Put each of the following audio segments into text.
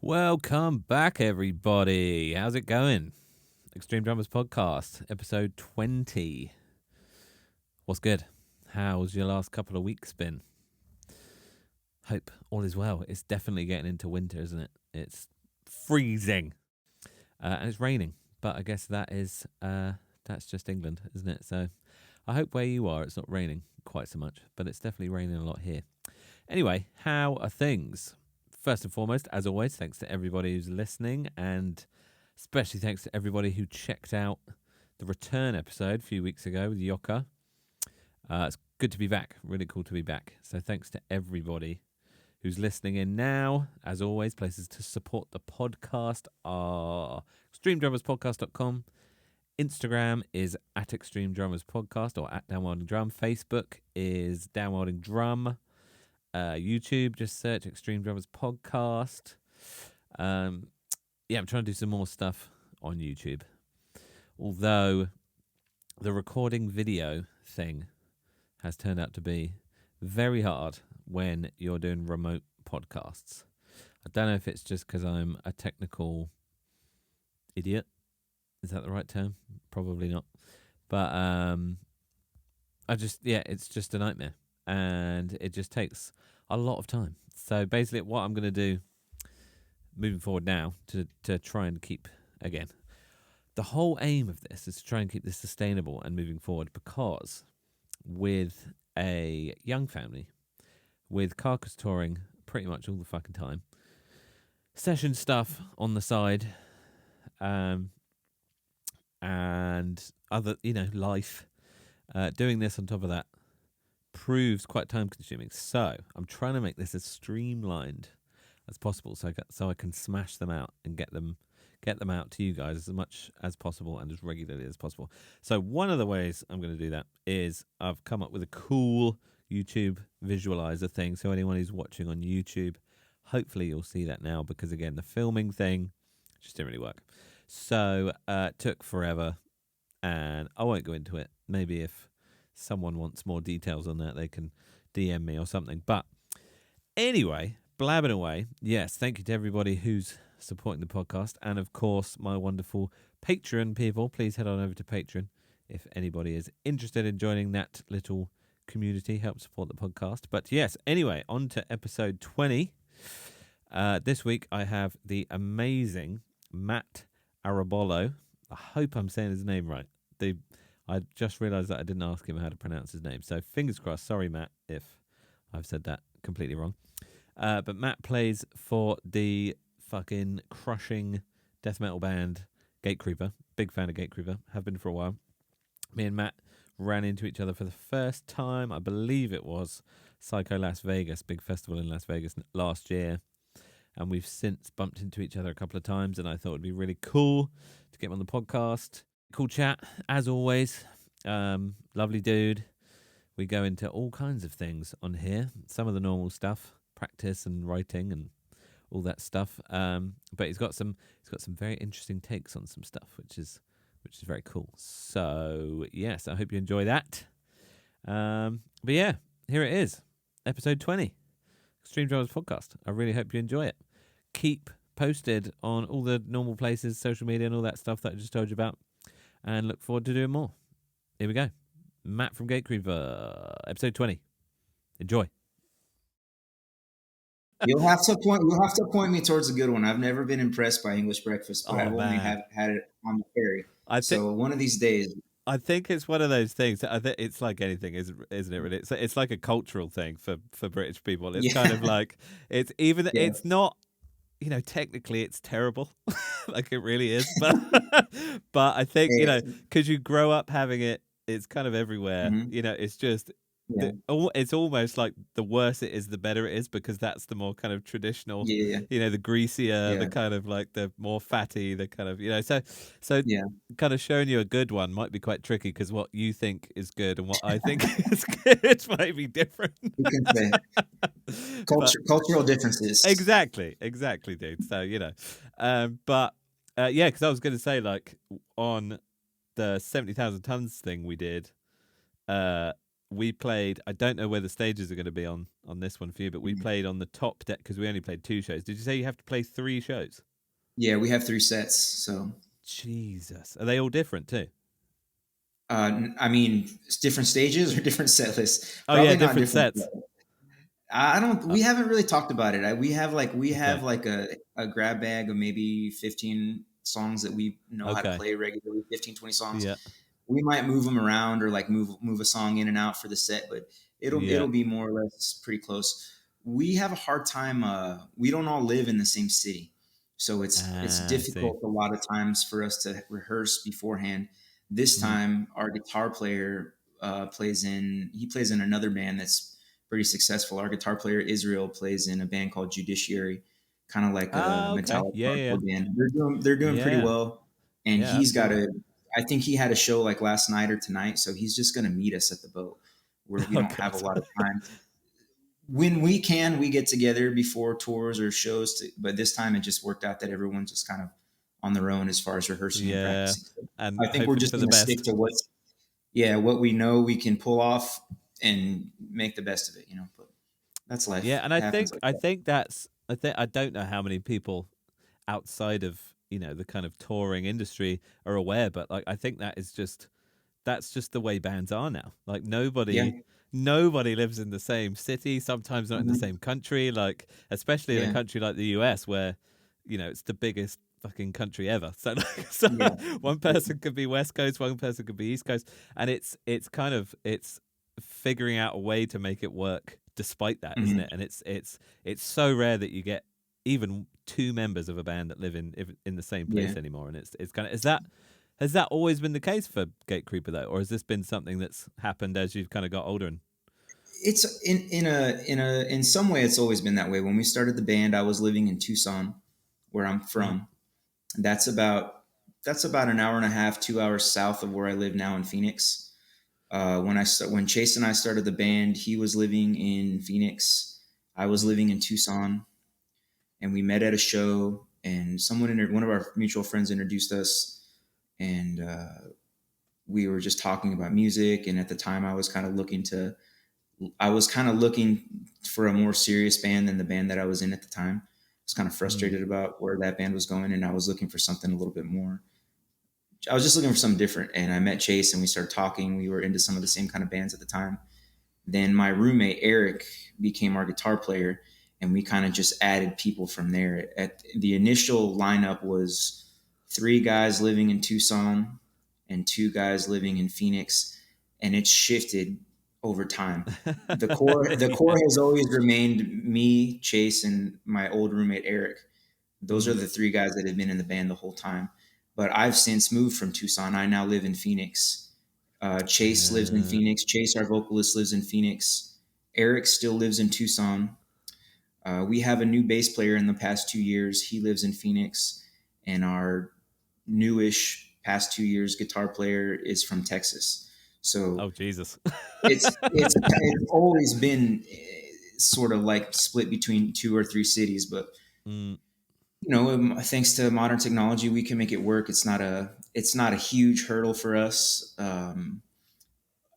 Welcome back, everybody. How's it going? Extreme Drummers Podcast, episode 20. What's good? How's your last couple of weeks been? Hope all is well. It's definitely getting into winter, isn't it? It's freezing. And it's raining. But I guess that's just England, isn't it? So I hope where you are it's not raining quite so much. But it's definitely raining a lot here. Anyway, how are things? First and foremost, as always, thanks to everybody who's listening, and especially thanks to everybody who checked out the return episode a few weeks ago with Yoka. It's good to be back. Really cool to be back. So thanks to everybody who's listening in now. As always, places to support the podcast are extremedrummerspodcast.com. Instagram is at Extreme Drummers Podcast or at Downwarding Drum. Facebook is Downwarding Drum. YouTube, just search Extreme Drummers Podcast. I'm trying to do some more stuff on YouTube. Although the recording video thing has turned out to be very hard when you're doing remote podcasts. I don't know if it's just because I'm a technical idiot. Is that the right term? Probably not. But it's just a nightmare. And it just takes a lot of time. So basically what I'm going to do moving forward now to try and keep, again, the whole aim of this is to try and keep this sustainable and moving forward, because with a young family, with carcass touring pretty much all the fucking time, session stuff on the side, and other, life, doing this on top of that proves quite time consuming. So I'm trying to make this as streamlined as possible, so I can smash them out and get them out to you guys as much as possible and as regularly as possible. So one of the ways I'm going to do that is I've come up with a cool YouTube visualizer thing. So anyone who's watching on YouTube, hopefully you'll see that now, because again, the filming thing just didn't really work. So it took forever, and I won't go into it. Maybe if someone wants more details on that, they can DM me or something. But anyway, blabbing away. Yes, thank you to everybody who's supporting the podcast. And of course, my wonderful Patreon people. Please head on over to Patreon if anybody is interested in joining that little community. Help support the podcast. But yes, anyway, on to episode 20. This week I have the amazing Matt Arrebollo. I hope I'm saying his name right. I just realised that I didn't ask him how to pronounce his name. So fingers crossed. Sorry, Matt, if I've said that completely wrong. But Matt plays for the fucking crushing death metal band Gatecreeper. Big fan of Gatecreeper. Have been for a while. Me and Matt ran into each other for the first time. I believe it was Psycho Las Vegas, big festival in Las Vegas last year. And we've since bumped into each other a couple of times, and I thought it'd be really cool to get him on the podcast. Cool chat, as always. Lovely dude. We go into all kinds of things on here. Some of the normal stuff, practice and writing and all that stuff. But he's got some very interesting takes on some stuff, which is very cool. So yes, I hope you enjoy that. But yeah, here it is, episode 20, Extreme Drummers Podcast. I really hope you enjoy it. Keep posted on all the normal places, social media and all that stuff that I just told you about. And look forward to doing more. Here we go. Matt from Gatecreeper, episode 20. Enjoy. You'll have to point me towards a good one. I've never been impressed by English breakfast, but I've only had it on the ferry. So one of these days. I think it's one of those things. I think it's like anything, isn't it? Really, it's like a cultural thing for British people. It's kind of like it's not. Technically it's terrible, like it really is. But I think because you grow up having it, it's kind of everywhere. Mm-hmm. It's just. Yeah. It's almost like the worse it is, the better it is, because that's the more kind of traditional, the greasier, the kind of like the more fatty, the kind of, so kind of showing you a good one might be quite tricky, because what you think is good and what I think is good might be different. You can say. Cultural differences. Exactly, dude. So, because I was going to say, like, on the 70,000 tons thing we did, we played. I don't know where the stages are going to be on this one for you, but we played on the top deck because we only played 2 shows. Did you say you have to play 3 shows? Yeah, we have 3 sets. So Jesus, are they all different too? I mean, different stages or different set lists. Oh yeah, Probably not different different. sets. I don't. Uh, We haven't really talked about it. We have okay, a grab bag of maybe 15 songs that we know how to okay, play regularly. 15, 20 songs. yeah, We might move them around or like move a song in and out for the set, but yeah. it'll be more or less pretty close. We have a hard time. We don't all live in the same city, so it's I see. difficult a lot of times for us to rehearse beforehand. This Mm, time, our guitar player plays in. He plays in another band that's pretty successful. Our guitar player Israel plays in a band called Judiciary, kind of like a okay, metallic yeah, yeah, hardcore band. They're doing pretty yeah. well, and Yeah, that's he's got cool. a. I think he had a show like last night or tonight, so he's just going to meet us at the boat where we Oh don't have a god. lot of time. When we can, we get together before tours or shows, but this time it just worked out that everyone's just kind of on their own as far as rehearsing and Yeah, practicing. So and I think we're hoping just for the going to stick best. to what we know we can pull off and make the best of it, but that's life. Yeah, and It happens like I that. think that's I don't know how many people outside of the kind of touring industry are aware, but like I think that's just the way bands are now. Like Yeah. nobody lives in the same city, sometimes not in the Hmm. same country, like especially in a Yeah. country like the US where it's the biggest fucking country ever. So so Yeah. one person could be West Coast, one person could be East Coast, and it's kind of it's figuring out a way to make it work despite that, isn't Hmm. it? And it's so rare that you get even 2 members of a band that live in the same Yeah. place anymore, and it's kind of is that has that always been the case for Gatecreeper though, or has this been something that's happened as you've kind of got older? And It's in some way it's always been that way. When we started the band, I was living in Tucson, where I'm mm, from. That's about that's about an hour and a half, 2 hours south of where I live now in Phoenix. When Chase and I started the band, he was living in Phoenix. I was mm, living in Tucson, and we met at a show. And one of our mutual friends introduced us, and we were just talking about music. And at the time, I was kind of looking for a more serious band than the band that I was in at the time. I was kind of mm, frustrated about where that band was going, and I was looking for something a little bit more. I was just looking for something different, and I met Chase, and we started talking. We were into some of the same kind of bands at the time. Then my roommate Eric became our guitar player, and we kind of just added people from there. At the initial lineup was 3 guys living in Tucson and 2 guys living in Phoenix, and it shifted over time. The core yeah, has always remained me, Chase, and my old roommate Eric. Those are mm, the 3 guys that have been in the band the whole time. But I've since moved from Tucson. I now live in Phoenix. Chase lives in uh, Phoenix. Chase, our vocalist, lives in Phoenix. Eric still lives in Tucson. We have a new bass player in the past 2 years. He lives in Phoenix. And our newish past 2 years guitar player is from Texas. So oh Jesus. it's always been sort of like split between 2 or 3 cities, but mm, thanks to modern technology, we can make it work. It's not a huge hurdle for us.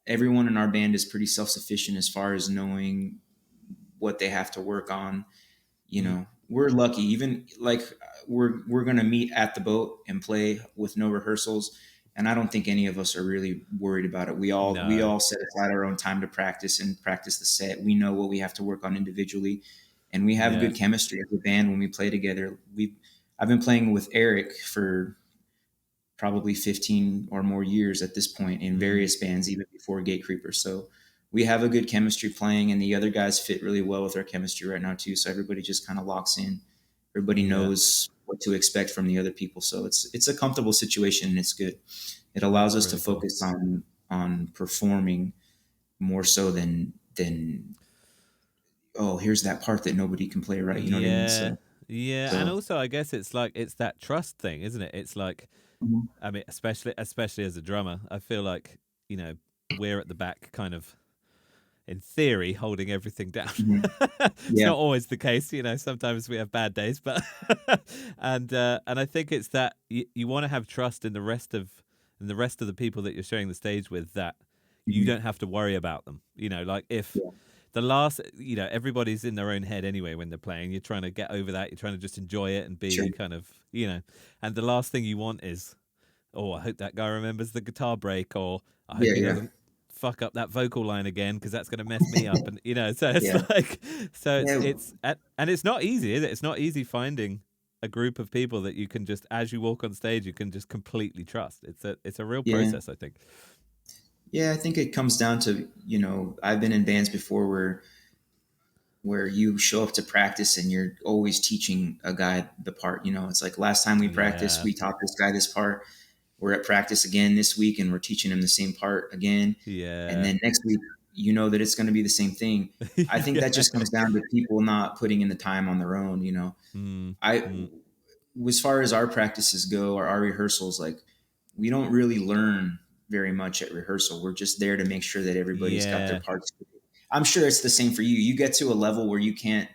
Everyone in our band is pretty self sufficient as far as knowing what they have to work on. mm, We're lucky. Even like we're gonna meet at the boat and play with no rehearsals, and I don't think any of us are really worried about it. We no, all set aside our own time to practice and practice the set. We know what we have to work on individually, and we have yeah, good chemistry as a band when we play together. I've been playing with Eric for probably 15 or more years at this point in mm, various bands, even before Gatecreeper. So we have a good chemistry playing, and the other guys fit really well with our chemistry right now too. So everybody just kind of locks in. Everybody yeah, knows what to expect from the other people. So it's a comfortable situation, and it's good. It allows that's us to really cool. focus on performing more so than oh, here's that part that nobody can play right. You know what I mean? Yeah, So yeah, and so also I guess it's like it's that trust thing, isn't it? It's like mhm. I mean, especially as a drummer, I feel like we're at the back, kind of in theory, holding everything down. Mhm. It's Yeah. not always the case, sometimes we have bad days, but and I think it's that you want to have trust in the rest of the people that you're sharing the stage with, that you Mhm. don't have to worry about them. Like if Yeah, the last, everybody's in their own head anyway when they're playing. You're trying to get over that. You're trying to just enjoy it and sure. be kind of, and the last thing you want is, oh, I hope that guy remembers the guitar break, or I hope Yeah, he yeah, doesn't fuck up that vocal line again because that's going to mess me up. And so it's yeah, like, so yeah, and it's not easy, is it? It's not easy finding a group of people that you can just, as you walk on stage, you can just completely trust. It's a real yeah. process, I think. Yeah, I think it comes down to, I've been in bands before where you show up to practice and you're always teaching a guy the part. It's like last time we practiced, Yeah, we taught this guy this part. We're at practice again this week and we're teaching him the same part again. And yeah, then next week, you know that it's going to be the same thing. I think yeah. that just comes down to people not putting in the time on their own. Mm, I, mm. as far as our practices go, or our rehearsals, like we don't really learn very much at rehearsal. We're just there to make sure that everybody's got their Yeah, parts. I'm sure it's the same for you. You get to a level where you can't,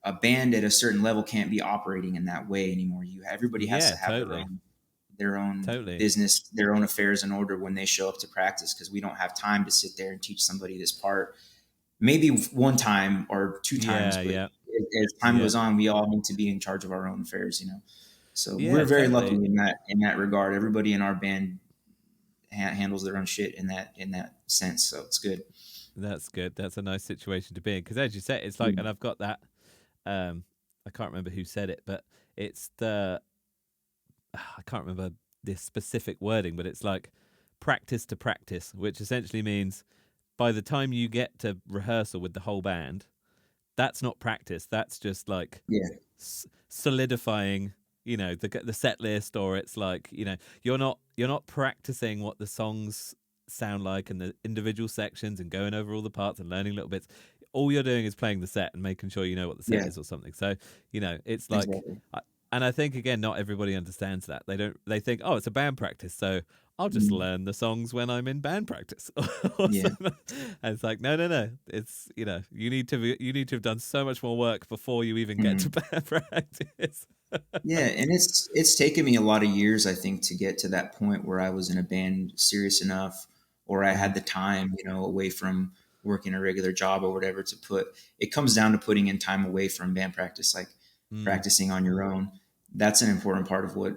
a band at a certain level can't be operating in that way anymore. Everybody has yeah, to have totally, their own totally. business, their own affairs in order when they show up to practice, because we don't have time to sit there and teach somebody this part. Maybe one time or two times, Yeah, but yeah, as time yeah, goes on, we all need to be in charge of our own affairs. So yeah, we're very lucky totally. in that regard. Everybody in our band handles their own shit in that sense. So it's good. That's good. That's a nice situation to be in because, as you said, it's like, Yeah. and I've got that. Um, I can't remember who said it, but it's the I can't remember this specific wording, but it's like practice to practice, which essentially means by the time you get to rehearsal with the whole band, that's not practice. That's just like Yeah. solidifying, the set list, or it's like, you're not practicing what the songs sound like and the individual sections and going over all the parts and learning little bits. All you're doing is playing the set and making sure you know what the set Yeah. is or something. So, it's like, Exactly. and I think again, not everybody understands that. They don't. They think, oh, it's a band practice, so I'll just Mhm. learn the songs when I'm in band practice. Or Yeah. something. And it's like, no, no, no. It's, you need to have done so much more work before you even get to Mhm. band practice. Yeah, and it's taken me a lot of years, I think, to get to that point where I was in a band serious enough, or I Mm, had the time, away from working a regular job or whatever to put. It comes down to putting in time away from band practice, like mm, practicing on your own. That's an important part of what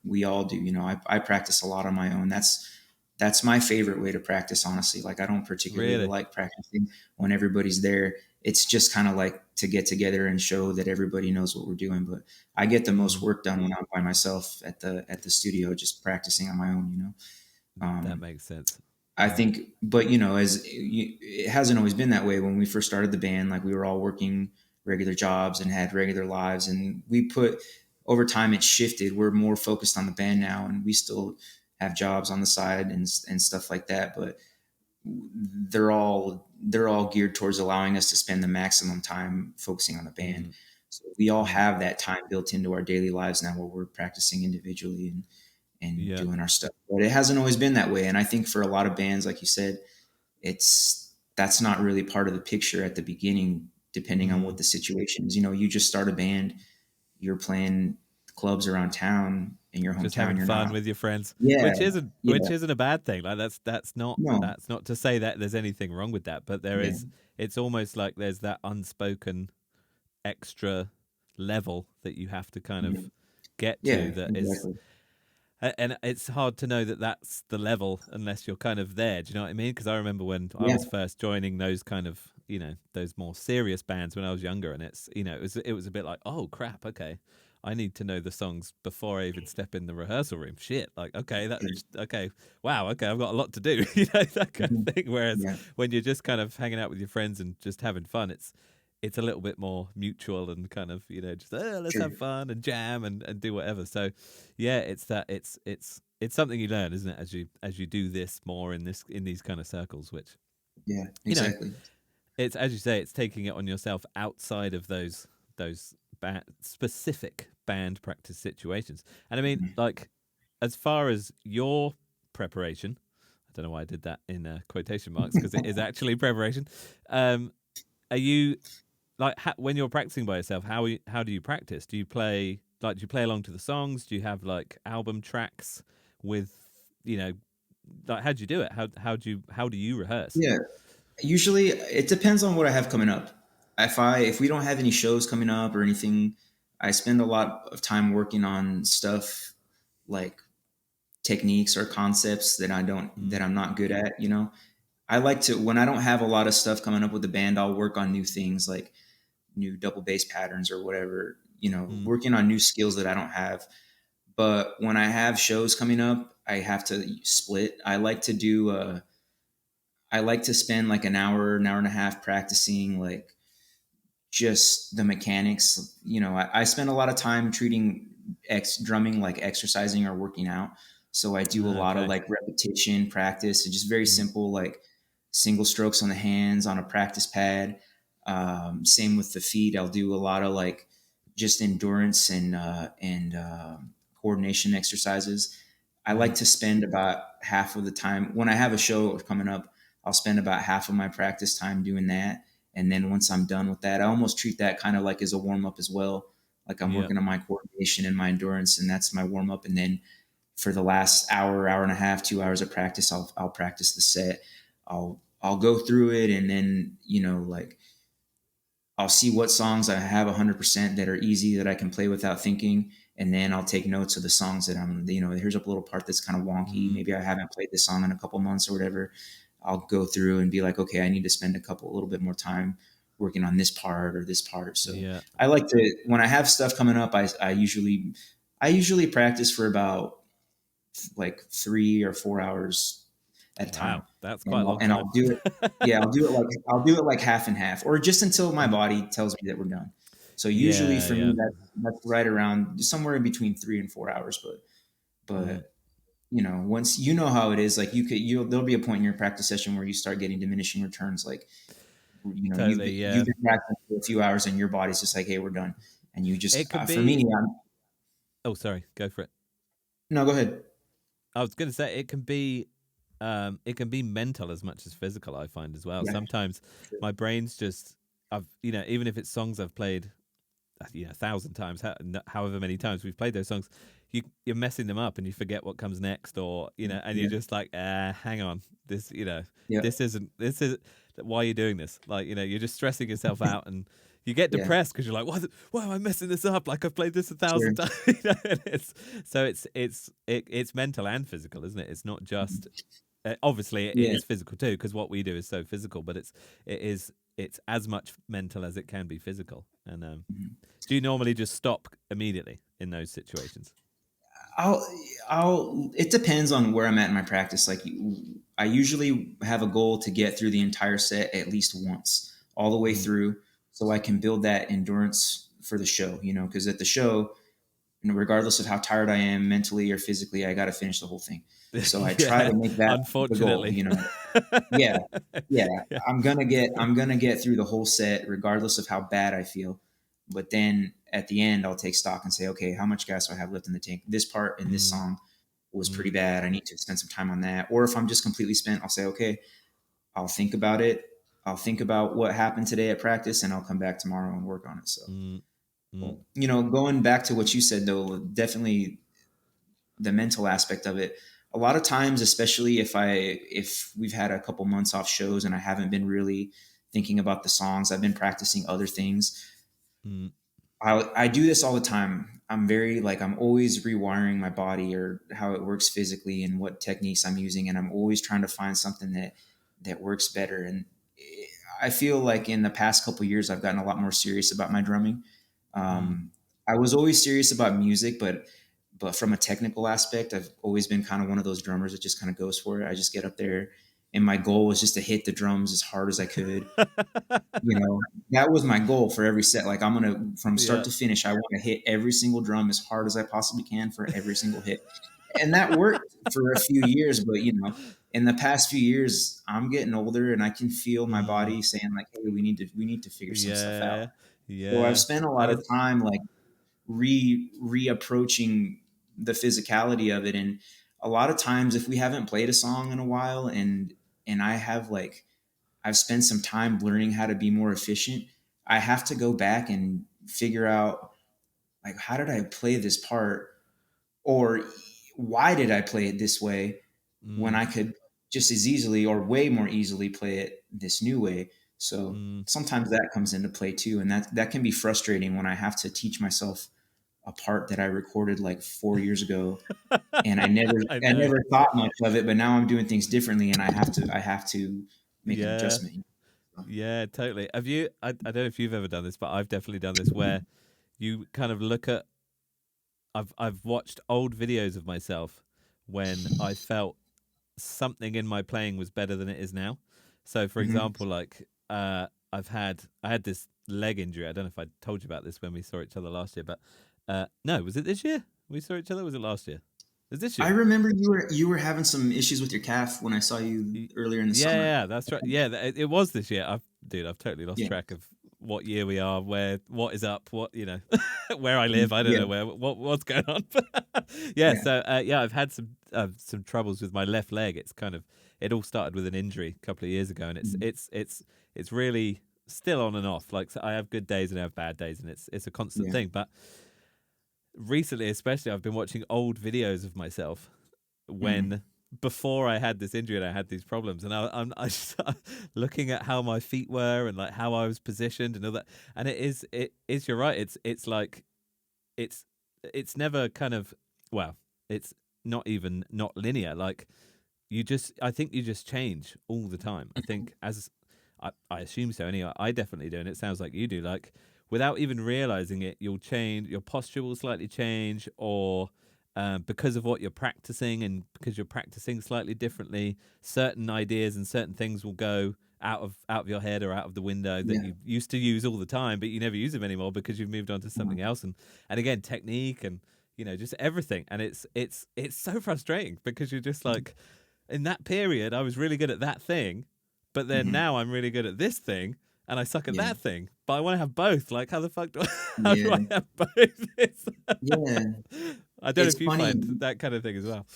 we all do. I practice a lot on my own. That's my favorite way to practice, honestly. Like I don't particularly really? like practicing when everybody's there. It's just kind of like to get together and show that everybody knows what we're doing. But I get the most Mm, work done when I'm by myself at the studio, just practicing on my own. that Um, makes sense. I Mm, think, but it hasn't always been that way. When we first started the band, like we were all working regular jobs and had regular lives, and over time it shifted. We're more focused on the band now, and we still have jobs on the side and stuff like that. But they're all geared towards allowing us to spend the maximum time focusing on the band. mm, So we all mm, have that time built into our daily lives now where we're practicing individually and yeah. doing our stuff. But it hasn't always been that way. And I think for a lot of bands, like you said, that's not really part of the picture at the beginning, depending on what Mm. the situation is. You just start a band, you're playing clubs around town in your Just hometown. having You're fun not, with your friends, yeah, which yeah, isn't a bad thing. Like that's not no, that's not to say that there's anything wrong with that, but there yeah, is. It's almost like there's that unspoken extra level that you have to kind yeah, of get to yeah, that is, exactly. and it's hard to know that that's the level unless you're kind of there. Do you know what I mean? Because I remember when I Yeah, was first joining those kind of, those more serious bands when I was younger, and it's, it was a bit like, oh crap, okay, I need to know the songs before I even step in the rehearsal room. Shit, like, okay, that, yeah, okay, wow, okay, I've got a lot to do, that kind mhm, of thing. Whereas yeah, when you're just kind of hanging out with your friends and just having fun, it's a little bit more mutual and kind of, just, let's sure. have fun and jam and do whatever. So yeah, it's something you learn, isn't it, as you do this more in these kind of circles, which, Yeah, you know exactly. it's, as you say, it's taking it on yourself outside of those specific band practice situations. And I mean, Mhm. like, as far as your preparation, I don't know why I did that in quotation marks because it is actually preparation. um are you, like, when you're practicing by yourself, how do you practice? Do you play along to the songs? Do you have like album tracks with, you know Like, how do you do it? How do you rehearse? Yeah. Usually it depends on what I have coming up. If we don't have any shows coming up or anything, I spend a lot of time working on stuff like techniques or concepts that Mm, I'm not good at, you know. I like to when I don't have a lot of stuff coming up with the band, I'll work on new things like new double bass patterns or whatever, you know, mm, working on new skills that I don't have. But when I have shows coming up, I have to split. I like to spend like an hour and a half practicing like just the mechanics. You know, I spend a lot of time treating drumming like exercising or working out. So I do a lot of okay. like repetition practice and just very Mm, simple like single strokes on the hands on a practice pad. Same with the feet. I'll do a lot of like just endurance and coordination exercises. I like mm, to spend about half of the time when I have a show coming up. I'll spend about half of my practice time doing that, and then once I'm done with that, I almost treat that kind of like as a warm up as well. Like I'm yeah. working on my coordination and my endurance, and that's my warm up. And then for the last hour, hour and a half, 2 hours of practice, I'll practice the set. I'll go through it, and then like I'll see what songs I have 100% that are easy that I can play without thinking, and then I'll take notes of the songs that here's a little part that's kind of wonky. Mm, Maybe I haven't played this song in a couple months or whatever. I'll go through and be like, okay, I need to spend a little bit more time working on this part or this part. So yeah. I like to when I have stuff coming up, I usually practice for about like 3 or 4 hours at a time, Wow, that's quite and a long I'll time. do it. Yeah, I'll do it like half and half, or just until my Mm, body tells me that we're done. So usually yeah, for yeah. me, that's right around somewhere in between 3 and 4 hours. Mm, But once you know how it is, like there'll be a point in your practice session where you start getting diminishing returns. Like totally. you've Yeah. been practicing for a few hours and your body's just like, hey, we're done. And you just It can for me, be. Oh, sorry. Go for it. no, go ahead. I was going to say it can be mental as much as physical. I find as well. Yeah, Sometimes sure. my brain's just even if it's songs I've played 1,000 times, however many times we've played those songs, you're messing them up and you forget what comes next, or and you're Yeah, just like, hang on, this yeah, this is why you're doing this. Like you're just stressing yourself out and. You get yeah, depressed because you're like, why am I messing this up? Like I've played this a sure. thousand times. It's mental and physical, isn't it? It's not just obviously it Yeah. is physical too because what we do is so physical, but it's as much mental as it can be physical. And Mhm. do you normally just stop immediately in those situations? I'll, it depends on where I'm at in my practice. Like, I usually have a goal to get through the entire set at least once, all the way Mm. through, so I can build that endurance for the show, because at the show, regardless of how tired I am mentally or physically, I got to finish the whole thing. So I try Yeah, to make that the goal, unfortunately. Yeah. Yeah. Yeah. I'm going to get through the whole set regardless of how bad I feel. But then at the end, I'll take stock and say, okay, how much gas do I have left in the tank? This part in this Mm, song was pretty mm, bad. I need to spend some time on that. Or if I'm just completely spent, I'll say, okay, I'll think about it. I'll think about what happened today at practice and I'll come back tomorrow and work on it. So, mm, mm, well, going back to what you said though, definitely the mental aspect of it. A lot of times, especially if we've had a couple months off shows and I haven't been really thinking about the songs, I've been practicing other things. mm, I do this all the time. I'm always rewiring my body or how it works physically and what techniques I'm using, and I'm always trying to find something that works better. And I feel like in the past couple of years, I've gotten a lot more serious about my drumming. mm. I was always serious about music, but from a technical aspect, I've always been kind of one of those drummers that just kind of goes for it. I just get up there, and my goal was just to hit the drums as hard as I could. That was my goal for every set. Like, I'm gonna from start Yeah. to finish, I want to hit every single drum as hard as I possibly can for every single hit, and that worked for a few years. But in the past few years, I'm getting older, and I can feel my Mm, body saying like, "Hey, we need to figure some stuff out." yeah. So I've Yeah. spent a I lot of was. time like reapproaching the physicality of it, and a lot of times if we haven't played a song in a while, and I've spent some time learning how to be more efficient, I have to go back and figure out like, how did I play this part, or why did I play it this way? when Mm, I could just as easily or way more easily play it this new way. So mm. sometimes that comes into play too, and that can be frustrating when I have to teach myself a part that I recorded like 4 years ago, and I I know. never thought much of it, but now I'm doing things differently, and I have to make an Yeah. adjustment. So, Yeah, totally. Have you? I don't know if you've ever done this, but I've definitely done this where you kind of look at. I've watched old videos of myself when I felt something in my playing was better than it is now. So, for mhm. example, like I had this leg injury. I don't know if I told you about this when we saw each other last year, but no, was it this year we saw each other? Was it last year? It was this I year. remember you were having some issues with your calf when I saw you Y- earlier in the Yeah, summer. yeah, that's right. Yeah, it was this year. I've totally lost Yeah, track of what year we are, where what is up, what where I live. I don't yeah, know what's going on. Yeah, yeah, so yeah, I've had some troubles with my left leg. It's kind of it all started with an injury a couple of years ago, and mm, it's really still on and off. Like so I have good days and I have bad days, and it's a constant yeah, thing. But recently, especially, I've been watching old videos of myself mm, when before I had this injury and I had these problems, and I just looking at how my feet were and like how I was positioned and all that, and it is you're right. It's like it's it's never kind of well, it's not even not linear. Like you just I think you just change all the time. I think as I assume so anyway. I definitely do, and it sounds like you do. Like without even realizing it, you'll change. Your posture will slightly change, or because of what you're practicing, and because you're practicing slightly differently, certain ideas and certain things will go out of your head or out of the window that yeah, you used to use all the time, but you never use them anymore because you've moved on to uh, something else. And again, technique and just everything. And it's so frustrating because you're just like in that period, I was really good at that thing, but then mhm, now I'm really good at this thing, and I suck at yeah, that thing. But I want to have both. Like, how the fuck do how do I yeah, have both? yeah. I don't know It's if you funny. find that kind of thing as well.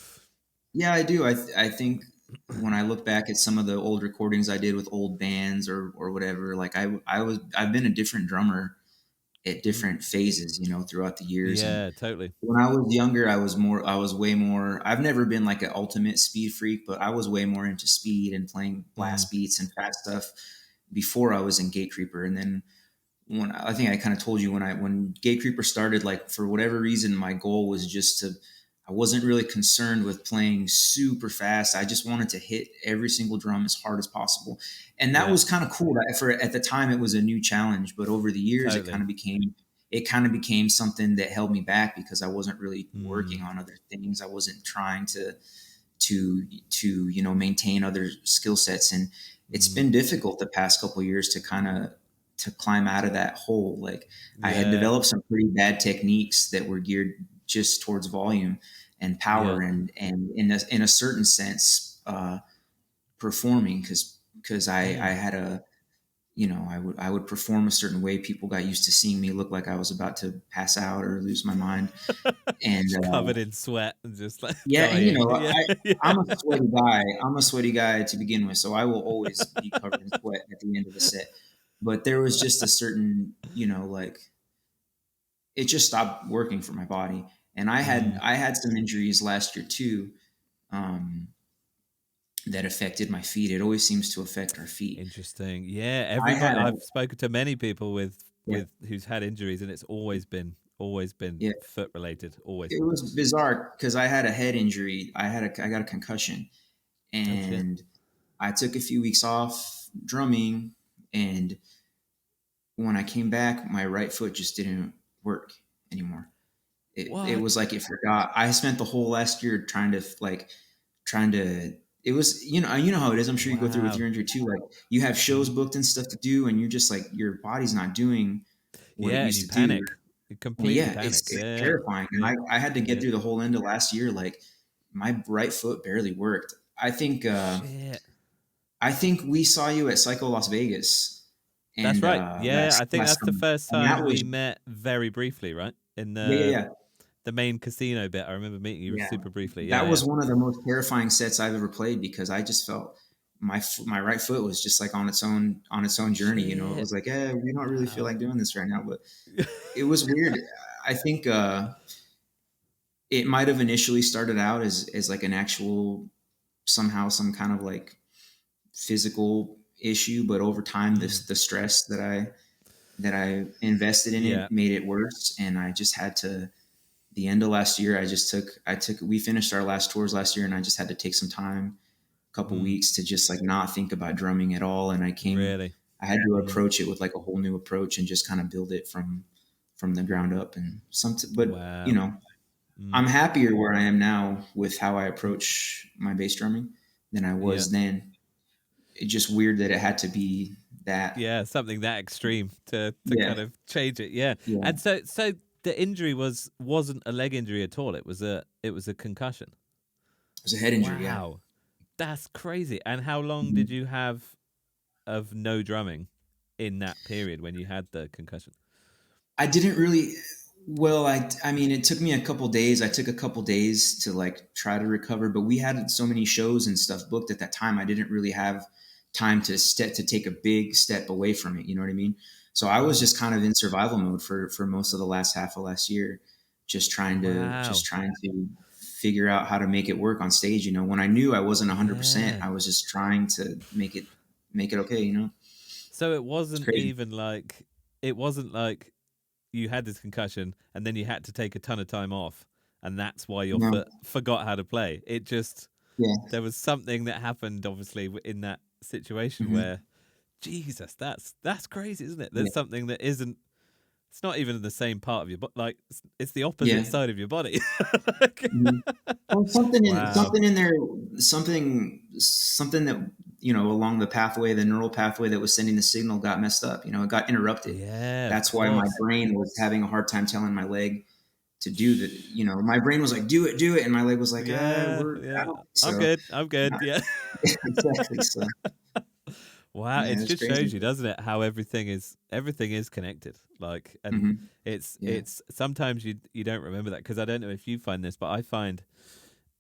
Yeah, I do. I think when I look back at some of the old recordings I did with old bands or whatever, like I've been a different drummer at Mm. different phases, throughout the years. And Yeah, totally. when I was younger, I was way more. I've never been like an ultimate speed freak, but I was way more into speed and playing Mm. blast beats and fast stuff before I was in Gatecreeper. And then when I think I kind of told you when Gatecreeper started, like for whatever reason, my goal was just to. I wasn't really concerned with playing super fast. I just wanted to hit every single drum as hard as possible, and that Yeah, was kind of cool. For at the time, it was a new challenge, but over the years, totally. it kind of became something that held me back because I wasn't really Mm. working on other things. I wasn't trying to maintain other skill sets, and it's Mm. been difficult the past couple of years to kind of to climb out of that hole. Like I had Yeah, developed some pretty bad techniques that were geared just towards volume and yeah. power, and in a certain sense performing, because I Mm. had a I would perform a certain way. People got used to seeing me look like I was about to pass out or lose my mind. And Covered in sweat and just like yeah, and dying. Yeah, yeah. I'm a sweaty guy. I'm a sweaty guy to begin with, so I will always be covered in sweat at the end of a set. But there was just a certain, like it just stopped working for my body. And Mm. I had some injuries last year too, um, that affected my feet. It always seems to affect our feet. Interesting. Yeah, I everybody had a I've spoken to many people Yeah, with who's had injuries, and it's always been yeah. foot related. Always. It was bizarre because I had a head injury. I got a concussion, Oh shit. and I took a few weeks off drumming, and when I came back, my right foot just didn't work anymore. It was What? like it forgot. I spent the whole last year trying to. It was you know how it is. I'm sure you go through with Wow. your injury too. Like you have shows Mm. booked and stuff to do, and you're just like your body's not doing what it Yeah, and used you to do. panic. You And completely yeah, panic. it's Yeah. terrifying. And Yeah. I had to get Yeah. through the whole end of last year. Like my right foot barely worked. Shit. I think we saw you at Psycho Las Vegas, That's and right. Yeah, I think last that's the summer, first and time that we was met very briefly, right? In yeah, yeah, yeah. the main casino bit. I remember meeting you Yeah, super briefly. Yeah, that yeah. was one of the most terrifying sets I've ever played because I just felt my right foot was just like on its own journey. It Shit. was like, we don't really feel Wow. like doing this right now, but it was weird. I think it might have initially started out as like an actual somehow some kind of like physical issue, but over time, Mm. the stress that I invested in Yeah. it made it worse, and I just had to. The end of last year, we finished our last tours last year, and I just had to take some time, a couple Mm. weeks, to just like not think about drumming at all. And Really. I had to Mm. approach it with like a whole new approach and just kind of build it from the ground up. And but Wow. Mm. I'm happier where I am now with how I approach my bass drumming than I Yeah. was then. It's just weird that it had to be that. Yeah, something that extreme to Yeah, kind of change it. Yeah. yeah. And so the injury wasn't a leg injury at all. It was a concussion. It was a head injury. Yeah, Wow. That's crazy. And how long did Mhm. you have of no drumming in that period when you had the concussion? I didn't really. Well, I mean, it took me a couple days. I took a couple days to like try to recover, but we had so many shows and stuff booked at that time. I didn't really have time to take a big step away from it. You know what I mean? So I was Mm. just kind of in survival mode for most of the last half of last year, just Wow. trying to figure out how to make it work on stage. When I knew I wasn't 100%, Yeah. I was just trying to make it okay. So It's crazy. it wasn't like you had this concussion and then you had to take a ton of time off and that's why your No, foot forgot how to play. It just yeah, there was something that happened obviously in that situation hmm where Jesus, that's crazy, isn't it? yeah, There's something that isn't. It's not even in the same part of your body. Like it's the opposite yeah. side of your body. Like, Mhm. Well, wow. something in there, something that along the pathway, the neural pathway that was sending the signal got messed up. It got interrupted. Yeah, of That's why my course. brain was having a hard time telling my leg to do the. My brain was like, do it, and my leg was like, Yeah, we're I yeah. don't. I'm So good. I'm good. not Yeah. exactly. So Wow, yeah, it it's just crazy. shows you, doesn't it, how everything is connected. Like, and Hmm it's Yeah. it's sometimes you don't remember that because I don't know if you find this, but I find,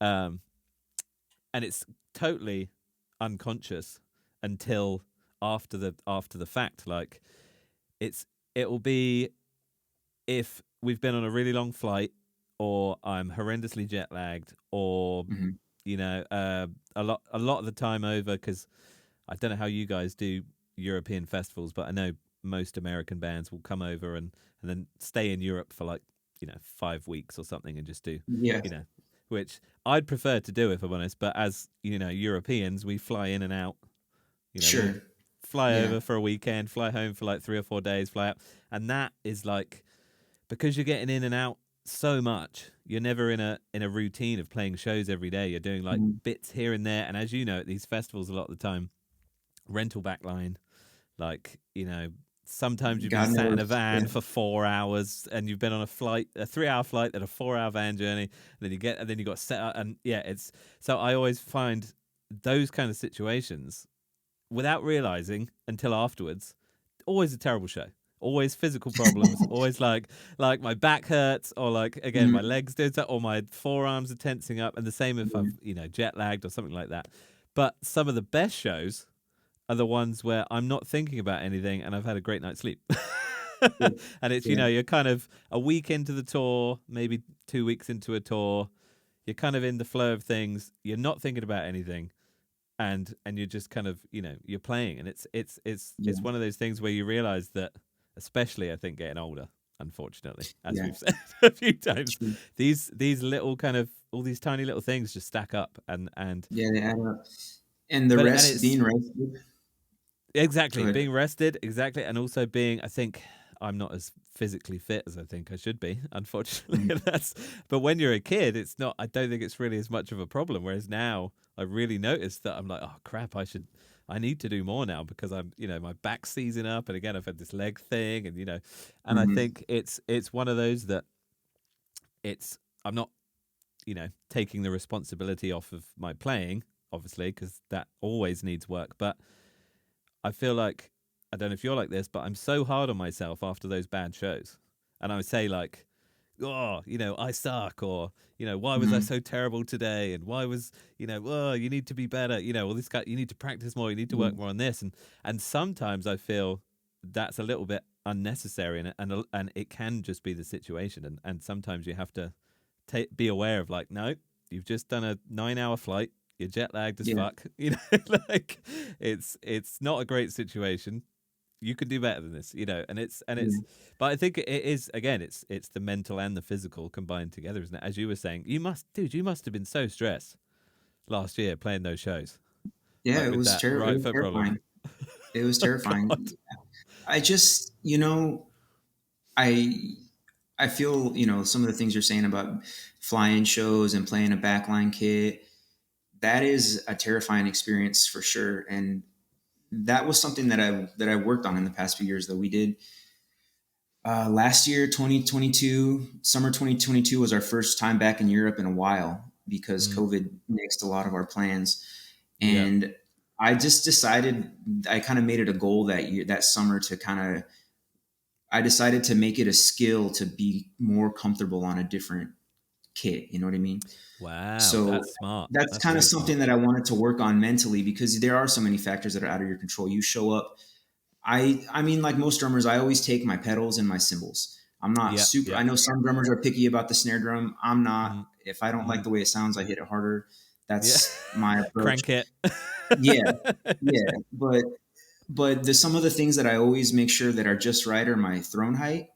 um, and it's totally unconscious until after the fact. Like, it's it will be if we've been on a really long flight, or I'm horrendously jet lagged, or hmm a lot of the time over because I don't know how you guys do European festivals, but I know most American bands will come over and then stay in Europe for like 5 weeks or something and just do Yeah. you know which I'd prefer to do if I'm honest. But as Europeans, we fly in and out. We'll Sure. fly Yeah. over for a weekend, fly home for like 3 or 4 days, fly out, and that is like because you're getting in and out so much. You're never in a routine of playing shows every day. You're doing like Mhm. bits here and there, and as you know, at these festivals, a lot of the time, rental backline, like sometimes you've been God sat in a knows. Yeah. van for 4 hours and you've been on a 3 hour flight and a 4 hour van journey, and then you got set up, and yeah, it's so I always find those kind of situations without realizing until afterwards, always a terrible show. Always physical problems. Always like my back hurts, or like again my Mhm. legs do that, or my forearms are tensing up. And the same if I've Yeah. jet lagged or something like that. But some of the best shows are the ones where I'm not thinking about anything and I've had a great night's sleep. Yeah. And it's Yeah. you're kind of a week into the tour, maybe 2 weeks into a tour. You're kind of in the flow of things. You're not thinking about anything, and you're just kind of you're playing, and it's Yeah. one of those things where you realize that, especially I think getting older, unfortunately, as Yeah. we've said a few times, True. these little kind of all these tiny little things just stack up, and Yeah, they add up. And the but and rest, it's being rested. Go exactly ahead. being rested, exactly, and also being, I think I'm not as physically fit as I think I should be, unfortunately. Mhm. And that's but when you're a kid, it's not. I don't think it's really as much of a problem. Whereas now, I really noticed that I'm like, oh crap, I need to do more now because I'm, my back's seizing up, and again, I've had this leg thing, and I Mhm. think it's one of those that I'm not, taking the responsibility off of my playing, obviously, because that always needs work, but I feel like I don't know if you're like this, but I'm so hard on myself after those bad shows, and I would say like, "Oh, I suck," or "Why was I Mhm. so terrible today?" And why was "Oh, you need to be better," all this guy, you need to practice more, you need to Yeah. work more on this, and sometimes I feel that's a little bit unnecessary, and it can just be the situation, and sometimes you have to be aware of like, no, you've just done a 9 hour flight. You're jet lagged as Yeah. fuck. Like it's not a great situation. You can do better than this, and it's. Yeah. But I think it is again. It's the mental and the physical combined together, isn't it? As you were saying, you must have been so stressed last year playing those shows, Yeah, like it with was that terrible. It right was foot problem. terrifying. It was Oh God. terrifying. I just, I I feel, some of the things you're saying about flying shows and playing a backline kit, that is a terrifying experience for sure. And that was something that I worked on in the past few years that we did. Last year, 2022, summer 2022 was our first time back in Europe in a while because Mm, COVID nixed a lot of our plans. yeah. And I just decided, I kind of made it a goal that year, that summer, to I decided to make it a skill to be more comfortable on a different kit. You know what I mean? Wow, So that's smart. that's That's kind of really smart. something that I wanted to work on mentally, because there are so many factors that are out of your control. You show up. I mean, like most drummers, I always take my pedals and my cymbals. I'm not Yeah, super. yeah. I know some drummers are picky about the snare drum. I'm not. Mm, If I don't like mm, the way it sounds, I hit it harder. yeah. That's my approach. Crank it. Yeah, yeah. But some of the things that I always make sure that are just right are my throne height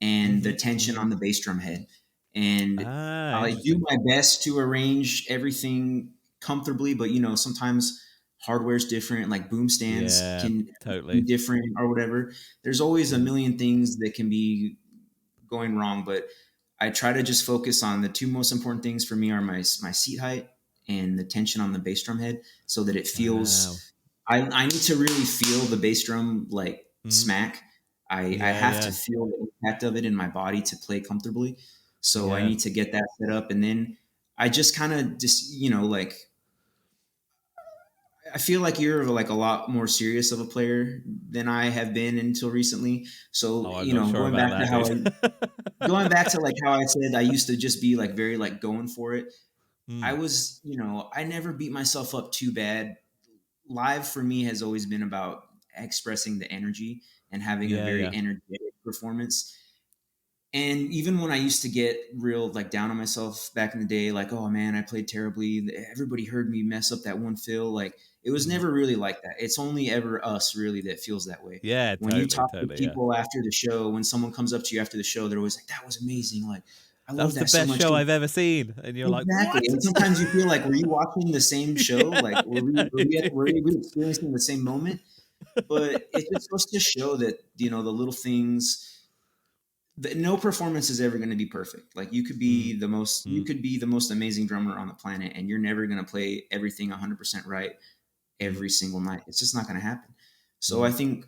and the Hmm, tension hmm. on the bass drum head. And Ah, I do interesting. my best to arrange everything comfortably, but sometimes hardware's different, like boom stands Yeah, can be totally. different or whatever. There's always a Mm. million things that can be going wrong, but I try to just focus on the two most important things for me are my seat height and the tension on the bass drum head, so that it Wow. feels. I need to really feel the bass drum like Mm. smack. I Yeah, have to yeah, feel the impact of it in my body to play comfortably. So I yeah. need to get that set up, and then I just kind of just like, I feel like you're like a lot more serious of a player than I have been until recently. So Oh, I'm not sure going about back to that, how dude. I going back to like how I said I used to just be like very like going for it. I Mm. was, I never beat myself up too bad. Live for me has always been about expressing the energy and having a Yeah, very yeah. energetic performance. And even when I used to get real like down on myself back in the day, like, oh man, I played terribly, everybody heard me mess up that one fill, like it was Mm. never really like that. It's only ever us really that feels that way. Yeah, When you totally, talk to totally. Yeah. people after the show, when someone comes up to you after the show, they're always like, that was amazing, like I That love was the that so best much. show I've ever seen. And you're like, Exactly. what? And sometimes you feel like, were you watching the same show? Yeah, Like, I know, were dude. we experiencing the same moment? But it just goes to show that, the little things, that no performance is ever going to be perfect. Like Mm, you mm, could be the most amazing drummer on the planet, and you're never going to play everything 100% right mm, every single night. It's just not going to happen. So I mm, think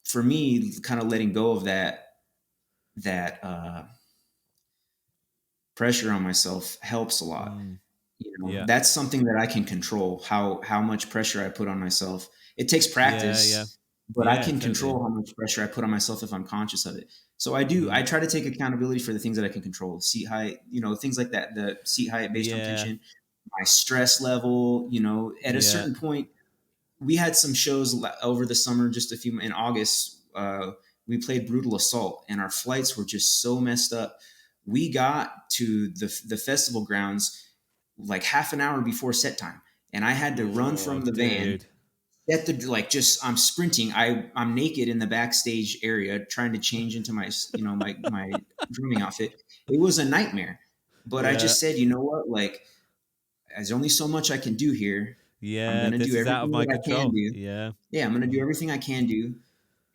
for me, kind of letting go of that pressure on myself helps a lot. mm. Yeah, That's something that I can control, how much pressure I put on myself. It takes yeah, yeah. practice, but I Yeah, can totally. control how much pressure I put on myself if I'm conscious of it. So I Mm. try to take accountability for the things that I can control. Seat height, things like that, the seat height, bass drum Yeah, tension, my stress level, at a yeah. certain point, we had some shows over the summer, just a few in August. We played Brutal Assault, and our flights were just so messed up. We got to the festival grounds like half an hour before set time, and I had to run Oh, from the van. dude. At the like, just I'm sprinting. I'm naked in the backstage area, trying to change into my drumming outfit. It was a nightmare, but I Yeah, just said, you know what, like there's only so much I can do here. I'm yeah. gonna This do is out of everything my that I can control. do. Yeah. Yeah, I'm gonna do Mm, everything I can do,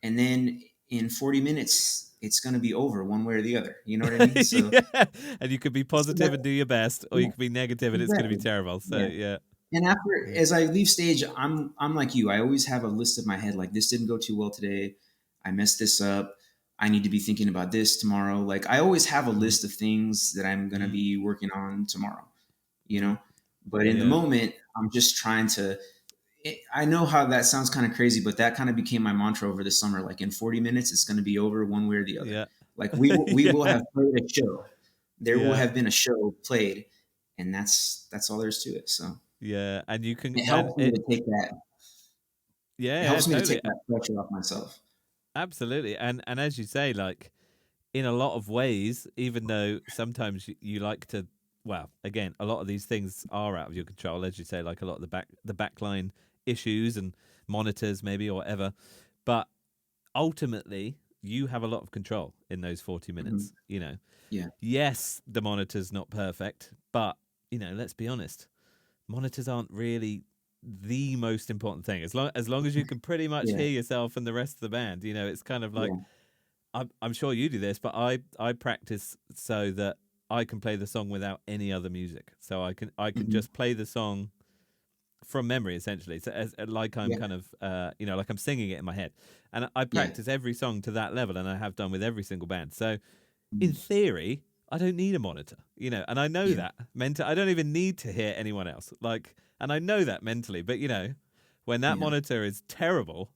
and then in 40 minutes, it's gonna be over one way or the other. You know what I mean? So, yeah. And you could be so positive that, and do your best, or you yeah, could be negative and it's going to be exactly. terrible. So, Yeah. yeah. And after, Yeah. as I leave stage, I'm like you. I always have a list in my head, like this didn't go too well today. I messed this up. I need to be thinking about this tomorrow. Like I always have a Mm, list of things that I'm gonna mm, be working on tomorrow. You mm. know, but in the Yeah. moment, I'm just trying to. I know how that sounds kind of crazy, but that kind of became my mantra over the summer. Like in 40 minutes, it's going to be over one way or the other. Yeah. Like we will Yeah. have played a show. There will Yeah. have been a show played, and that's all there is to it. So Yeah. And you can, it and helps me it, to take that. yeah, It yeah, helps me to totally. take that pressure off myself. Absolutely. And as you say, like, in a lot of ways, even though sometimes you like to well, again, a lot of these things are out of your control, as you say, like a lot of the backline issues and monitors maybe or whatever. But ultimately, you have a lot of control in those 40 Hmm. minutes. Yeah. Yes, the monitor's not perfect, but let's be honest, monitors aren't really the most important thing. As long as you can pretty much Yeah. hear yourself and the rest of the band, it's kind of like Yeah. I'm sure you do this, but I practice so that I can play the song without any other music. So I can Hmm. just play the song from memory essentially. So like I'm Yeah. kind of like I'm singing it in my head, and I Yeah. practice every song to that level, and I have done with every single band. So in Mhm. theory, I don't need a monitor, and I know Yeah. that I don't even need to hear anyone else. And I know that mentally, but when that Yeah. monitor is terrible,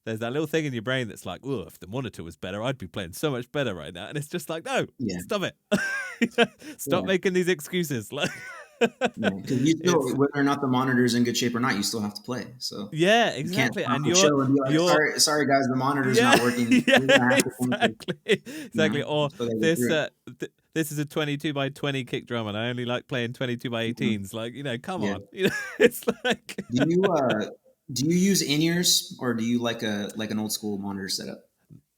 there's that little thing in your brain that's like, oh, if the monitor was better, I'd be playing so much better right now. And it's just like, no, Yeah. stop it. Stop Yeah. making these excuses. Yeah. Because you still, It's whether or not the monitor's in good shape or not, you still have to play. So yeah, you can't exactly. come And out the show and be like, you're sorry guys, the monitor's yeah, not working. yeah, We're gonna have to finish it. exactly, exactly. You Or still gotta get this, through this is a 22 by 20 kick drum, and I only like playing 22 by it. Mhm. 18s. Like, come Yeah. on, it's like Do you use in ears, or do you like an old school monitor setup?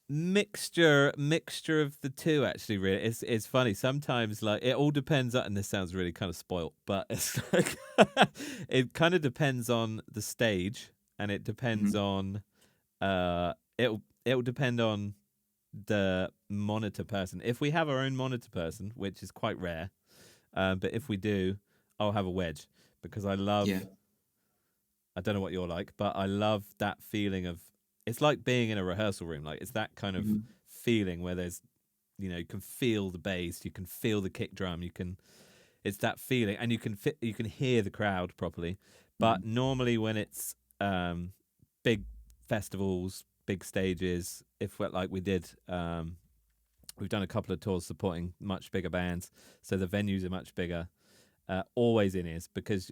mixture of the two. Actually, really, it's funny. Sometimes, like, it all depends on, and this sounds really kind of spoilt, but it's like it kind of depends on the stage, and it depends Hmm. on it'll depend on the monitor person. If we have our own monitor person, which is quite rare, but if we do, I'll have a wedge because I Yeah. love. I don't know what you're like, but I love that feeling of. It's like being in a rehearsal room. Like it's that kind of Hmm. feeling where there's, you can feel the bass, you can feel the kick drum, you can. It's that feeling, and you can hear the crowd properly. But Hmm. normally when it's big festivals, big stages, if we're like we did we've done a couple of tours supporting much bigger bands, so the venues are much bigger. Always in ears because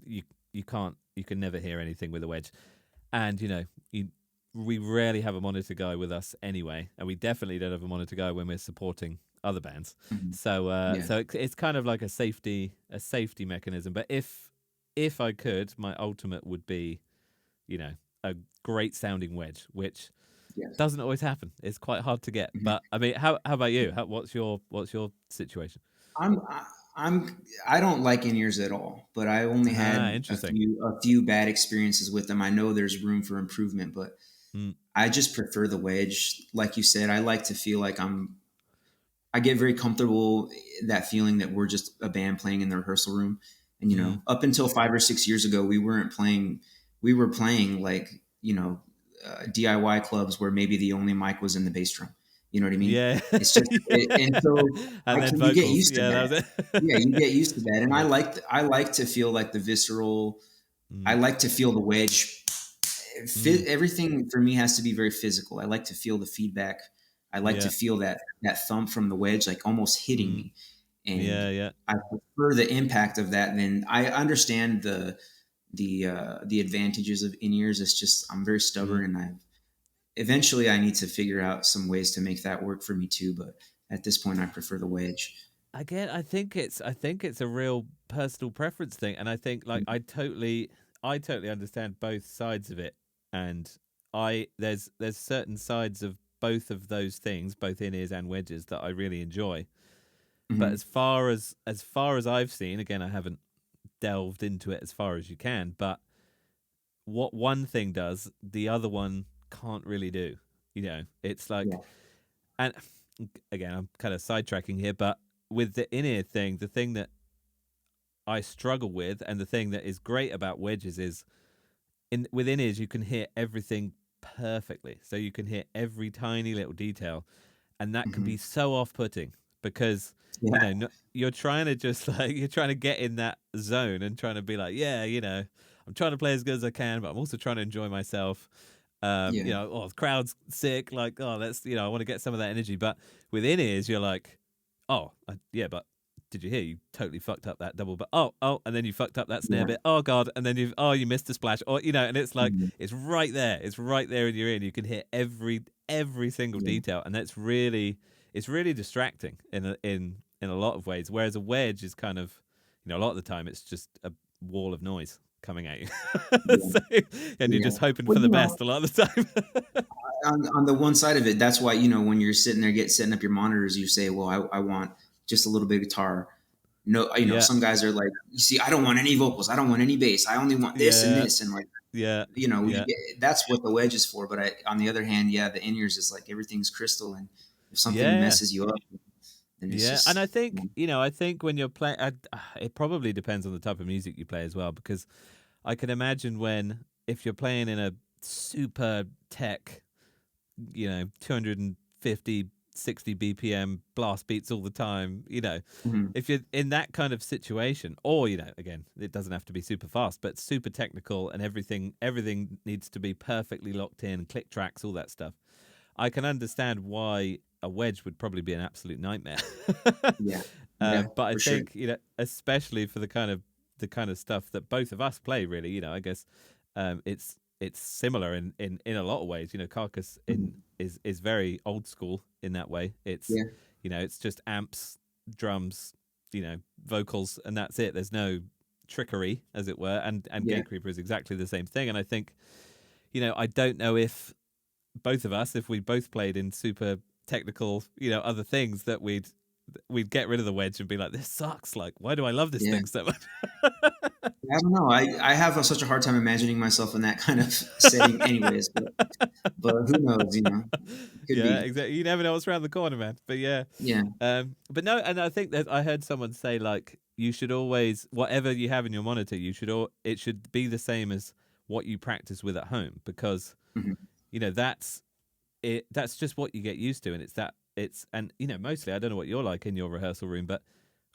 you you can never hear anything with a wedge, and we rarely have a monitor guy with us anyway, and we definitely don't have a monitor guy when we're supporting other bands. Hmm. So Yeah. it's kind of like a safety mechanism. But if I could, my ultimate would be a great sounding wedge, which Yes. doesn't always happen. It's quite hard to get. Mhm. But I mean, how about you? What's your situation? I'm I don't like in ears at all, but I only Ah, had interesting. a few bad experiences with them. I know there's room for improvement, but Mm, I just prefer the wedge. Like you said, I like to feel like I get very comfortable, that feeling that we're just a band playing in the rehearsal room. And mm. up until 5 or 6 years ago, we weren't playing. We were playing like DIY clubs where maybe the only mic was in the bass drum. You know what I mean? Yeah, It's just and yeah. so And then you get vocals. used to Yeah, that that. was Yeah, you it. get used to that, and Yeah. I like to feel like the visceral. I Mm, like to feel the wedge. mm, Everything for me has to be very physical. I like to feel the feedback. I like to yeah. feel that thump from the wedge, like almost hitting Mm, me, and yeah, yeah. I prefer the impact of that. Then I understand the advantages of in ears. It's just I'm very stubborn, Mm. and I eventually I need to figure out some ways to make that work for me too. But at this point, I prefer the wedge. Again, I think it's a real personal preference thing, and I think like I totally understand both sides of it, and there's certain sides of both of those things, both in ears and wedges, that I really enjoy. But Hmm. as far as I've seen, again, I haven't delved into it as far as you can, but what one thing does, the other one can't really do. It's like, Yeah. and again, I'm kind of sidetracking here, but with the in ear thing, the thing that I struggle with, and the thing that is great about wedges is with in ears you can hear everything perfectly, so you can hear every tiny little detail, and that can Hmm. be so off-putting because Yeah. no, you're trying to just like you're trying to get in that zone and trying to be like, yeah, I'm trying to play as good as I can, but I'm also trying to enjoy myself. Yeah. Oh, the crowd's sick, like, oh, let's, I want to get some of that energy. But with in ears you're like, oh, yeah, but did you hear you totally fucked up that double? But oh, and then you fucked up that snare Yeah. bit. Oh god, and then you missed a splash, or and it's like Mhm. it's right there in your ear. And you can hear every single Yeah. detail, and it's really distracting in a lot of ways. Whereas a wedge is kind of, a lot of the time it's just a wall of noise coming at you. Yeah. So, and you're Yeah. just hoping Well, for the best a lot of the time. on the one side of it, that's why, when you're sitting there setting up your monitors, you say, well, I want just a little bit of guitar. No, Yeah, some guys are like, you see, I don't want any vocals. I don't want any bass. I only want this and yeah, this. And like, yeah, yeah, that's what the wedge is for. But on the other hand, yeah, the in-ears is like everything's crystal. And if something yeah. messes you up, then it's Yeah, and I just, think I think when you're playing, it probably depends on the type of music you play as well. Because I can imagine if you're playing in a super tech, 250, 60 BPM blast beats all the time, Mhm. if you're in that kind of situation, or again, it doesn't have to be super fast, but super technical, and everything needs to be perfectly locked in, click tracks, all that stuff. I can understand why a wedge would probably be an absolute nightmare. Yeah, yeah, But I for sure. think especially for the kind of stuff that both of us play, really, I guess it's similar in a lot of ways. Carcass Mhm. is very old school in that way. It's Yeah, it's just amps, drums, vocals, and that's it. There's no trickery, as it were. And yeah. Gatecreeper is exactly the same thing. And I think I don't know if both of us, if we both played in super technical, other things, that we'd get rid of the wedge and be like, this sucks. Like, why do I love this Yeah. thing so much? I don't know. I have such a hard time imagining myself in that kind of setting, anyways. But who knows? Could Yeah, be. exactly. You never know what's around the corner, man. But yeah, Yeah, but no, and I think that I heard someone say, like, you should always, whatever you have in your monitor, it should be the same as what you practice with at home, because hmm, that's it. That's just what you get used to, and and mostly I don't know what you're like in your rehearsal room, but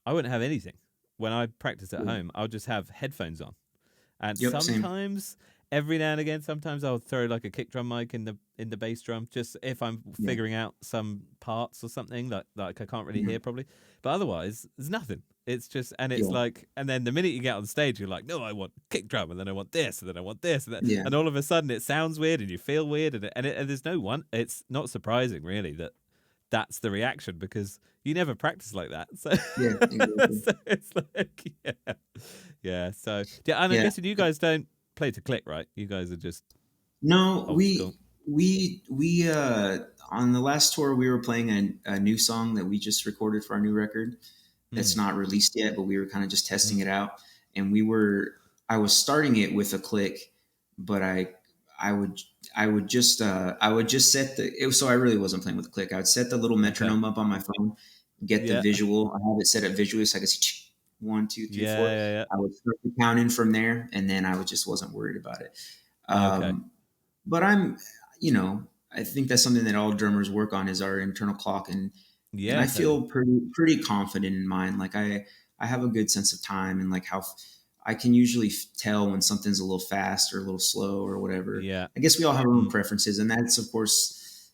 I wouldn't have anything when I practice at yeah. home. I'll just have headphones on, and Yep, same. sometimes, every now and again, sometimes I'll throw like a kick drum mic in the bass drum, just if I'm Yeah, figuring out some parts or something like I can't really hmm, hear probably. But otherwise, there's nothing. It's just, and it's yeah, like, and then the minute you get on stage, you're like, no, I want kick drum, and then I want this, and then I want this, yeah, and all of a sudden it sounds weird, and you feel weird, and there's no one. It's not surprising, really, that that's the reaction, because you never practice like that. So, yeah, exactly. so it's like, yeah, yeah. So yeah, and I'm Yeah. guessing you guys don't play to click, right? You guys are just No, old school. we on the last tour we were playing a new song that we just recorded for our new record. That's Mm, not released yet, but we were kind of just testing mm, it out. And I was starting it with a click, but I would, I would just set so I really wasn't playing with a click. I would set the little okay. metronome up on my phone, get the Yeah. visual. I have it set up visually so I could see one, two, three, Yeah. four. Yeah. I would start the count in from there, and then I would just wasn't worried about it. Yeah. Okay. Um, but I think that's something that all drummers work on is our internal clock, and Yeah. I Totally. feel pretty confident in mine. Like I have a good sense of time and like how I can usually tell when something's a little fast or a little slow or whatever. Yeah. I guess we all have our own Mm. preferences, and that's of course,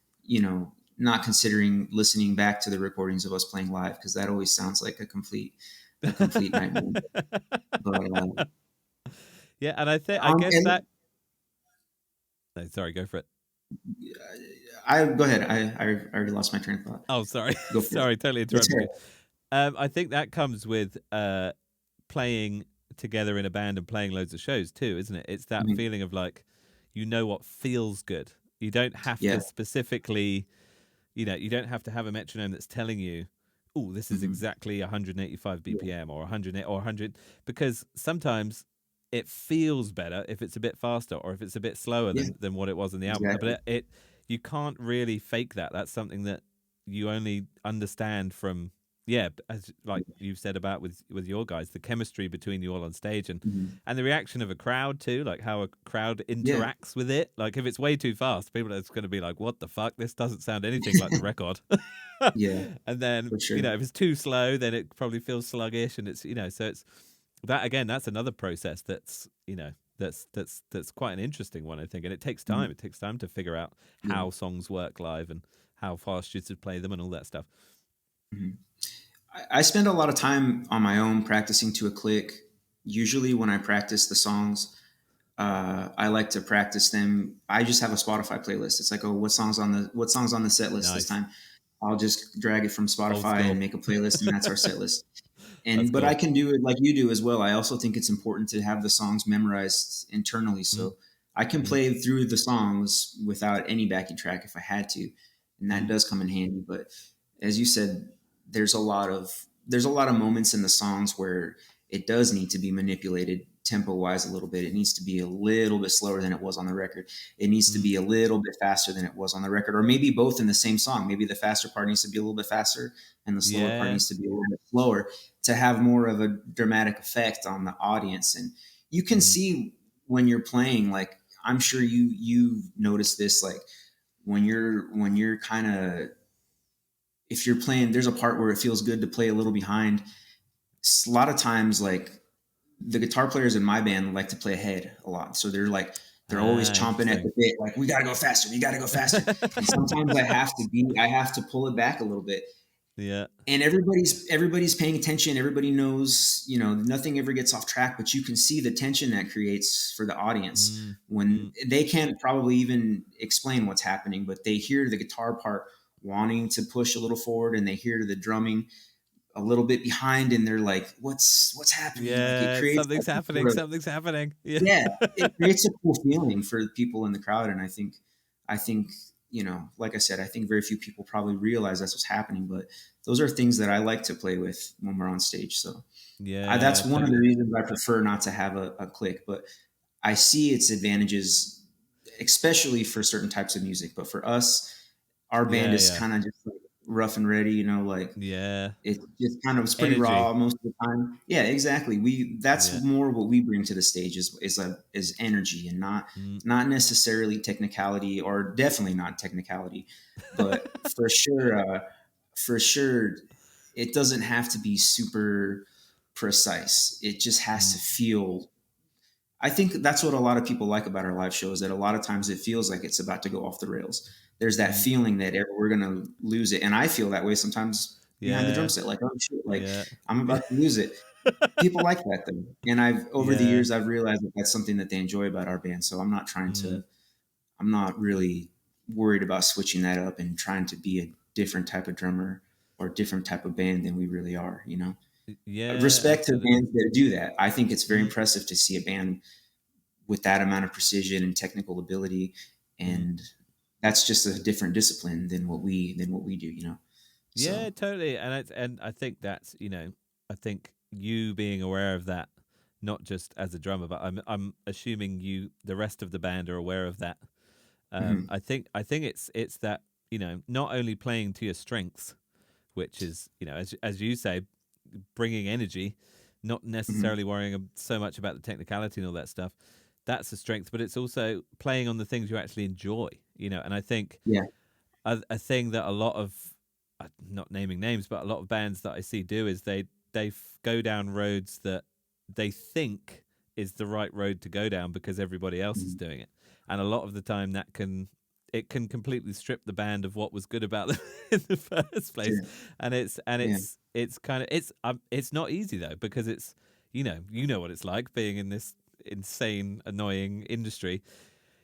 not considering listening back to the recordings of us playing live because that always sounds like a complete nightmare. But Yeah, and I um, guess and that. No, sorry, go for it. I go ahead. I already lost my train of thought. Oh, sorry, Go for it. sorry, totally Let's interrupted hear you. it. I think that comes with playing together in a band and playing loads of shows too, isn't it? It's that Mhm. feeling of like, what feels good. You don't have Yeah. to specifically, you don't have to have a metronome that's telling you, oh, this is Hmm. exactly 185 Yeah. BPM or 100 or 100, because sometimes it feels better if it's a bit faster or if it's a bit slower Yeah. than what it was in the album. But Exactly. it you can't really fake that. That's something that you only understand from, yeah, as like you've said about with your guys, the chemistry between you all on stage, and Mhm. and the reaction of a crowd too, like how a crowd Yeah. interacts with it. Like if it's way too fast, people are just going to be like, "What the fuck? This doesn't sound anything like the record." Yeah. And then For sure. if it's too slow, then it probably feels sluggish, and it's so it's that again. That's another process that's that's quite an interesting one, I think, and it takes time. Mhm. It takes time to figure out Yeah. how songs work live and how fast you should play them and all that stuff. Mhm. I spend a lot of time on my own practicing to a click. Usually, when I practice the songs, I like to practice them. I just have a Spotify playlist. It's like, oh, what songs on the set list this Nice. time? I'll just drag it from Old Spotify and school. make a playlist, and that's our set list. That's But I cool. can do it like you do as well. I also think it's important to have the songs memorized internally, Mm, so I can mm, play through the songs without any backing track if I had to, and that mm, does come in handy. But as you said, there's a lot of moments in the songs where it does need to be manipulated tempo wise a little bit. It needs to be a little bit slower than it was on the record. It needs to mm. be a little bit faster than it was on the record, or maybe both in the same song. Maybe the faster part needs to be a little bit faster and the slower part Yeah. needs to be a little bit slower to have more of a dramatic effect on the audience. And you can Mm, see when you're playing, like I'm sure you've noticed this, like when you're kind of, if you're playing, there's a part where it feels good to play a little behind. A lot of times, like the guitar players in my band like to play ahead a lot. So they're always chomping at interesting. the bit, like, we gotta go faster, we gotta go faster. And sometimes I have to pull it back a little bit. Yeah. And everybody's paying attention. Everybody knows, nothing ever gets off track, but you can see the tension that creates for the audience Mm, when mm. they can't probably even explain what's happening, but they hear the guitar part wanting to push a little forward, and they hear the drumming a little bit behind, and they're like, what's happening? Like it Yeah, creates something's like this happening. sort of, Something's happening. Yeah. yeah, it creates a cool feeling for people in the crowd. And I think, like I said, I think very few people probably realize that's what's happening, but those are things that I like to play with when we're on stage. So Yeah, that's one of the totally. reasons I prefer not to have a click, but I see its advantages, especially for certain types of music. But for us, our band Yeah, is yeah. kind of just like rough and ready, like Yeah. it's pretty Energy. raw most of the time. Yeah, exactly. That's Yeah. more what we bring to the stage is energy, and Mm. not necessarily technicality, or definitely not technicality, but for sure, it doesn't have to be super precise. It just has to Mm. feel. I think that's what a lot of people like about our live show, is that a lot of times it feels like it's about to go off the rails. There's that Mm. feeling that we're going to lose it. And I feel that way sometimes behind the drum Yeah. set, like, oh shit, like Yeah. I'm about to lose it. People like that though. And over the Yeah. years, I've realized that that's something that they enjoy about our band. So Mm. I'm not really worried about switching that up and trying to be a different type of drummer or different type of band than we really are, Yeah, Respect to absolutely. bands that do that. I think it's very Mm. impressive to see a band with that amount of precision and technical ability, Mm. and that's just a different discipline than what we do. Yeah, So totally. And I think that's, I think you being aware of that, not just as a drummer, but I'm assuming the rest of the band are aware of that. mhm, I think it's that, not only playing to your strengths, which is, as you say, bringing energy, not mhm, necessarily worrying so much about the technicality and all that stuff. That's a strength, but it's also playing on the things you actually enjoy, And I think yeah, a thing that a lot of, not naming names, but a lot of bands that I see do is they go down roads that they think is the right road to go down because everybody else is mhm, doing it, and a lot of the time it can completely strip the band of what was good about them in the first place, sure, and it's and yeah, it's it's kind of it's not easy though, because it's, you know what it's like being in this insane annoying industry.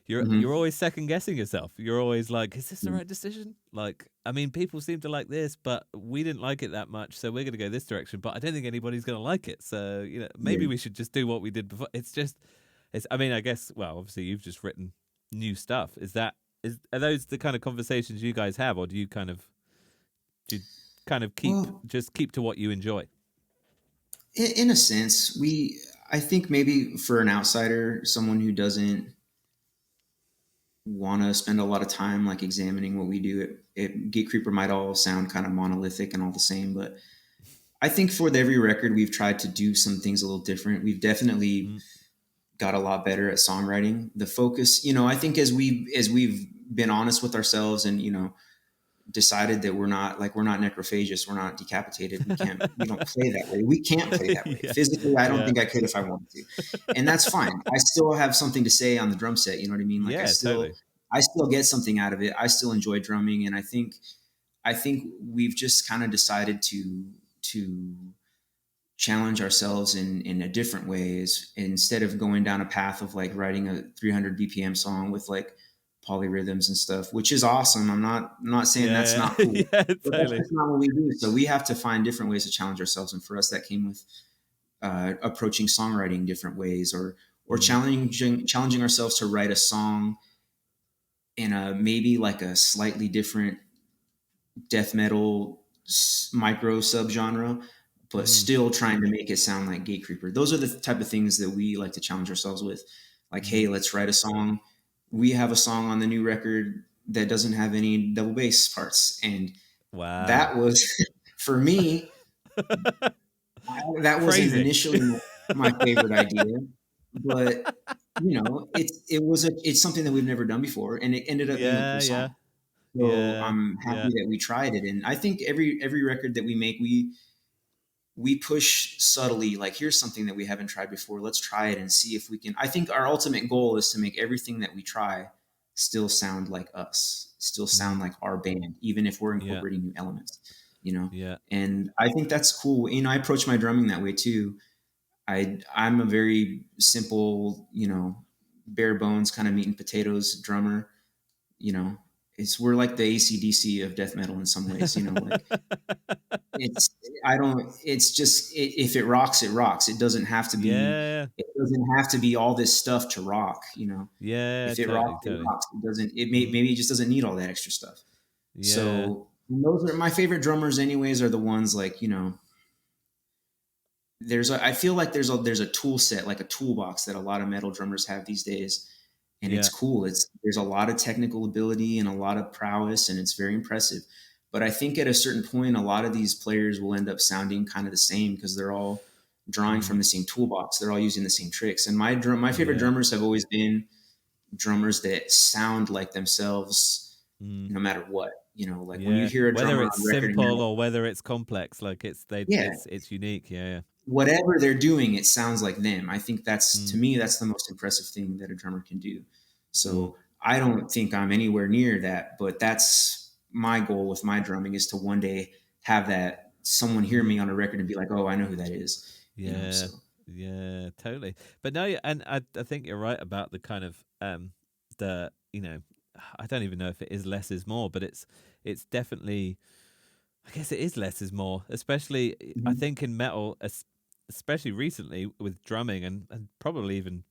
You're mhm, always second guessing yourself. You're always like, is this the yeah, right decision? Like, I mean, people seem to like this, but we didn't like it that much, so we're going to go this direction. But I don't think anybody's going to like it. So, maybe yeah. we should just do what we did before. It's just, I mean, I guess. Well, obviously, you've just written new stuff. Are those the kind of conversations you guys have, or do you kind of Well, keep to what you enjoy? in a sense, I think maybe for an outsider, someone who doesn't want to spend a lot of time like examining what we do, Gatecreeper might all sound kind of monolithic and all the same, but I think for every record we've tried to do some things a little different. We've definitely Mm, got a lot better at songwriting. The focus, I think as we've been honest with ourselves, and decided that we're not necrophagists, we're not decapitated. We don't play that way. We can't play that way. yeah, Physically, I don't yeah, think I could if I wanted to. And that's fine. I still have something to say on the drum set, you know what I mean? Like yeah, totally. I still get something out of it. I still enjoy drumming, and I think we've just kind of decided to challenge ourselves in a different way, is instead of going down a path of like writing a 300 BPM song with like polyrhythms and stuff, which is awesome. I'm not saying that's Yeah, not cool, yeah, but that's totally. just not what we do. So we have to find different ways to challenge ourselves. And for us, that came with approaching songwriting different ways, or Mm, challenging ourselves to write a song in a maybe like a slightly different death metal micro subgenre, but mm, still trying to make it sound like Gatecreeper. Those are the type of things that we like to challenge ourselves with. Like, mm. hey, let's write a song. We have a song on the new record that doesn't have any double bass parts, and Wow. that was for me. That wasn't Crazy. initially my favorite idea, but it's something that we've never done before, and it ended up being a Yeah, cool yeah, song. So yeah, I'm yeah. happy that we tried it, and I think every record that we make, we push subtly, like, here's something that we haven't tried before. Let's try it and see if we can. I think our ultimate goal is to make everything that we try still sound like us, still sound Mm, like our band, even if we're yeah, incorporating new elements, you know. yeah. And I think that's cool. I approach my drumming that way too. I'm a very simple, bare bones kind of meat and potatoes drummer. You know, we're like the ACDC of death metal in some ways. Like, it's I don't. It's just, if it rocks, it rocks. It doesn't have to be. Yeah, It doesn't have to be all this stuff to rock. yeah, If it totally, rocks, it totally. rocks. It doesn't. Mm, Maybe it just doesn't need all that extra stuff. yeah. So those are my favorite drummers. Anyways, are the ones, like, I feel like there's a tool set, like a toolbox, that a lot of metal drummers have these days, and it's Yeah. cool. There's a lot of technical ability and a lot of prowess, and it's very impressive. But I think at a certain point, a lot of these players will end up sounding kind of the same, because they're all drawing from Mm, the same toolbox. They're all using the same tricks. And my favorite yeah. drummers have always been drummers that sound like themselves, Mm, no matter what. Like, when you yeah. hear a Whether drummer it's on record and you're simple like, or whether it's complex, like yeah, it's unique. Yeah. whatever they're doing, it sounds like them. I think Yeah. to me, that's the most impressive thing that a drummer can do. Mm, So I don't think I'm anywhere near that, but that's my goal with my drumming, is to one day have that someone hear mm. me on a record and be like, oh, I know who that is. Yeah, So yeah, totally. But no, and I think you're right about the kind of the I don't even know if it is less is more, but it's definitely, I guess it is less is more. Especially I mhm. think in metal, especially recently with drumming and probably even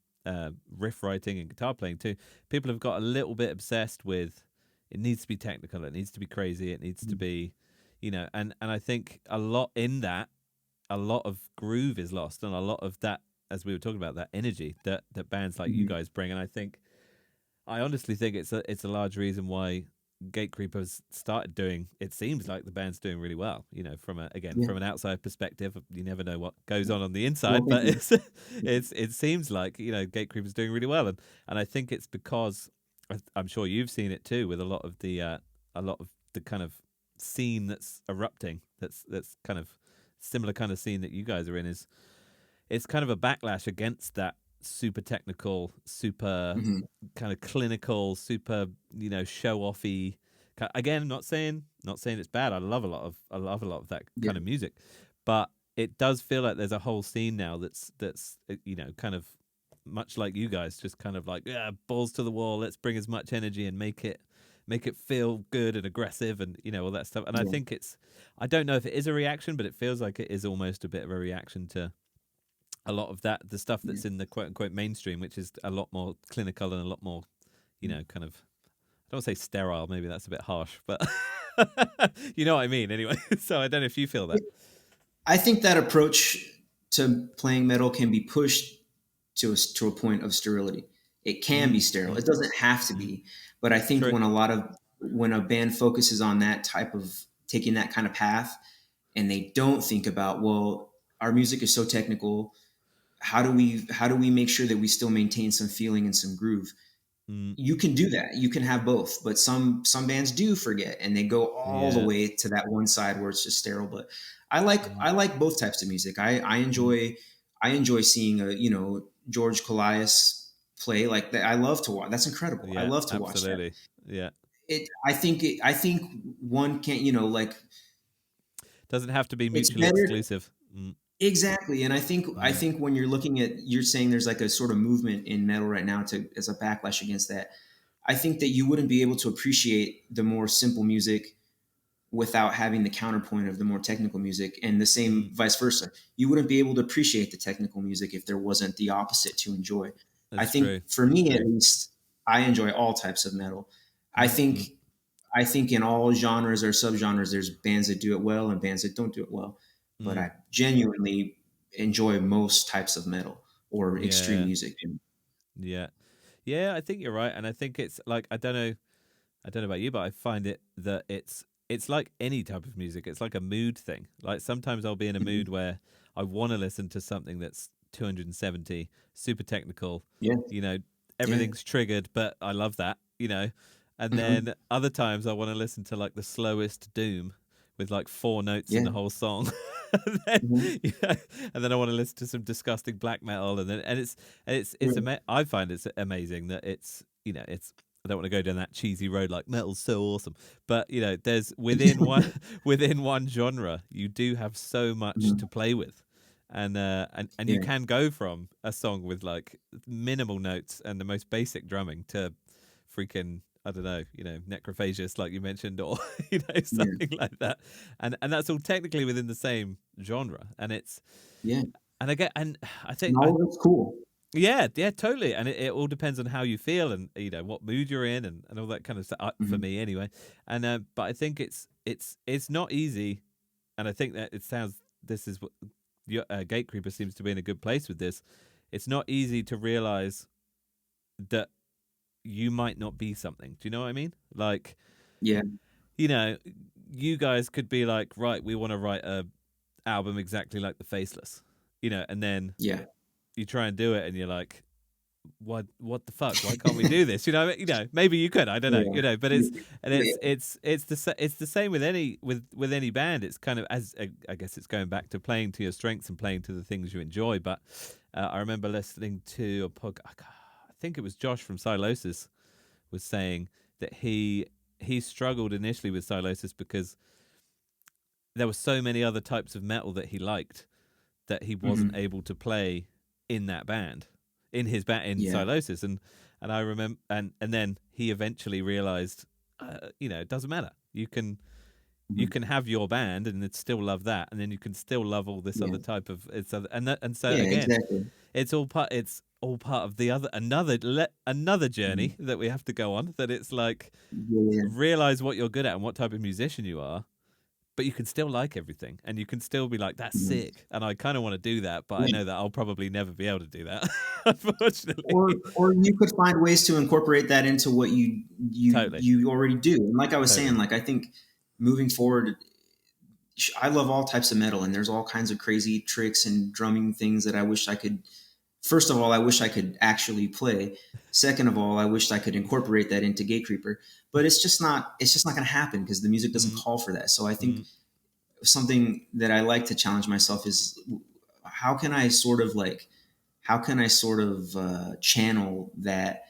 riff writing and guitar playing too. People have got a little bit obsessed with it needs to be technical, it needs to be crazy, it needs to be, and I think a lot in that a lot of groove is lost and a lot of that, as we were talking about, that energy that bands like you Mhm. guys bring. And I honestly think it's a large reason why Gatecreepers started doing, it seems like the band's doing really well, from again Yeah. from an outside perspective. You never know what goes on the Well, inside, thank but you. it seems like Gatecreepers doing really well. And I think it's because I'm sure you've seen it too with a lot of the kind of scene that's erupting, that's kind of similar kind of scene that you guys are in. Is It's kind of a backlash against that super technical, super Hmm. kind of clinical, super show offy. Again, not saying it's bad. I love a lot of that Yeah. kind of music, but it does feel like there's a whole scene now that's kind of much like you guys, just kind of like, yeah, balls to the wall. Let's bring as much energy and make it feel good and aggressive and all that stuff. And I Yeah. think I don't know if it is a reaction, but it feels like it is almost a bit of a reaction to a lot of the stuff Yeah. that's in the quote unquote mainstream, which is a lot more clinical and a lot more, kind of, I don't want to say sterile, maybe that's a bit harsh, but you know what I mean anyway. So I don't know if you feel that. I think that approach to playing metal can be pushed to a point of sterility. It can be Mm, sterile. mm, It doesn't have to mm. be, but I think True. when a band focuses on that type of taking that kind of path, and they don't think about, well, our music is so technical. How do we make sure that we still maintain some feeling and some groove? Mm, You can do that. You can have both, but some bands do forget, and they go all the yeah. way to that one side where it's just sterile. But Mm, I like both types of music. mm, I enjoy seeing a George Colias play like that. I love to watch. That's incredible. I yeah, love to watch that. absolutely. Yeah. I think one can't, like, Doesn't have to be it's mutually better. exclusive. Mm, Exactly. And I mm, think when you're saying there's like a sort of movement in metal right now to as a backlash against that. I think that you wouldn't be able to appreciate the more simple music without having the counterpoint of the more technical music, and the same Mm, vice versa. You wouldn't be able to appreciate the technical music if there wasn't the opposite to enjoy. I that's true. think for That's me at true. least, I enjoy all types of metal. I Mm-hmm. think I think in all genres or subgenres, there's bands that do it well and bands that don't do it well. But Mm, I genuinely enjoy most types of metal or extreme yeah. music. Yeah. Yeah, I think you're right, and I think it's like I don't know about you, but I find it that it's like any type of music. It's like a mood thing. Like sometimes I'll be in a Mhm. mood where I want to listen to something that's 270, super technical, Yeah, you know, yeah, everything's triggered, but I love that, you know. And hmm then other times I want to listen to like the slowest doom with like four notes in yeah, the whole song. and then hmm you know, and then I want to listen to some disgusting black metal, and it's I find it's amazing that it's, you know, it's, I don't want to go down that cheesy road like metal's so awesome, but you know, there's within one within one genre, you do have so much to play with, and you yeah, can go from a song with like minimal notes and the most basic drumming to freaking, I don't know, you know, necrophagius like you mentioned, or you know, yeah, something like that, and that's all technically within the same genre, and it's, yeah. and I get, and I And think I all of it's cool. yeah, yeah, totally. And it all depends on how you feel and, you know, what mood you're in, and all that kind of stuff, for Hmm me anyway. And but I think it's not easy, and I think that it sounds, this is what your Gatecreeper seems to be in a good place with this. It's not easy to realize that you might not be something. Do you know what I mean? Like, Yeah, you know, you guys could be like, right, we want to write a album exactly like the Faceless, you know, and then yeah, you try and do it, and you're like, what the fuck, why can't we do this, you know, maybe you could, I don't know, yeah, you know, but yeah, it's, and yeah, it's the same with any, with any band. It's kind of, as I guess it's going back to playing to your strengths and playing to the things you enjoy. But I remember listening to a I think it was Josh from Silosis was saying that he struggled initially with Silosis because there were so many other types of metal that he liked that he wasn't hmm able to play in that band, in his band in yeah, Silosis, and I remember, and then he eventually realized, you know, it doesn't matter. You hmm can have your band and still love that, and then you can still love all this yeah, other type of it's other, and so yeah, again, exactly. it's all part of the other, another hmm journey that we have to go on. That it's like, Yeah, realize what you're good at and what type of musician you are, but you can still like everything, and you can still be like, that's hmm sick, and I kind of want to do that, but I yeah. know that I'll probably never be able to do that, unfortunately. Or you could find ways to incorporate that into what Totally. you already do. And like I was saying, Totally. like I think moving forward, I love all types of metal, and there's all kinds of crazy tricks and drumming things that I wish I could. First of all, I wish I could actually play. Second of all, I wish I could incorporate that into Gatecreeper. But it's just not. It's just not going to happen because the music doesn't mm, call for that. So I think mm, something that I like to challenge myself is how can I sort of like how can I sort of channel that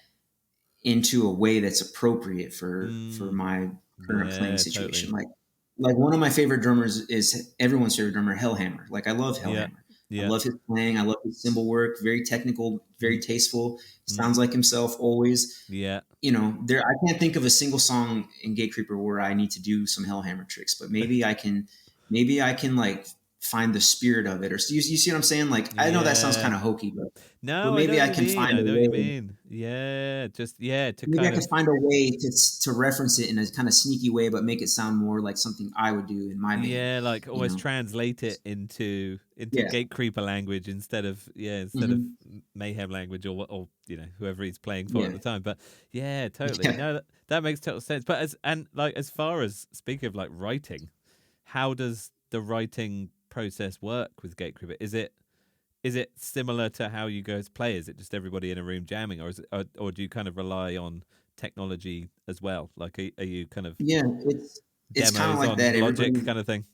into a way that's appropriate for mm. my current playing Yeah, totally. situation. Like one of my favorite drummers is everyone's favorite drummer, Hellhammer. Like I love Yeah. Hellhammer. I Yeah. love his playing. I love his cymbal work. Very technical, very mm, tasteful. mm. Sounds like himself always. Yeah. You know, there I can't think of a single song in Gatecreeper where I need to do some Hellhammer tricks, but maybe I can like find the spirit of it. Or you see what I'm saying? Like I know that sounds Yeah. kind of hokey, but No, I know maybe what I you can mean. find I a know what you way mean. Yeah, just, yeah, to maybe I kind could of, find a way to reference it in a kind of sneaky way, but make it sound more like something I would do in my band. yeah, like You almost know? translate it into Yeah. Gatecreeper language instead of, yeah, instead of hmm Mayhem language, or you know, whoever he's playing for at Yeah. the time. But yeah, totally. Yeah. No, that makes total sense. But like as far as, speaking of like writing, how does the writing process work with Gatecreeper? Is it similar to how you guys play? Is it just everybody in a room jamming, or is it, or do you kind of rely on technology as well? Like, are you kind of Yeah. It's kind of demos like on that. Logic kind of thing?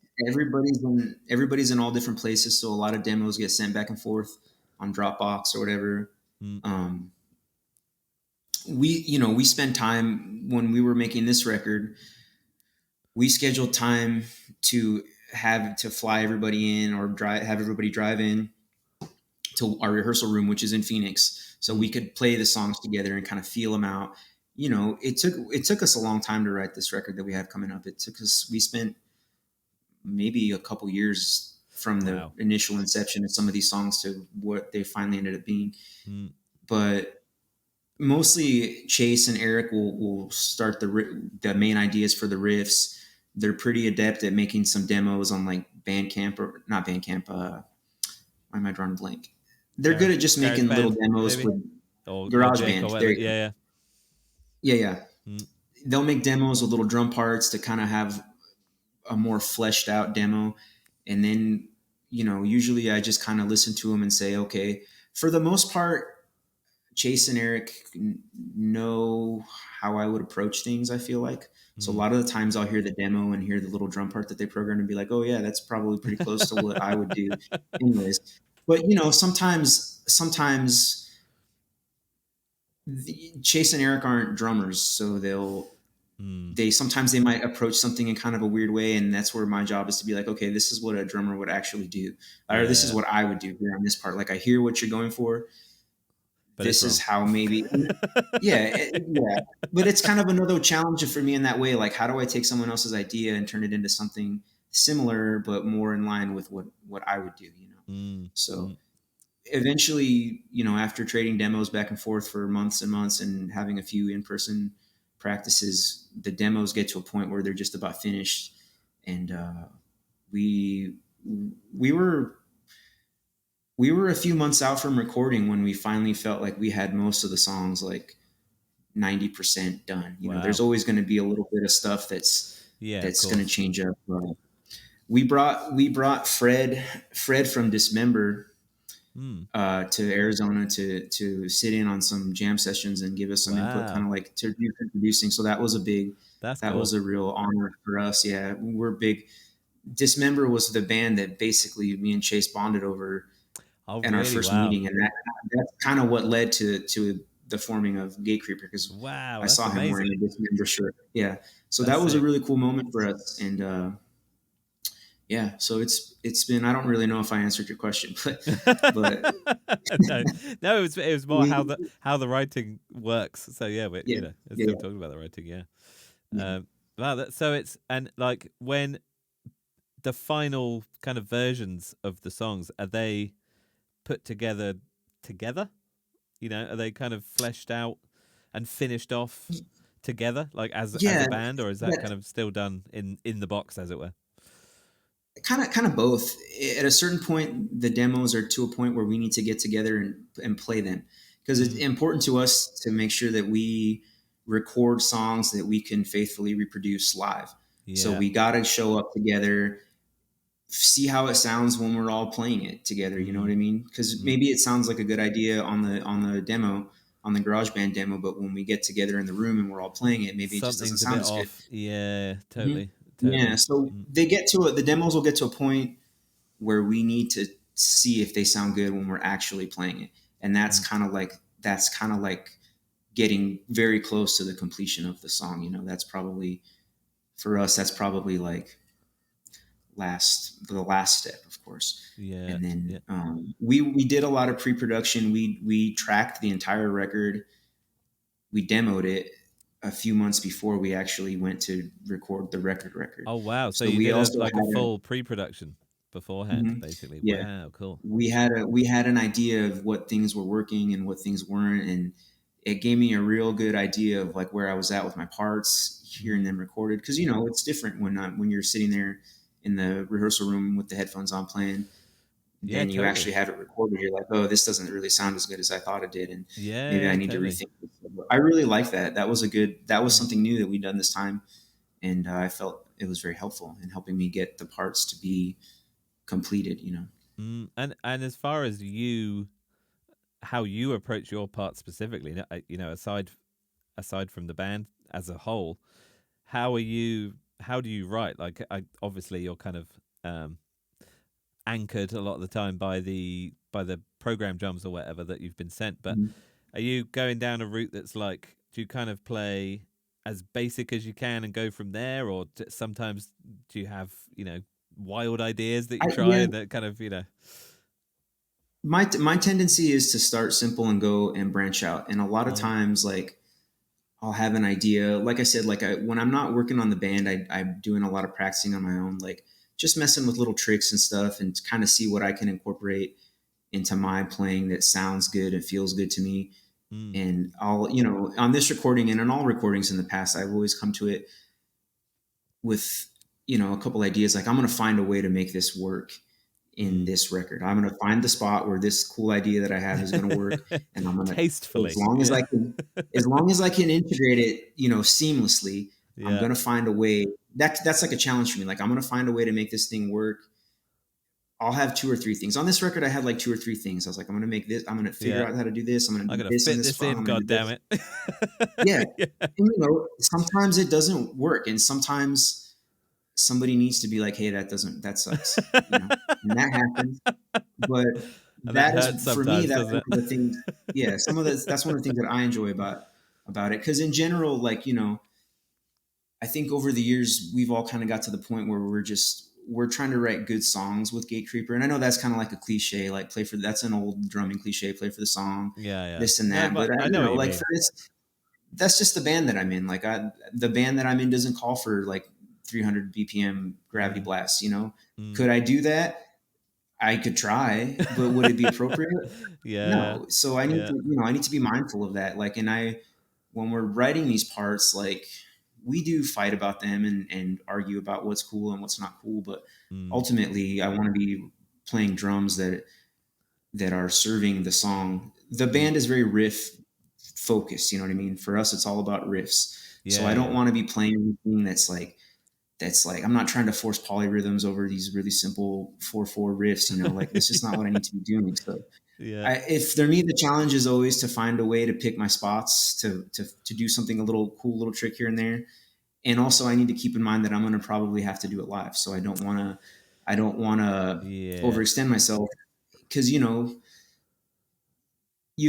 Everybody's in all different places, so a lot of demos get sent back and forth on Dropbox or whatever. Mm, Um, we spend time when we were making this record. We scheduled time to have to fly everybody in or have everybody drive in to our rehearsal room, which is in Phoenix, so we mm, could play the songs together and kind of feel them out. it took us a long time to write this record that we have coming up. We spent maybe a couple years from the Wow. initial inception of some of these songs to what they finally ended up being. Mm. But mostly Chase and Eric will start the main ideas for the riffs. They're pretty adept at making some demos on like Bandcamp, or not Bandcamp. Why am I drawing a blank? They're good at just Garage making little band, demos maybe, with or Logic or GarageBand. There whatever. you go. Yeah, Yeah, yeah. yeah. Mm. They'll make demos with little drum parts to kind of have a more fleshed out demo. And then, usually I just kind of listen to them and say, okay, for the most part, Chase and Eric know how I would approach things, I feel like. So a Mm. lot of the times I'll hear the demo and hear the little drum part that they programmed and be like, oh yeah, that's probably pretty close to what I would do anyways. But sometimes Chase and Eric aren't drummers, so Mm. sometimes they might approach something in kind of a weird way, and that's where my job is to be like, okay, this is what a drummer would actually do, or this is Yeah, what I would do here on this part. Like, I hear what you're going for. but it's This is wrong. how maybe, yeah, yeah. But it's kind of another challenge for me in that way. Like, how do I take someone else's idea and turn it into something similar but more in line with what I would do? Mm. So Mm. eventually, after trading demos back and forth for months and months and having a few in-person practices, the demos get to a point where they're just about finished. And we we were a few months out from recording when we finally felt like we had most of the songs like 90% done. There's Wow. always going to be a little bit of stuff that's Yeah, of that's going to course. change up. We brought Fred from Dismember Mm. to Arizona to sit in on some jam sessions and give us some input, kind Wow, of like to do producing. So that's that was cool. a real honor for us. Yeah, we're big. Dismember was the band that basically me and Chase bonded over Oh, in our really? first Wow. meeting, and that's kind of what led to the forming of Gatecreeper, because Wow, I that's saw him wearing amazing. a Dismember shirt. Yeah, so That's that was a sick. really cool moment for us, and yeah, so it's been. I don't really know if I answered your question, but No, no, it was more we how the writing works. So yeah, but yeah it's yeah still talking about the writing. Yeah. yeah. Wow. So it's, and like, when the final kind of versions of the songs, are they put together? Are they kind of fleshed out and finished off together, like as a Yeah, band, or is that yeah, kind of still done in the box, as it were? kind of both. At a certain point, the demos are to a point where we need to get together and play them, because it's Mm. important to us to make sure that we record songs that we can faithfully reproduce live. So Yeah. we got to show up together, see how it sounds when we're all playing it together. You know what Mm. I mean? Because Mm. maybe it sounds like a good idea on the demo, on the GarageBand demo, but when we get together in the room and we're all playing it, maybe it just doesn't Something's a sound bit as good. off. Yeah, Mhm. totally, Yeah, totally. so Mm. the demos will get to a point where we need to see if they sound good when we're actually playing it, and Mm. that's kind of like getting very close to the completion of the song. That's probably, for us, that's probably like the last step, of course. Yeah, And then yeah. we did a lot of pre-production. We tracked the entire record. We demoed it a few months before we actually went to record the record. Oh wow! So So you we did a also like a had full pre-production beforehand, mhm, basically. yeah, Wow, cool. we had an idea of what things were working and what things weren't, and it gave me a real good idea of like where I was at with my parts, hearing Mm. them recorded, because it's different when you're sitting there in the rehearsal room with the headphones on playing. Yeah, Then you totally. actually have it recorded. You're like, oh, this doesn't really sound as good as I thought it did, and maybe I Yeah, need to totally. rethink this. I really like that. That was Mm. something new that we'd done this time, and I felt it was very helpful in helping me get the parts to be completed. Mm. And as far as how you approach your part specifically, aside from the band as a whole, how do you write? Like, obviously you're kind of um anchored a lot of the time by the program drums or whatever that you've been sent. But Mhm. are you going down a route that's like, do you kind of play as basic as you can and go from there, or sometimes do you have wild ideas that you try Yeah, and that kind of my tendency is to start simple and go and branch out, and a lot of Mm. times, like, I'll have an idea. Like I said, when I'm not working on the band, I'm doing a lot of practicing on my own, like just messing with little tricks and stuff, and kind of see what I can incorporate into my playing that sounds good and feels good to me. Mm. And I'll, on this recording and on all recordings in the past, I've always come to it with, a couple ideas. Like, I'm going to find a way to make this work in Mm. this record. I'm going to find the spot where this cool idea that I have is going to work. And I'm going to, as Tastefully, long as yeah. I can, as long as I can integrate it, seamlessly, I'm Yeah. going to find a way. That's like a challenge for me. Like, I'm going to find a way to make this thing work. I'll have two or three things on this record. I had like two or three things. I was like, I'm going to make this. I'm going to figure Yeah. out how to do this. I'm going to I'm do gonna this in fit this this spot. in, I'm going to god do damn this. it. Yeah. Yeah. And, sometimes it doesn't work. And sometimes somebody needs to be like, hey, that sucks, and that happens. But And that that hurts is, for me, sometimes, that's doesn't one it? of the things. Yeah. That's one of the things that I enjoy about it. Cause in general, like, I think over the years, we've all kind of got to the point where we're trying to write good songs with Gatecreeper. And I know that's kind of like a cliche, like that's an old drumming cliche, play for the song, Yeah, yeah. this and No, that. but But I know what you like mean. that's just the band that I'm in. Like, the band that I'm in doesn't call for like 300 BPM gravity Mm. blasts, Mm. Could I do that? I could try, but would it be appropriate? Yeah, No. So I need yeah. to, I need to be mindful of that. Like, when we're writing these parts, like, we do fight about them and argue about what's cool and what's not cool. But Mm. ultimately, I want to be playing drums that are serving the song. The Mm. band is very riff focused. You know what I mean? For us, it's all about riffs. So Yeah, I don't yeah. want to be playing anything that's like, I'm not trying to force polyrhythms over these really simple 4/4 riffs. Like, that's just not what I need to be doing. So Yeah. if for me, the challenge is always to find a way to pick my spots to do something a little cool, little trick here and there. And also, I need to keep in mind that I'm going to probably have to do it live. So I don't want to Yeah. overextend myself, because you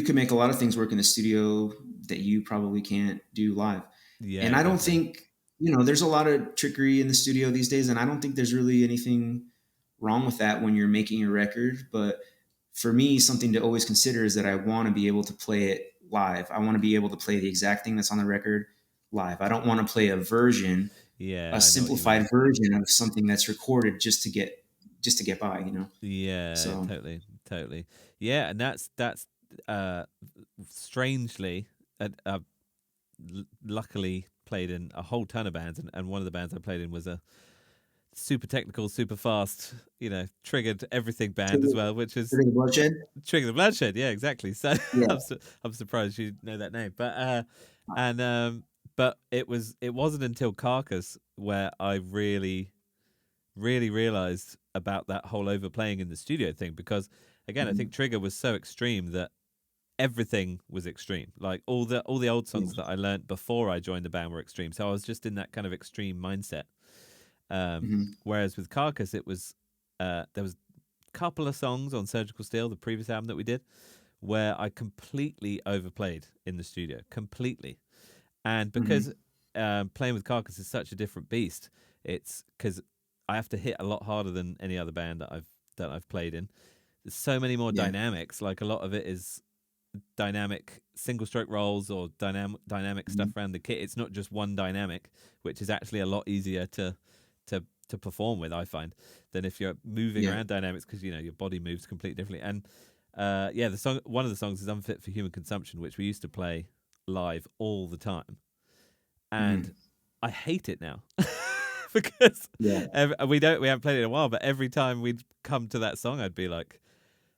can make a lot of things work in the studio that you probably can't do live. Yeah, And I don't exactly. think, there's a lot of trickery in the studio these days, and I don't think there's really anything wrong with that when you're making a record. But for me, something to always consider is that I want to be able to play it live. I want to be able to play the exact thing that's on the record live. I don't want to play Yeah, a I know what you mean. simplified version of something that's recorded just to get by. Yeah, So totally, totally. Yeah, and that's uh strangely, luckily played in a whole ton of bands, and one of the bands I played in was a super technical, super fast, triggered everything band as Trigger, well, which is Trigger the Bloodshed. Trigger the Bloodshed. Yeah, exactly. So Yeah. I'm surprised you know that name, and but it wasn't until Carcass where I really realized about that whole overplaying in the studio thing, because again, I think Mhm. Trigger was so extreme that everything was extreme. Like all the old Yeah. songs that I learned before I joined the band were extreme. So I was just in that kind of extreme mindset. Mhm. Whereas with Carcass, it was there was a couple of songs on Surgical Steel, the previous album that we did, where I completely overplayed in the studio, completely. And because Mhm. playing with Carcass is such a different beast, it's because I have to hit a lot harder than any other band that I've played in. There's so many more Yeah. dynamics. Like, a lot of it is dynamic single stroke rolls or dynamic stuff Mhm. around the kit. It's not just one dynamic, which is actually a lot easier to to perform with, I find, than if you're moving Yeah. around dynamics, because your body moves completely differently. And yeah, one of the songs is Unfit for Human Consumption, which we used to play live all the time, and Mhm. I hate it now. Because Yeah. we haven't played it in a while, but every time we'd come to that song, I'd be like,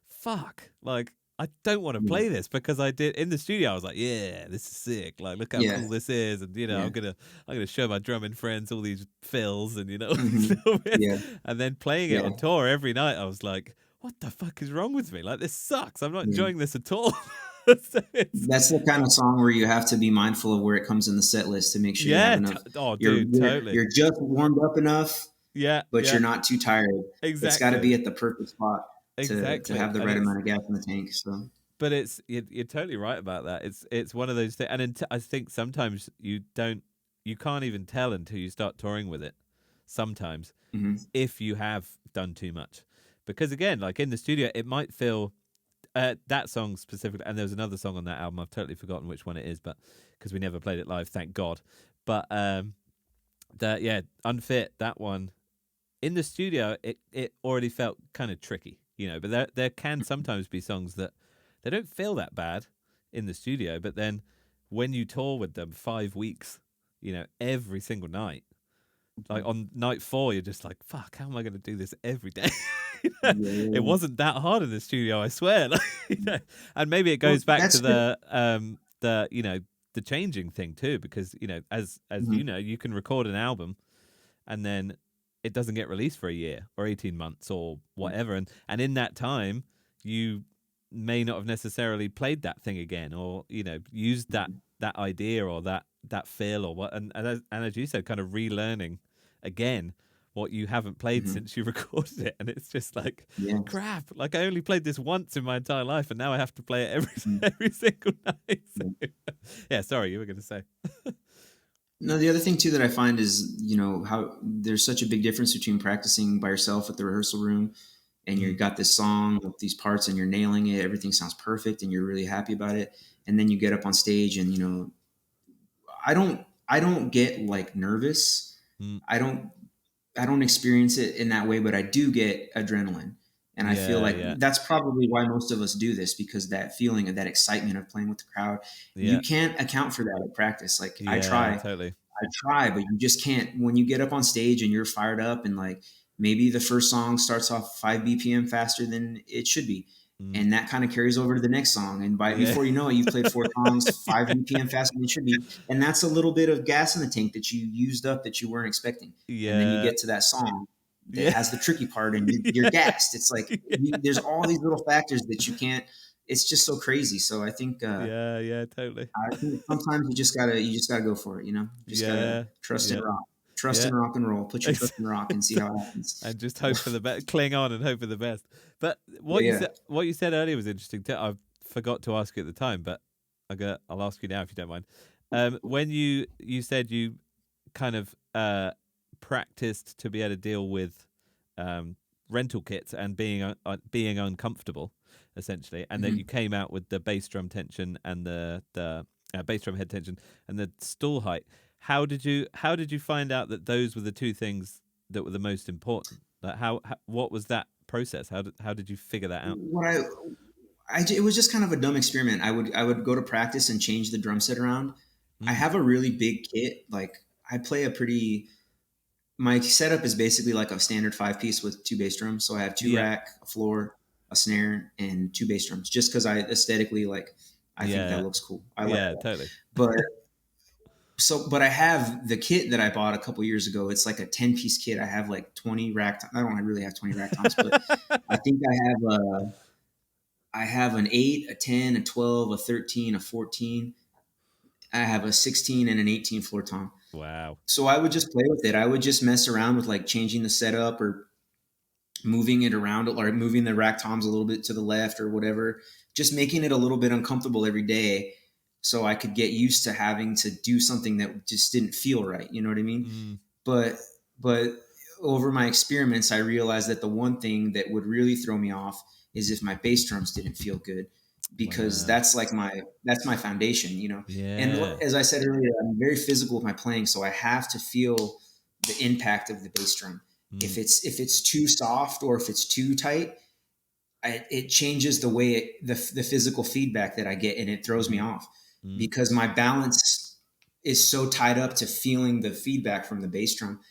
fuck, like, I don't want to Yeah. play this, because I did in the studio. I was like, yeah, this is sick. Like, look how Yeah. cool this is, and Yeah. I'm gonna show my drumming friends all these fills and all these Mhm. little bits. Yeah. And then playing it Yeah. on tour every night, I was like, what the fuck is wrong with me? Like, this sucks. I'm not Yeah. enjoying this at all. So it's That's the kind of song where you have to be mindful of where it comes in the set list to make sure you have yeah, enough. oh, You're dude, you're, totally. you're just warmed up enough, Yeah, but yeah, you're not too tired. It's got to exactly, be at the perfect spot to exactly. have the And right amount of gas in the tank. So. but you're totally right about that. It's one of those things, and I think sometimes you can't even tell until you start touring with it. Sometimes, Mhm. if you have done too much, because again, like in the studio, it might feel That song specifically, and there was another song on that album. I've totally forgotten which one it is, but because we never played it live, thank God. But Unfit, that one in the studio, it already felt kind of tricky, you know. But there can sometimes be songs that they don't feel that bad in the studio, but then when you tour with them 5 weeks, you know, every single night, like on night 4, you're just like, fuck, how am I going to do this every day? It Yeah. wasn't that hard in the studio, I swear. Like, you know, and maybe it Well, goes back to that's good. the you know, the changing thing too, because you know, as you Mhm. know, you can record an album and then it doesn't get released for a year or 18 months or whatever, and in that time you may not have necessarily played that thing again, or you know, used that idea or that feel or what, and as you said, kind of relearning again what you haven't played Mhm. since you recorded it, and it's just like, Yeah. crap, like I only played this once in my entire life and now I have to play it every Mhm. every single night. So, Yeah. yeah, sorry, you were going to say. No, the other thing too that I find is, how there's such a big difference between practicing by yourself at the rehearsal room and you Mm, got this song with these parts and you're nailing it, everything sounds perfect and you're really happy about it. And then you get up on stage and, I don't get like nervous. mm, I don't I don't experience it in that way, but I do get adrenaline. And I feel yeah, like yeah, that's probably why most of us do this, because that feeling of that excitement of playing with the crowd, you yeah, can't account for that at practice. Like yeah, totally. I try, but you just can't. When you get up on stage and you're fired up, and like maybe the first song starts off 5 BPM faster than it should be, Mm, and that kind of carries over to the next song. And yeah. before you know it, you've played 4 songs 5 BPM faster than it should be, and that's a little bit of gas in the tank that you used up that you weren't expecting. And then you Yeah, get to that song that yeah. has the tricky part, and you're Yeah, gassed. It's like yeah, there's all these little factors that you can't. It's just so crazy. So I think. yeah, yeah, totally. I think sometimes you just gotta go for it. Just gotta Yeah, trust in yeah, rock, trust yeah. in rock and roll. Put your trust in rock and see how it happens. And just hope for the best, cling on and hope for the best. But Yeah, yeah. what you said earlier was interesting too. I forgot to ask you at the time, but I'll ask you now if you don't mind. When you said you kind of practiced to be able to deal with um, rental kits and being uncomfortable, essentially, and that you Mhm. came out with the bass drum tension and the bass drum head tension and the stall height. How did you find out that those were the two things that were the most important? Like what was that process? How did you figure that out? What it was just kind of a dumb experiment. I would go to practice and change the drum set around. I Mm. have a really big kit. Like I play a pretty. My setup is basically like a standard 5 piece with 2 bass drums. So I have two Yeah, rack, a floor, a snare, and 2 bass drums. Just because I aesthetically like, I think that yeah, looks cool. I like yeah, that. totally. But but I have the kit that I bought a couple years ago. It's like a 10 piece kit. I have like 20 rack. I don't really have 20 rack toms, but I think I have an 8, a 10, a 12, a 13, a 14. I have a 16 and an 18 floor tom. Wow. So I would just play with it. I would just mess around with like changing the setup or moving it around or moving the rack toms a little bit to the left or whatever, just making it a little bit uncomfortable every day so I could get used to having to do something that just didn't feel right. You know what I mean? Mm, But but over my experiments, I realized that the one thing that would really throw me off is if my bass drums didn't feel good, because wow. that's my foundation. And Yeah. as I said earlier, I'm very physical with my playing, so I have to feel the impact of the bass drum. Mm, If it's too soft or if it's too tight, it changes the way the physical feedback that I get, and it throws me mm, off mm. because my balance is so tied up to feeling the feedback from the bass drum.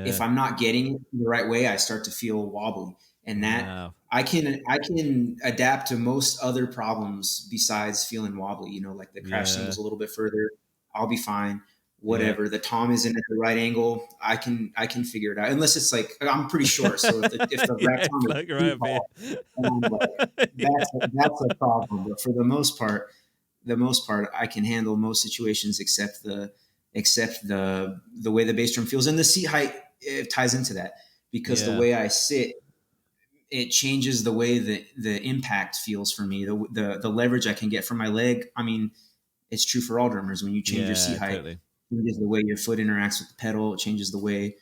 If Yeah. I'm not getting it the right way, I start to feel wobbly, and that Wow. I can adapt to most other problems besides feeling wobbly. Like the crash Yeah. cymbals a little bit further, I'll be fine. Yeah. Whatever the tom isn't at the right angle, I can figure it out. Unless it's like I'm pretty short, so if the Yeah, rack it's tom is like right too up here. tall, and I'm like that's a problem. But for the most part, I can handle most situations except the way the bass drum feels, and the seat height, it ties into that, because the Yeah. way I sit, it changes the way that the impact feels for me. The leverage I can get from my leg. I mean, it's true for all drummers. When you change your seat Yeah, height, totally. it changes the way your foot interacts with the pedal. It changes the way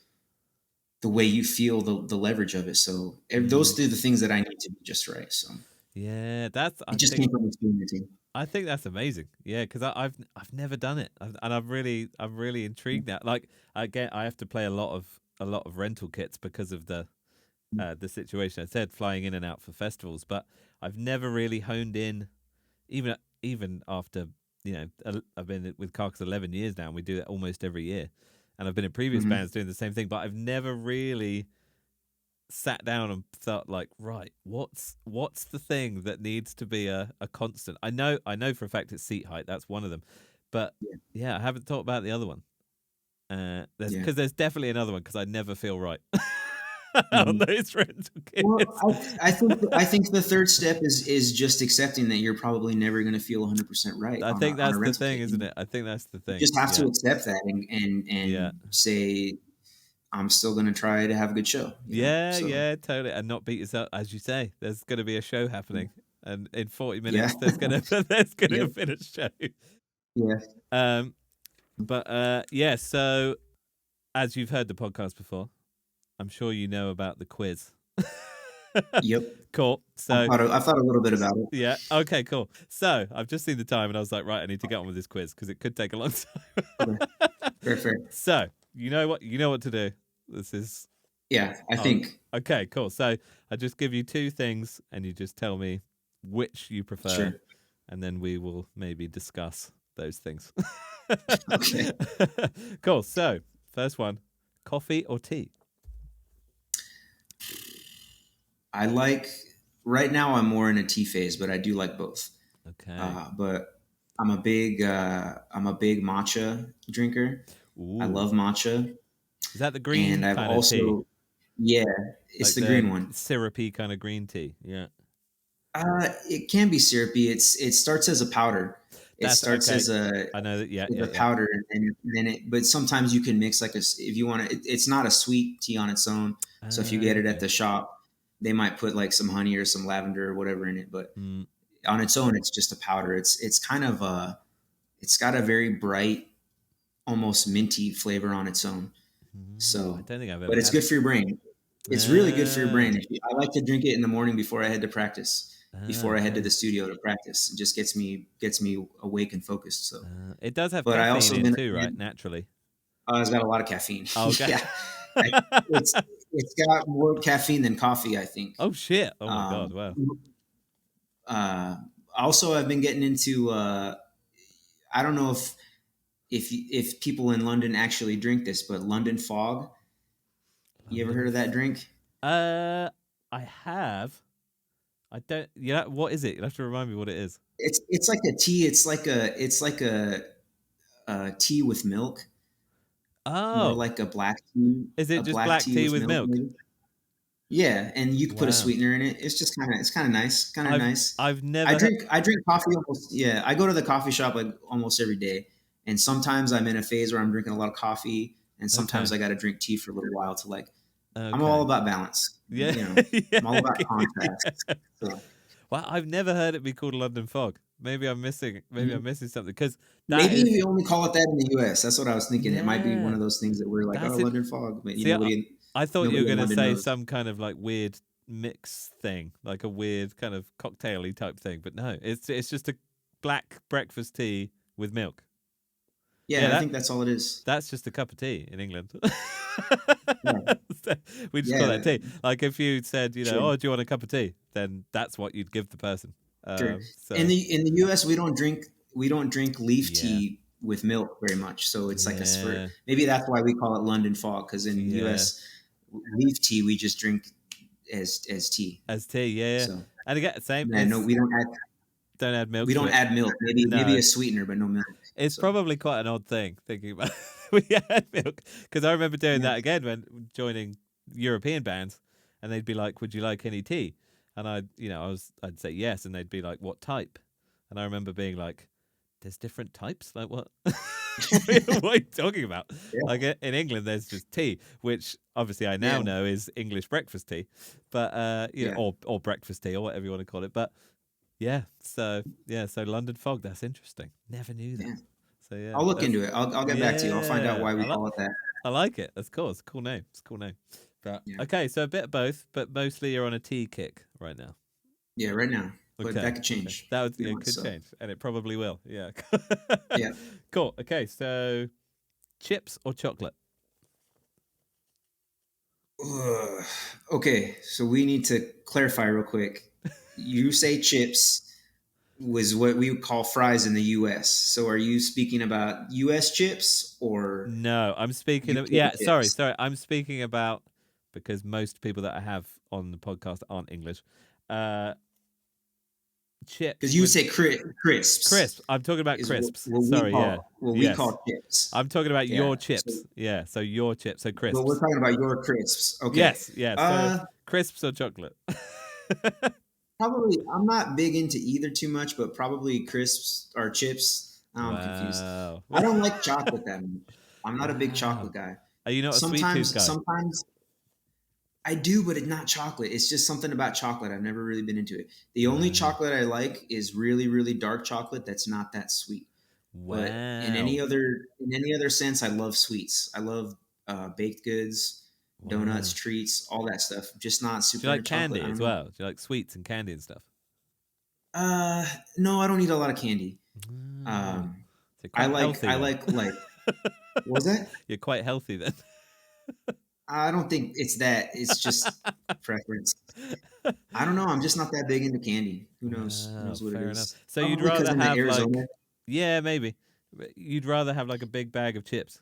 you feel the leverage of it. So those Mm. are the things that I need to be just right. So Yeah, that's. It just came from experimenting. I think that's amazing. Yeah, because I've never done it, and I'm really intrigued now. Like again, I have to play a lot of rental kits because of the situation I said, flying in and out for festivals. But I've never really honed in, even after I've been with Carcass 11 years now, and we do it almost every year. And I've been in previous Mm-hmm. bands doing the same thing, but I've never really sat down and thought like, right, what's the thing that needs to be a constant? I know for a fact it's seat height. That's one of them, but Yeah. yeah, I haven't thought about the other one. Yeah. There's definitely another one because I never feel right on Mhm. those rental Well, kits. I think the third step is just accepting that you're probably never going to feel 100% right I on think a that's the rental thing, kit. isn't it? I think that's the You thing. just have to Yeah, accept that yeah, and say I'm still going to try to have a good show. yeah, So yeah, totally, and not beat yourself, as you say. There's going to be a show happening, and in 40 yeah, minutes, there's going to yep, have been a show. yeah, Um, but yeah. So as you've heard the podcast before, I'm sure you know about the quiz. yep. Cool. So I thought a little bit about it. yeah, okay, cool. So I've just seen the time, and I was like, right, I need to get on with this quiz because it could take a long Okay, time. fair, fair. So you know what to do. This is Yeah, I oh, think okay, cool. So I just give you two things, and you just tell me which you prefer, sure. and then we will maybe discuss those things. Okay. Cool. So first one, coffee or tea? I like right now. I'm more in a tea phase, but I do like both. Okay. But I'm a big matcha drinker. I Ooh, love matcha, is that the green and I've kind of tea, also yeah, it's like the the green one. syrupy kind of green tea? Yeah, It can be syrupy. It starts as a powder. It that's starts okay. as I know that. Yeah, as yeah, a yeah. powder, and then it. But sometimes you can mix like if you want to. It's not a sweet tea on its own. So if you get it at Okay. the shop, they might put like some honey or some lavender or whatever in it. But Mm, on its own, it's just a powder. It's kind of it's got a very bright, almost minty flavor on its own. I So, don't think I've but ever it's had good it. for your brain. It's really good for your Ah, brain. I like to drink it in the morning before I head to practice, before I head to okay. the studio to practice. It just gets me awake and focused. So, It does have but I caffeine also in been too, right? Naturally. it's got a lot of caffeine. Oh, okay. Yeah, I, it's it's got more caffeine than coffee, I think. Oh shit! Oh my god! Um, Wow. uh, Also, I've been getting into. I don't know if people in London actually drink this, but London Fog. You ever London. heard of that drink? I have. I don't. Yeah. What is it? You'll have to remind me what it is. It's like a tea. It's like a tea with milk, more Oh, like is it a just black black tea tea with with milk, milk? maybe. Yeah, and you can put a Wow. sweetener in it. It's kind of nice, kind of I've nice. I've never. I drink coffee almost. Yeah, I go to the coffee shop like almost every day, and sometimes I'm in a phase where I'm drinking a lot of coffee, and sometimes Okay. I got to drink tea for a little while to like. I'm all Okay. about balance. Yeah. Yeah. I'm all about contrast. Yeah. So Well, I've never heard it be called London fog. Maybe I'm missing. Maybe I'm missing something because that maybe is. we only call it that in the U.S. That's what I was thinking. It might be one Yeah. of those things that we're like, oh, That's it. London fog, but See, I thought you were nobody in gonna London say knows. some kind of like weird mix thing, like a weird kind of cocktaily type thing, but no, it's just a black breakfast tea with milk. Yeah, Yeah, I think that's all it is. that's just a cup of tea in England. Yeah, So we just call that yeah, tea. Like if you said, sure, oh, do you want a cup of tea? Then that's what you'd give the person. sure. So In the U.S., we don't drink leaf yeah, tea with milk very much. So it's like a for yeah, maybe that's why we call it London fog because in the yeah. U.S. leaf tea we just drink as tea. As tea, yeah, yeah. So And again, same. yeah, no, Don't add milk we to don't it. add milk. Maybe No, a sweetener, but no milk. it's So probably quite an odd thing thinking about we had milk because I remember doing yeah, that again when joining European bands, and they'd be like, "Would you like any tea?" And I'd say yes, and they'd be like, "What type?" And I remember being like, "There's different types. Like what? What are you talking about?" yeah, Like in England, there's just tea, which obviously I now yeah, know is English breakfast tea, but yeah, or breakfast tea or whatever you want to call it, but. So London fog. That's interesting. Never knew that. yeah. So yeah, I'll look that's into it. I'll get back to you. I'll find out yeah. why we call it that. I like it. That's cool. It's a cool name. It's a cool name. But Yeah, okay, so a bit of both, but mostly you're on a tea kick right now. yeah. Right now, but that Okay. could Okay. change. That would, You yeah, know, could so change, and it probably will. Yeah. yeah. Cool. Okay. So, chips or chocolate? Ugh. Okay, so we need to clarify real quick. You say chips was what we would call fries in the U.S. So are you speaking about U.S. chips or No, I'm speaking of. UK Yeah. Sorry. chips? Sorry. I'm speaking about because most people that I have on the podcast aren't English. Uh, chips Because you with say crisps. crisps I'm talking about is crisps. what we Sorry. Yeah. call Yes. chips. I'm talking about Yeah. your So, chips. Yeah. So your chips. So but we're crisps. talking about your crisps. Okay. Yes. Yeah. So Uh, crisps or chocolate? Probably. I'm not big into either too much, but probably crisps or chips. Now I'm confused. Wow. I don't like chocolate that much. I'm not a big chocolate Wow. guy. Are you not a sweet tooth guy? Sometimes I do, but it's not chocolate. It's just something about chocolate. I've never really been into it. The only Wow. chocolate I like is really, really dark chocolate that's not that sweet. But Wow. in any other sense, I love sweets. I love baked goods, donuts, Wow. treats, all that stuff. Just not Do you super into like chocolate. I candy don't as know. well? Do you like sweets and candy and stuff? No, I don't eat a lot of candy. Ah. Um, So you're quite healthy I then. like what was that? You're quite healthy then. I don't think it's that. It's just preference. I don't know. I'm just not that big into candy. Who knows? Who Wow, knows what it fair enough. is? So you'd Probably because rather I'm in have Arizona. like, yeah, maybe. But you'd rather have like a big bag of chips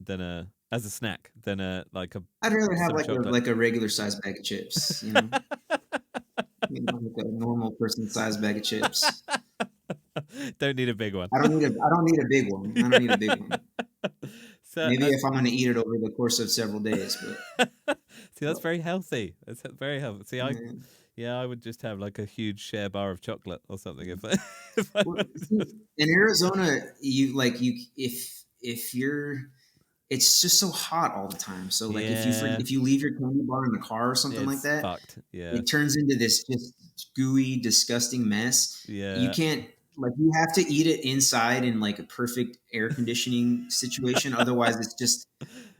than a as a snack than a like a I'd rather have some chocolate. like a regular sized bag of chips. Like a normal person sized bag of chips. Don't need a big one. I don't need a big one. I don't need a big one. So Maybe if I'm going to eat it over the course of several days, see, that's but very healthy. That's very healthy. See, I yeah. yeah, I would just have like a huge share bar of chocolate or something if I if I Well, see, wanted. in Arizona, if you're it's just so hot all the time. So like Yeah, if you leave your candy bar in the car or something like it's that, fucked. Yeah, it turns into this just gooey, disgusting mess. You yeah, can't like you have to eat it inside in like a perfect air conditioning situation. Otherwise, it's just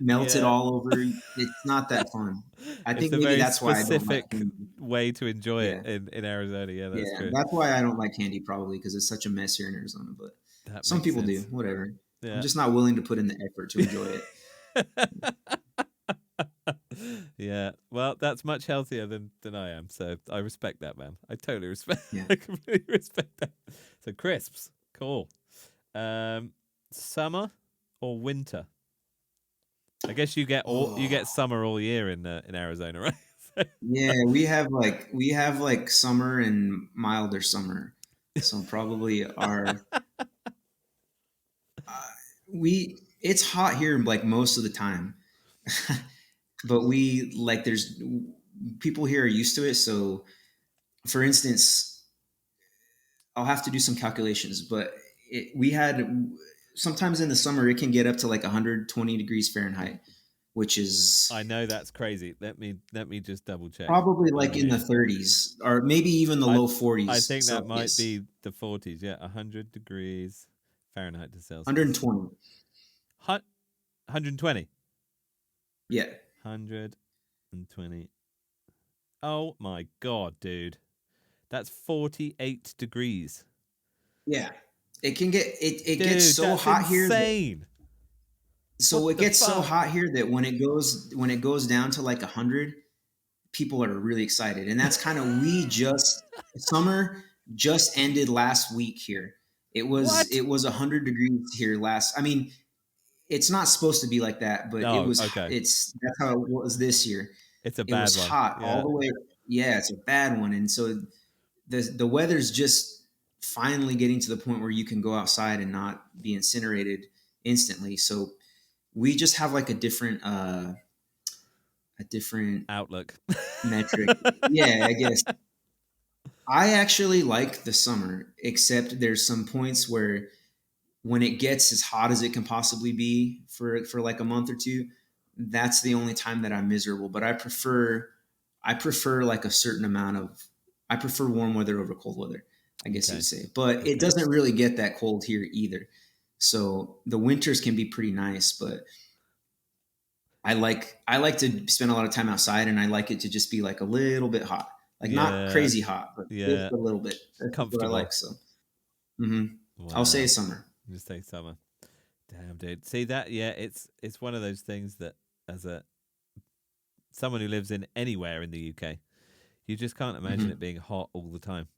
melted yeah. all over. It's not that fun. I It's think a maybe very that's why I don't like specific candy. way to enjoy it Yeah, in Arizona. Yeah, that's yeah, true. that's why I don't like candy probably because it's such a mess here in Arizona. But That some makes people do. sense. Whatever. I'm Yeah. just not willing to put in the effort to enjoy it. Yeah. Well, that's much healthier than I am, so I respect that, man. I totally respect. Yeah. I completely respect that. So crisps, cool. Um, Summer or winter? I guess you Oh. get summer all year in Arizona, right? So- Yeah, we have like summer and milder summer. So probably our uh, we it's hot here like most of the time. But we like there's people here are used to it. So for instance, I'll have to do some calculations, but we had sometimes in the summer it can get up to like 120 degrees Fahrenheit, which is I know that's crazy. Let me just double check probably on like in the here. 30s or maybe even the I low I 40s think that might Celsius. be the 40s. Yeah, 100 degrees Fahrenheit to Celsius. 120. 120. Yeah. 120. Oh my god, dude. That's 48 degrees. Yeah. It gets Dude, so that's hot here that insane. so What it the gets so fuck? hot here that when it goes down to like 100, people are really excited. And that's kind of we just summer just ended last week here. What? It was 100 degrees here last. I mean, it's not supposed to be like that, but Oh, okay. it's that's how it was this year. It's a It bad was one. hot all Yeah. the way. Yeah, it's a bad one. And so the weather's just finally getting to the point where you can go outside and not be incinerated instantly. So we just have like a different Outlook. metric. Yeah, I guess I actually like the summer, except there's some points where when it gets as hot as it can possibly be for like a month or two, that's the only time that I'm miserable. But I prefer like a certain amount of I prefer warm weather over cold weather, I guess you would Okay. say. But it Okay. doesn't really get that cold here either. So the winters can be pretty nice, but I like to spend a lot of time outside and I like it to just be like a little bit hot. like not Yeah, crazy hot, but just yeah, a little bit. That's what I like. comfortable. So hmm I'll say Wow, summer. just say summer. Damn, dude. See that? Yeah, it's one of those things that as a someone who lives in anywhere in the UK, you just can't imagine it hmm being hot all the time.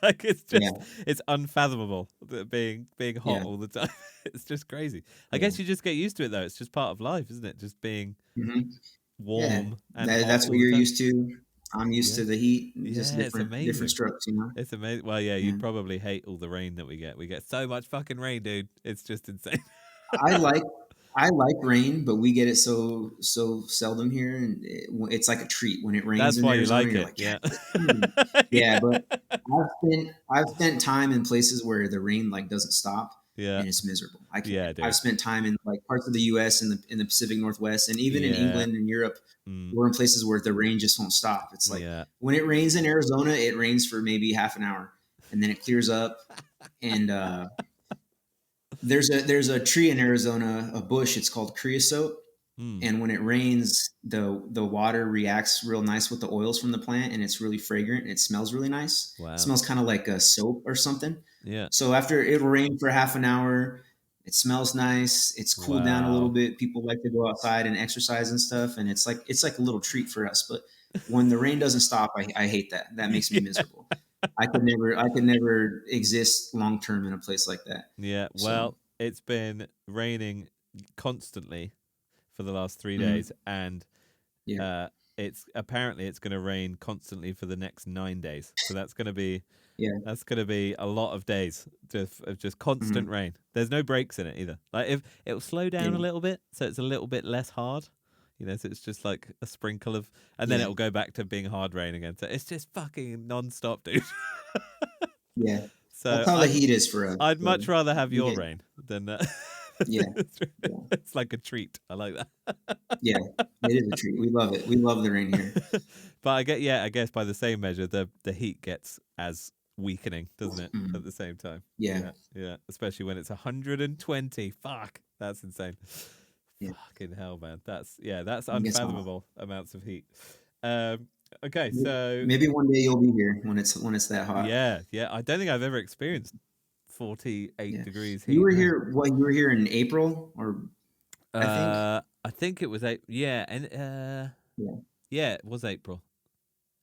Like Yeah, it's unfathomable that being hot yeah, all the time. It's just crazy. I yeah. guess you just get used to it though. It's just part of life, isn't it? Just being hmm Yeah, warm and hot that's all what the you're time. used to. I'm used Yeah. to the heat, just Yeah, it's different amazing. strokes, you know. It's amazing. Well, yeah, Yeah, you'd probably hate all the rain that we get. We get so much fucking rain, dude. It's just insane. I like I like rain, but we get it so seldom here, and it's like a treat when it rains That's in why you Arizona. like You're it. like, Yeah. yes, yeah. Yeah. But I've spent time in places where the rain like doesn't stop, Yeah. and it's miserable. I can't. Yeah, I've dude. spent time in like parts of the U.S. in the Pacific Northwest, and even in Yeah. England and Europe. Mm, We're in places where the rain just won't stop. It's like yeah. when it rains in Arizona, it rains for maybe half an hour, and then it clears up, and there's a tree in Arizona, a bush. It's called creosote, Mm, and when it rains, the water reacts real nice with the oils from the plant, and it's really fragrant. And it smells really nice. It wow. smells kind of like a soap or something. Yeah. So after it'll rain for half an hour, it smells nice. It's cooled down a little Wow. bit. People like to go outside and exercise and stuff, and it's like a little treat for us. But when the rain doesn't stop, I hate that. That makes me Yeah. miserable. I could never exist long term in a place like that. Yeah. So Well, it's been raining constantly for the last 3 days, mhm. and Yeah, uh, it's going to rain constantly for the next 9 days. So yeah. that's going to be a lot of days of just constant Mhm. rain. There's no breaks in it either. Like if it'll slow down a Yeah, little bit, so it's a little bit less hard. So it's just like a sprinkle of, and then yeah, it'll go back to being hard rain again. So it's just fucking non-stop, dude. yeah. That's So how the heat is for us. I'd So much rather have we your get rain than yeah, yeah, it's like a treat. I like that. yeah. It is a treat. We love it. We love the rain here. But I guess by the same measure, the heat gets as weakening, doesn't it? At Mhm. the same time. Yeah, Yeah, yeah. Especially when it's 120. Fuck, that's insane. yeah. Fucking hell, man. That's It gets hot. unfathomable amounts of heat. Um, okay, so Maybe one day you'll be here when it's that hot. yeah, yeah. I don't think I've ever experienced 48 Yeah. degrees You heat. were No. here. What you were here in April, or I think. I think it was April. Yeah, and Yeah. yeah, it was April.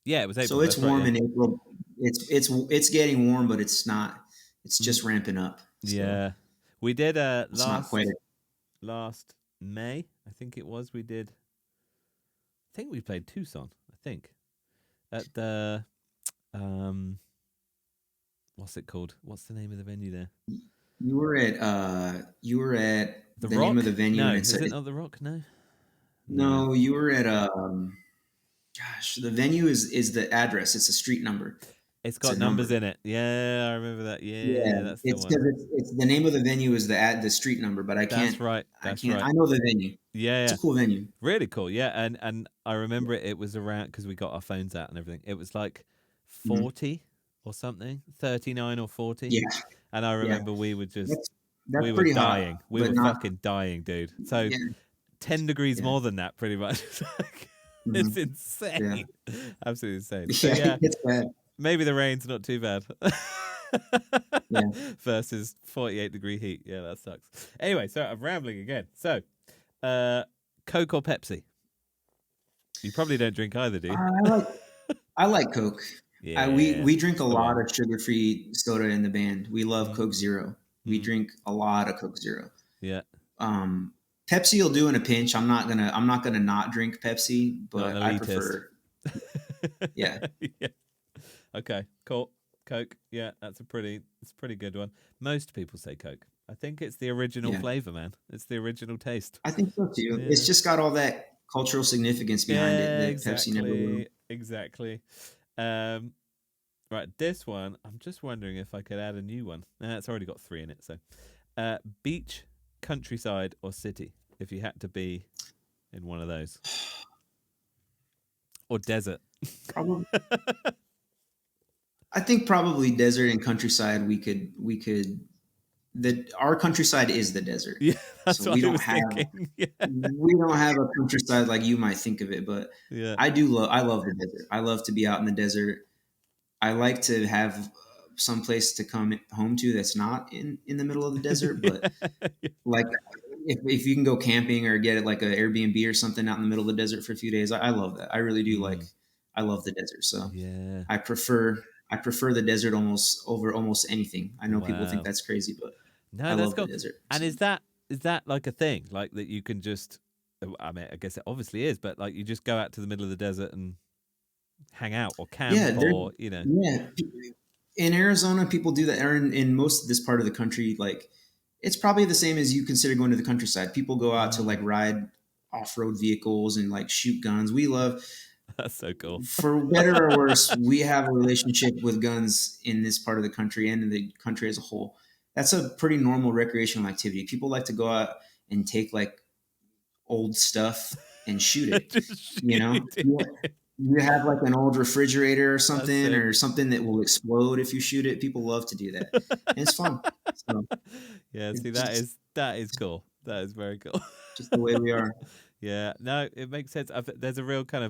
Yeah, it was So April. it's That's right. warm Yeah, in April. It's getting warm, but it's not. It's mm, just ramping up. So yeah. We did it's not quite. last May. I think it was. We did. I think we played Tucson. I think at the um, what's it called? What's the name of the venue there? You were at The the name of Rock? the venue, No, and is it not the Rock? No, no. no, you were at gosh, the venue is the address. It's a street number. It's It's a got numbers number. in it. Yeah, I remember that. Yeah, Yeah, that's the it's one. because it's the name of the venue is the street number, but I That's can't right. I That's can't right. I know the venue. Yeah, It's yeah. a cool venue. Really cool. Yeah, and I remember it was around because we got our phones out and everything. It was like Mhm. 40 or something, 39 or 40. Yeah, And I yeah. remember That's we that's were pretty hot, dying. We but were not. fucking dying, dude. So Yeah, 10 degrees yeah, more than that pretty much. It's hmm yeah, insane. Absolutely insane. So yeah. yeah, It's bad. maybe the rain's not too bad. Yeah. Versus 48-degree heat. Yeah, that sucks. Anyway, so I'm rambling again. So, uh Coke or Pepsi? You probably don't drink either, do you? I like I like Coke. We Yeah, we drink it's a the lot one. of sugar-free soda in the band. We love Mm, Coke Zero. We mm, drink a lot of Coke Zero. yeah, Um, Pepsi will do in a pinch. I'm not gonna not drink Pepsi, not an but I elitist. prefer. Yeah, Yeah. Okay, cool. Coke. Yeah, it's a pretty good one. Most people say Coke. I think it's the original yeah. flavor, man. It's the original taste. I think so too. It's Yeah. just got all that cultural significance behind it Yeah, that Pepsi never will. exactly. Exactly. Um right, this one, I'm just wondering if I could add a new one. Nah, it's already got 3 in it, so. Beach, countryside or city if you had to be in one of those. Or desert. Probably, I think probably desert and countryside. We could our countryside is the desert. Yeah, So that's what I was thinking. Yeah, we don't have a countryside like you might think of it, but yeah. I love the desert. I love to be out in the desert. I like to have some place to come home to that's not in the middle of the desert, but Yeah. like if you can go camping or get it like an Airbnb or something out in the middle of the desert for a few days, I love that. I really do like. Mm, I love the desert, so yeah. I prefer I prefer the desert almost over almost anything. I know people think Wow. that's crazy, but No, I that's love the cool. desert. And So is that like a thing? Like that you can just I mean, I guess it obviously is, but like you just go out to the middle of the desert and hang out or yeah, camp there or, you know. yeah. In Arizona, people do that, or in most of this part of the country, like it's probably the same as you consider going to the countryside. People go out to Mm, like ride off-road vehicles and like shoot guns. We love, that's so cool. for better or worse, we have a relationship with guns in this part of the country and in the country as a whole. That's a pretty normal recreational activity. People like to go out and take like old stuff and shoot it. Just You know, shoot it. you have like an old refrigerator That's or sick. something that will explode if you shoot it. People love to do that, and it's fun. So Yeah, see it's that is cool. That is very cool. just the way we are. Yeah, no, it makes sense. There's a real kind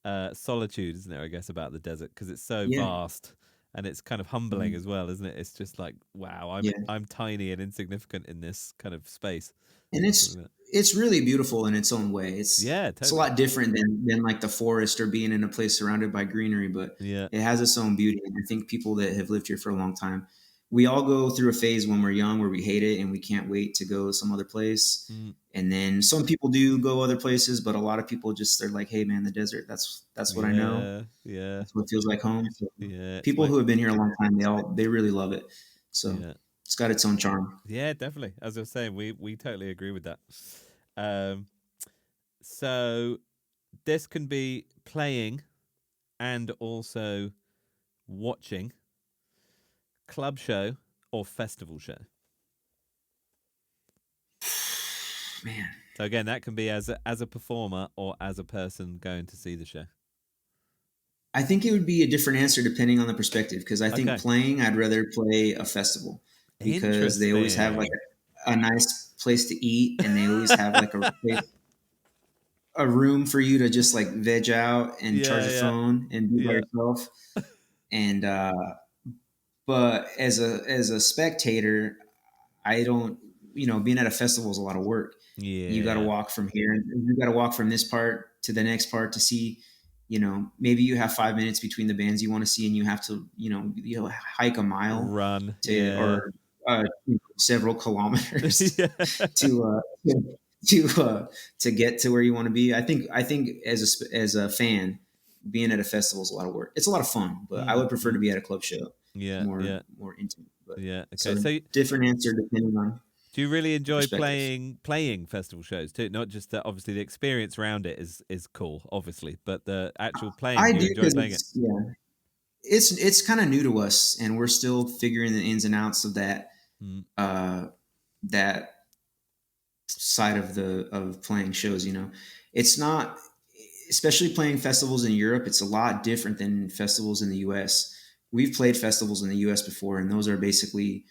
of solitude, isn't there? I guess about the desert because it's so Yeah, vast and it's kind of humbling as well, isn't it? It's just like, wow, I'm yeah, I'm tiny and insignificant in this kind of space and or something like that. it's really beautiful in its own way. Yeah, It's a totally. lot different than like the forest or being in a place surrounded by greenery, but Yeah, it has its own beauty. And I think people that have lived here for a long time, we all go through a phase when we're young where we hate it and we can't wait to go some other place. mm, And then some people do go other places, but a lot of people just they're like, "Hey, man, the desert. That's what I know. yeah, yeah, That's what feels like home." So yeah. It's people my who have been here a long time, they really love it. So yeah, it's got its own charm. yeah, definitely. As I was saying, we totally agree with that. Um, so this can be playing and also watching club show or festival show. Man, So again, that can be as a performer or as a person going to see the show. I think it would be a different answer depending on the perspective because I think Okay, playing, I'd rather play a festival because they always have like interesting. a nice place to eat and they always have like a room for you to just like veg out and charge Yeah, your yeah, phone and be by yeah, yourself. And but as a spectator, I don't, being at a festival is a lot of work. You got to yeah. walk from here and you got to walk from this part to the next part to see, maybe you have 5 minutes between the bands you want to see and you have to, hike a mile Run. to, Yeah, or several kilometers yeah, to, to get to where you want to be. I think as a fan, being at a festival is a lot of work. It's a lot of fun, but I mm, would prefer to mm. be at a club show. It's Yeah, yeah, more intimate. But yeah. Okay, so so different answer depending on do you really enjoy perspective. playing festival shows too? Not just that. Obviously, the experience around it is cool, obviously, but the actual playing. I Do you do enjoy because playing it? it's kind of new to us, and we're still figuring the ins and outs of Mm, uh, that side of the of playing shows. It's not, especially playing festivals in Europe. It's a lot different than festivals in the U.S. We've played festivals in the U.S. before, and those are basically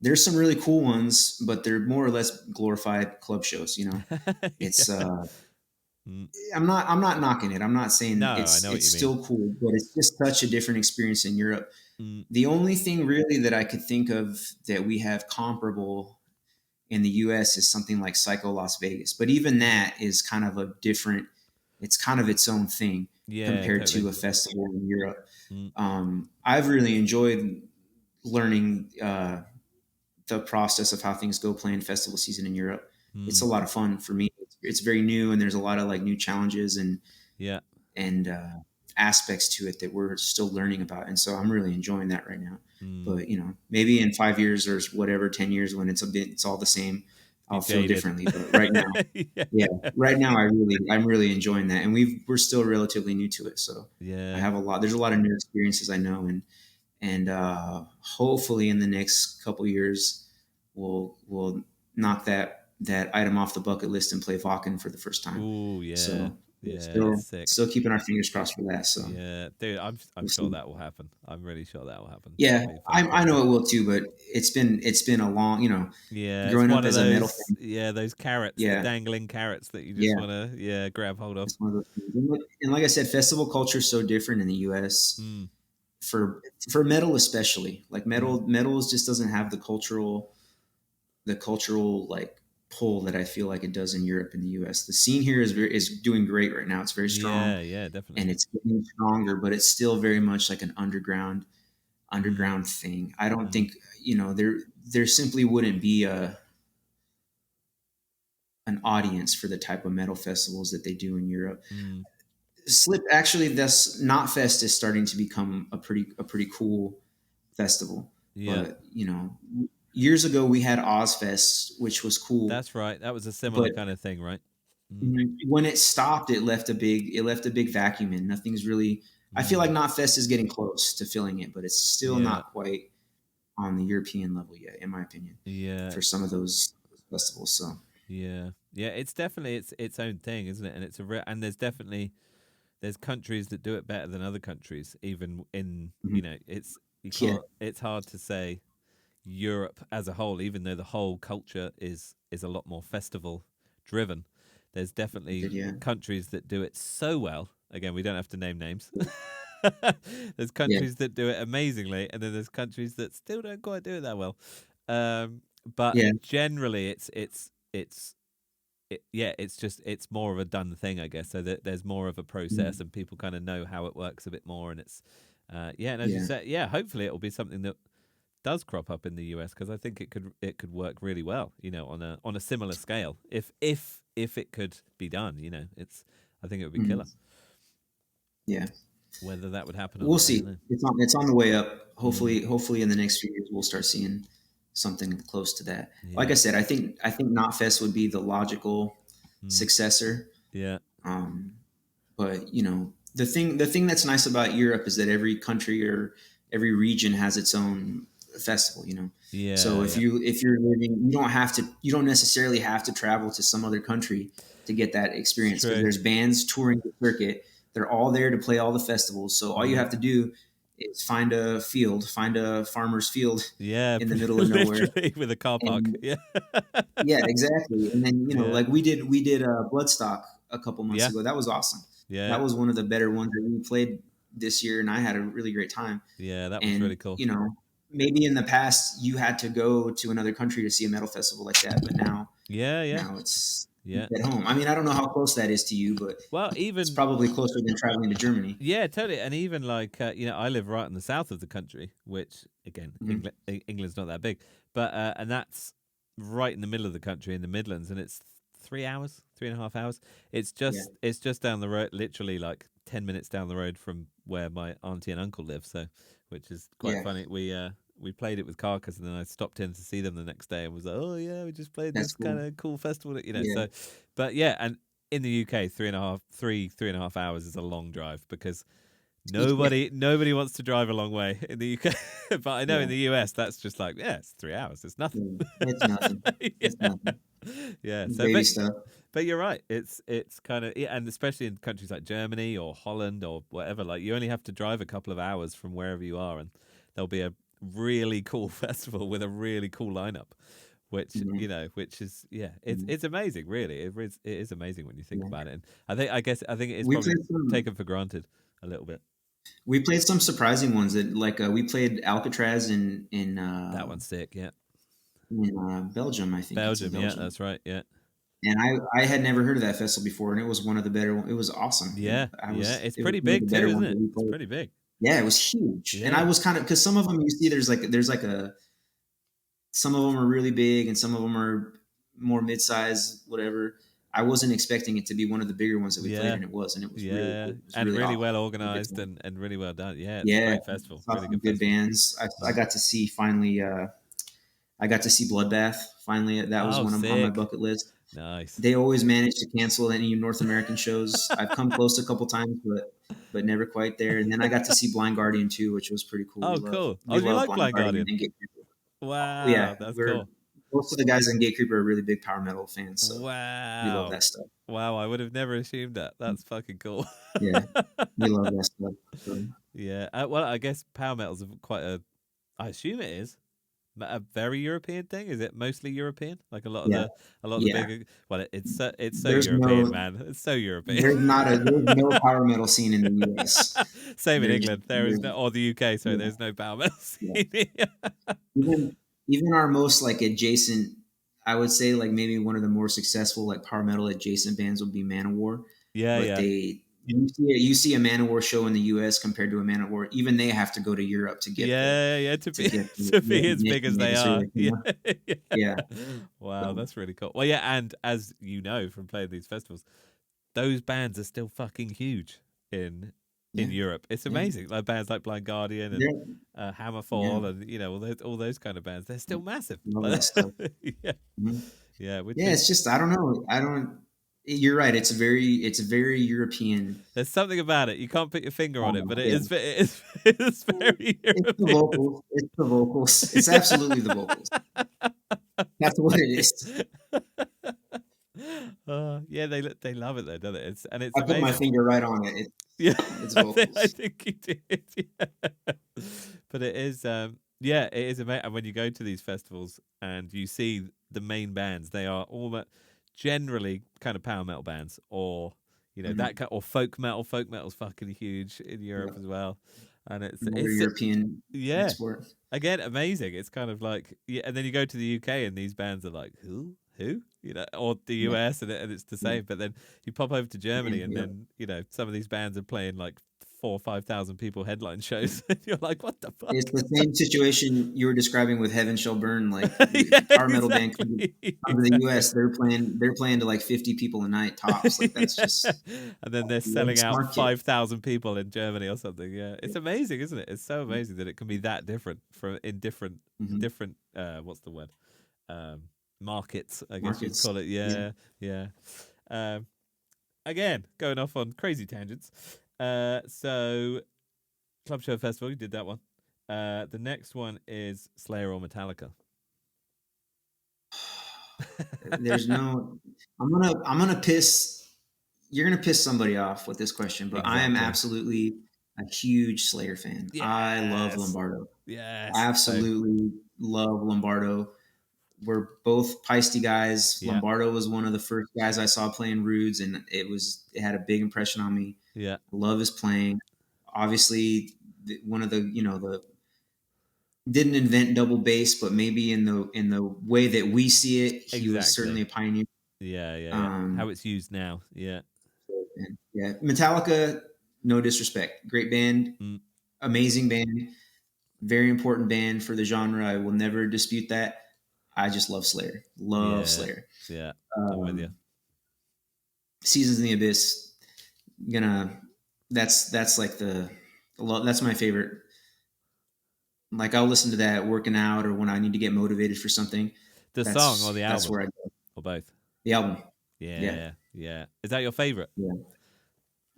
there's some really cool ones, but they're more or less glorified club shows. It's yeah. Mm. I'm not knocking it. I'm not saying No, I know what it's you mean. still cool, but it's just such a different experience in Europe. Mm, The only thing really that I could think of that we have comparable in the US is something like Psycho Las Vegas. But even mm. that is kind of a different, it's kind of its own thing Yeah, compared totally. to a festival in Europe. Mm, I've really enjoyed learning the process of how things go playing festival season in Europe. It's a mm. lot of fun for me. It's very new and there's a lot of like new challenges Yeah. and aspects to it that we're still learning about. And so I'm really enjoying that right now. Mm. But maybe in 5 years or whatever, 10 years, when it's all the same, Be I'll feel jaded. differently. But right now, Yeah. yeah, right now I'm really enjoying that, and we're still relatively new to it. So I Yeah. have a lot. There's a lot of new experiences I know, and hopefully in the next couple years, we'll knock that item off the bucket list and play Vakken for the first time. Oh, yeah. So we're Yeah, it's sick. still keeping our fingers crossed for that. So Yeah, dude, I'm we'll sure see. that will happen. I'm really sure that will happen. Yeah, That'll be a fun I know project. it will too, but it's been a long, Yeah, it's growing one up of as a metal those. fan. Yeah, those carrots, the Yeah, dangling carrots that you just yeah, want to grab hold of. it's one of those things. And like I said, festival culture is so different in the U.S. Mm, for metal especially. Like mm, metal just doesn't have the cultural like pull that I feel like it does in Europe and the U.S. The scene here is doing great right now. It's very strong yeah, yeah, definitely. and it's getting stronger, but it's still very much like an Mm, underground thing. I don't mm, think there simply wouldn't be a an audience for the type of metal festivals that they do in Europe. mm, Slip actually, this Knot Fest is starting to become a pretty cool festival. yeah, But years ago we had Ozfest, which was cool, that's right. That was a similar but kind of thing, right? Mm, when it stopped, it left a big vacuum, and nothing's really. I feel like mm, Knot Fest is getting close to filling it, but it's still yeah, not quite on the European level yet, in my opinion, yeah, for some of those festivals. So yeah, yeah. It's definitely its own thing, isn't it? And it's a and there's definitely there's countries that do it better than other countries. Even in mhm. it's you Yeah, can't. It's hard to say Europe as a whole, even though the whole culture is a lot more festival driven. There's definitely yeah, countries that do it so well. Again, we don't have to name names. There's yeah, countries that do it amazingly, and then there's countries that still don't quite do it that well. But yeah, generally, yeah, it's just it's more of a done thing, I guess. So that there's more of a process, mhm, and people kind of know how it works a bit more, and it's yeah. And as you yeah, said, yeah, hopefully it will be something that does crop up in the US because I think it could work really well, on a similar scale. If it could be done, it's I think it would be mhm, killer. yeah. Whether that would happen or We'll not, I don't see. know. It's on the way up. Mm, Hopefully in the next few years we'll start seeing something close to that. Like I yeah. said, I think Knotfest would be the logical Mm, successor. yeah. Um, but the thing that's nice about Europe is that every country or every region has its own festival. So Yeah. Yeah. if you're living, you don't necessarily have to travel to some other country to get that It's experience because true. there's bands touring the circuit. They're all there to play all the festivals. So all you Mm, have to do is find a farmer's field yeah. in the middle of nowhere, Literally with a car park. and Yeah. yeah, exactly. And then Yeah. like we did Bloodstock a couple months Yeah. ago. That was awesome. Yeah. That was one of the better ones that we played this year, and I had a really great time. Yeah. That was really And cool. maybe in the past you had to go to another country to see a metal festival like that, but Yeah. Yeah. now it's Yeah. at home. I mean, I don't know how close that is to you, but Well, it's even probably closer than traveling to Germany. yeah, totally. And even like I live right in the south of the country, which again, Hmm. England's not that big, but and that's right in the middle of the country in the Midlands, and it's 3 hours, 3.5 hours. Yeah, It's just down the road, literally like 10 minutes down the road from where my auntie and uncle live. So, which is quite yeah, funny. We played it with Carcass, and then I stopped in to see them the next day, and was like, oh yeah, we just played that's this kind cool. of cool festival, Yeah, So, but yeah, and in the UK, 3.5 hours is a long drive because yeah, nobody wants to drive a long way in the UK. But I know in yeah, the US that's just like, yeah, it's 3 hours. It's nothing. yeah. It's nothing. It's Yeah. nothing. Yeah. So Baby stuff. but you're right. It's kind of yeah, and especially in countries like Germany or Holland or whatever, like you only have to drive a couple of hours from wherever you are and there'll be a really cool festival with a really cool lineup which Mhm, which is yeah, mhm, it's amazing, really. It is amazing when you think yeah. about it. And I think it is We probably played some. taken for granted a little bit. We played some surprising ones that like we played Alcatraz That one's sick, yeah. in Belgium. I think it's in Belgium, yeah, Belgium. that's right, yeah. And I had never heard of that festival before, and it was one of the better. It was awesome. Yeah, yeah. It's It was pretty one of big the too, better isn't ones it? that we It's played. pretty big. Yeah, it was huge, and I Yeah, was kind of because some of them you see there's like a some of them are really big, and some of them are more mid-size, whatever. I wasn't expecting it to be one of the bigger ones that we played, yeah, and it was, and it was really yeah. cool. It was And really really awesome. well It was a good organized time. and really well done. Yeah, it's a Yeah, great festival. saw Really some good good festival. bands. I Mm. got to see finally. I got to see Bloodbath finally. That was Oh, one on my sick. bucket list. Nice. They always manage to cancel any North American shows. I've come close a couple times, but never quite there. And then I got to see Blind Guardian too, which was pretty cool. Oh, cool. Oh, We do you love like Blind Blind Guardian Guardian? and Gatecreeper. Oh Wow, yeah, that's cool. most of the guys in Gatecreeper are really big power metal fans, so we love Wow. that stuff. Wow, I would have never assumed that. That's fucking cool. Yeah, we love that stuff. So, Yeah. Well, I guess power metal's quite a. I assume it is a very European thing. Is it mostly European? Like yeah, a lot of the yeah. big. Well, it's so There's European, no man. It's so European. there's no power metal scene in the U.S. Same in There's, England. There is there's no, or the UK. Sorry, yeah, there's no power metal yeah. scene here. Even our most like adjacent, I would say like maybe one of the more successful like power metal adjacent bands would be Manowar, Yeah, but yeah. you see a Manowar show in the U.S. compared to a Manowar, even they have to go to Europe to get Yeah, to to be get the to be as big as recognition. they So, are. like, Yeah, yeah. yeah. Wow, So, that's really cool. Well, yeah, and as you know from playing these festivals, those bands are still fucking huge in yeah, Europe. It's yeah, amazing. Like bands like Blind Guardian and yeah, yeah. Hammerfall, and all those kind of bands. They're still massive. Love Like, that stuff. yeah, Mhm. yeah. Which Yeah, is it's just I don't know. I don't. You're right. It's very European. there's something about it. You can't put your finger on it, but Yeah, it is very it's the European. vocals. It's the vocals. It's absolutely the vocals. That's what it is. Yeah, they love it though, don't they? It's I put my amazing. finger right on it. Yeah, It's I vocals. think you did. Yeah. But it is, yeah, it is amazing. And when you go to these festivals and you see the main bands, they are all generally kind of power metal bands, or that Mhm. kind, or folk metal. Folk metal's fucking huge in Europe Yeah. as well, and Another it's European yeah, sport. again, amazing. It's kind of like, yeah, and then you go to the UK and these bands are like, who, or the Yeah. US, and it's the Yeah. same. But then you pop over to Germany, and Yeah. then some of these bands are playing like 4,000 or 5,000 people headline shows, and you're like, what the fuck? It's the same situation you were describing with Heaven Shall Burn. Like Yeah, power metal band comes exactly, to the exactly. US, they're playing to like 50 people a night tops. Like that's Yeah. just And then they're the selling US out market. 5,000 people in Germany or something. Yeah, it's amazing, isn't it? It's so amazing that it can be that different in Mhm. different. What's the word? Um, Markets, I guess you'd Markets. call it. Yeah. Yeah, yeah. Um, Again, going off on crazy tangents. So Club Show Festival, you did that one. The next one is Slayer or Metallica. There's no. I'm gonna piss. You're gonna piss somebody off with this question, but I am Exactly. absolutely a huge Slayer fan. I love Yes. Lombardo. Yes. Same. Absolutely love Lombardo. We're both Peisty guys. Yeah. Lombardo was one of the first guys I saw playing Rudes, and it had a big impression on me. Yeah. I love his playing. Obviously, one of the didn't invent double bass, but maybe in the way that we see it, he was certainly Exactly. a pioneer. Yeah. Yeah. Yeah. How Um, it's used now. Yeah. and yeah, Metallica, no disrespect, great band, Mm, amazing band, very important band for the genre. I will never dispute that. I just love Slayer. Love yeah. Slayer. Yeah. I'm with you. Um, Seasons in the Abyss, gonna that's like that's my favorite. Like I'll listen to that working out or when I need to get motivated for something. The song or the That's album where I go. or both. The album. Yeah. Yeah. Yeah. Is that your favorite? Yeah.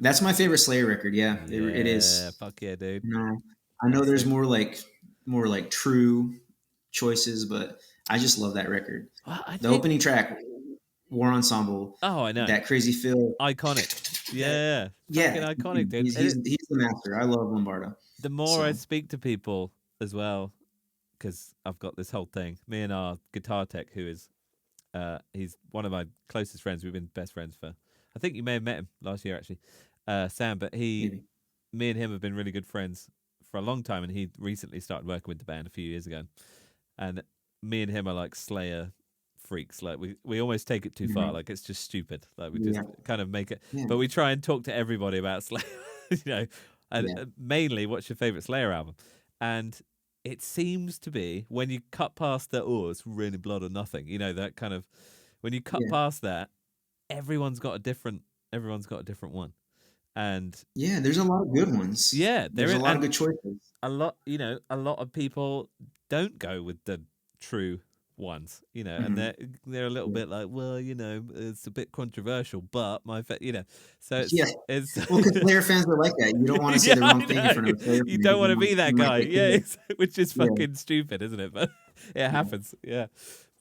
That's my favorite Slayer record. Yeah, it Yeah. is. Fuck yeah, dude. No, I know there's Same. more like true choices, but I just love that record. Well, I The think. opening track, War Ensemble, Oh, I know. that crazy feel. Iconic. That Yeah. yeah, Fucking iconic, dude. he's the master. I love Lombardo. The more I So speak to people as well, because I've got this whole thing. Me and our guitar tech, who is, he's one of my closest friends. We've been best friends for. I think you may have met him last year, actually, Sam. But maybe me and him have been really good friends for a long time, and he recently started working with the band a few years ago. And me and him are like Slayer freaks. Like we almost take it too far. Mhm. Like it's just stupid. Like we just Yeah, kind of make it, yeah, but we try and talk to everybody about Slayer. you know, and yeah, mainly, what's your favorite Slayer album? And it seems to be when you cut past the it's really blood or nothing. That kind of when you cut yeah, past that, everyone's got a different one. And yeah. There's a lot of good ones. yeah, there There's a is, lot of and good choices. a lot of people don't go with the true ones, and Mhm. they're a little Yeah. bit like, well, it's a bit controversial, but so Yeah. it's Well, because Slayer fans are like that. You don't want to say yeah, the I wrong thing in know. front of a Slayer You fan don't because want to be that you might guy, get yeah, killed. which is Yeah, fucking stupid, isn't it? But it yeah, happens, yeah.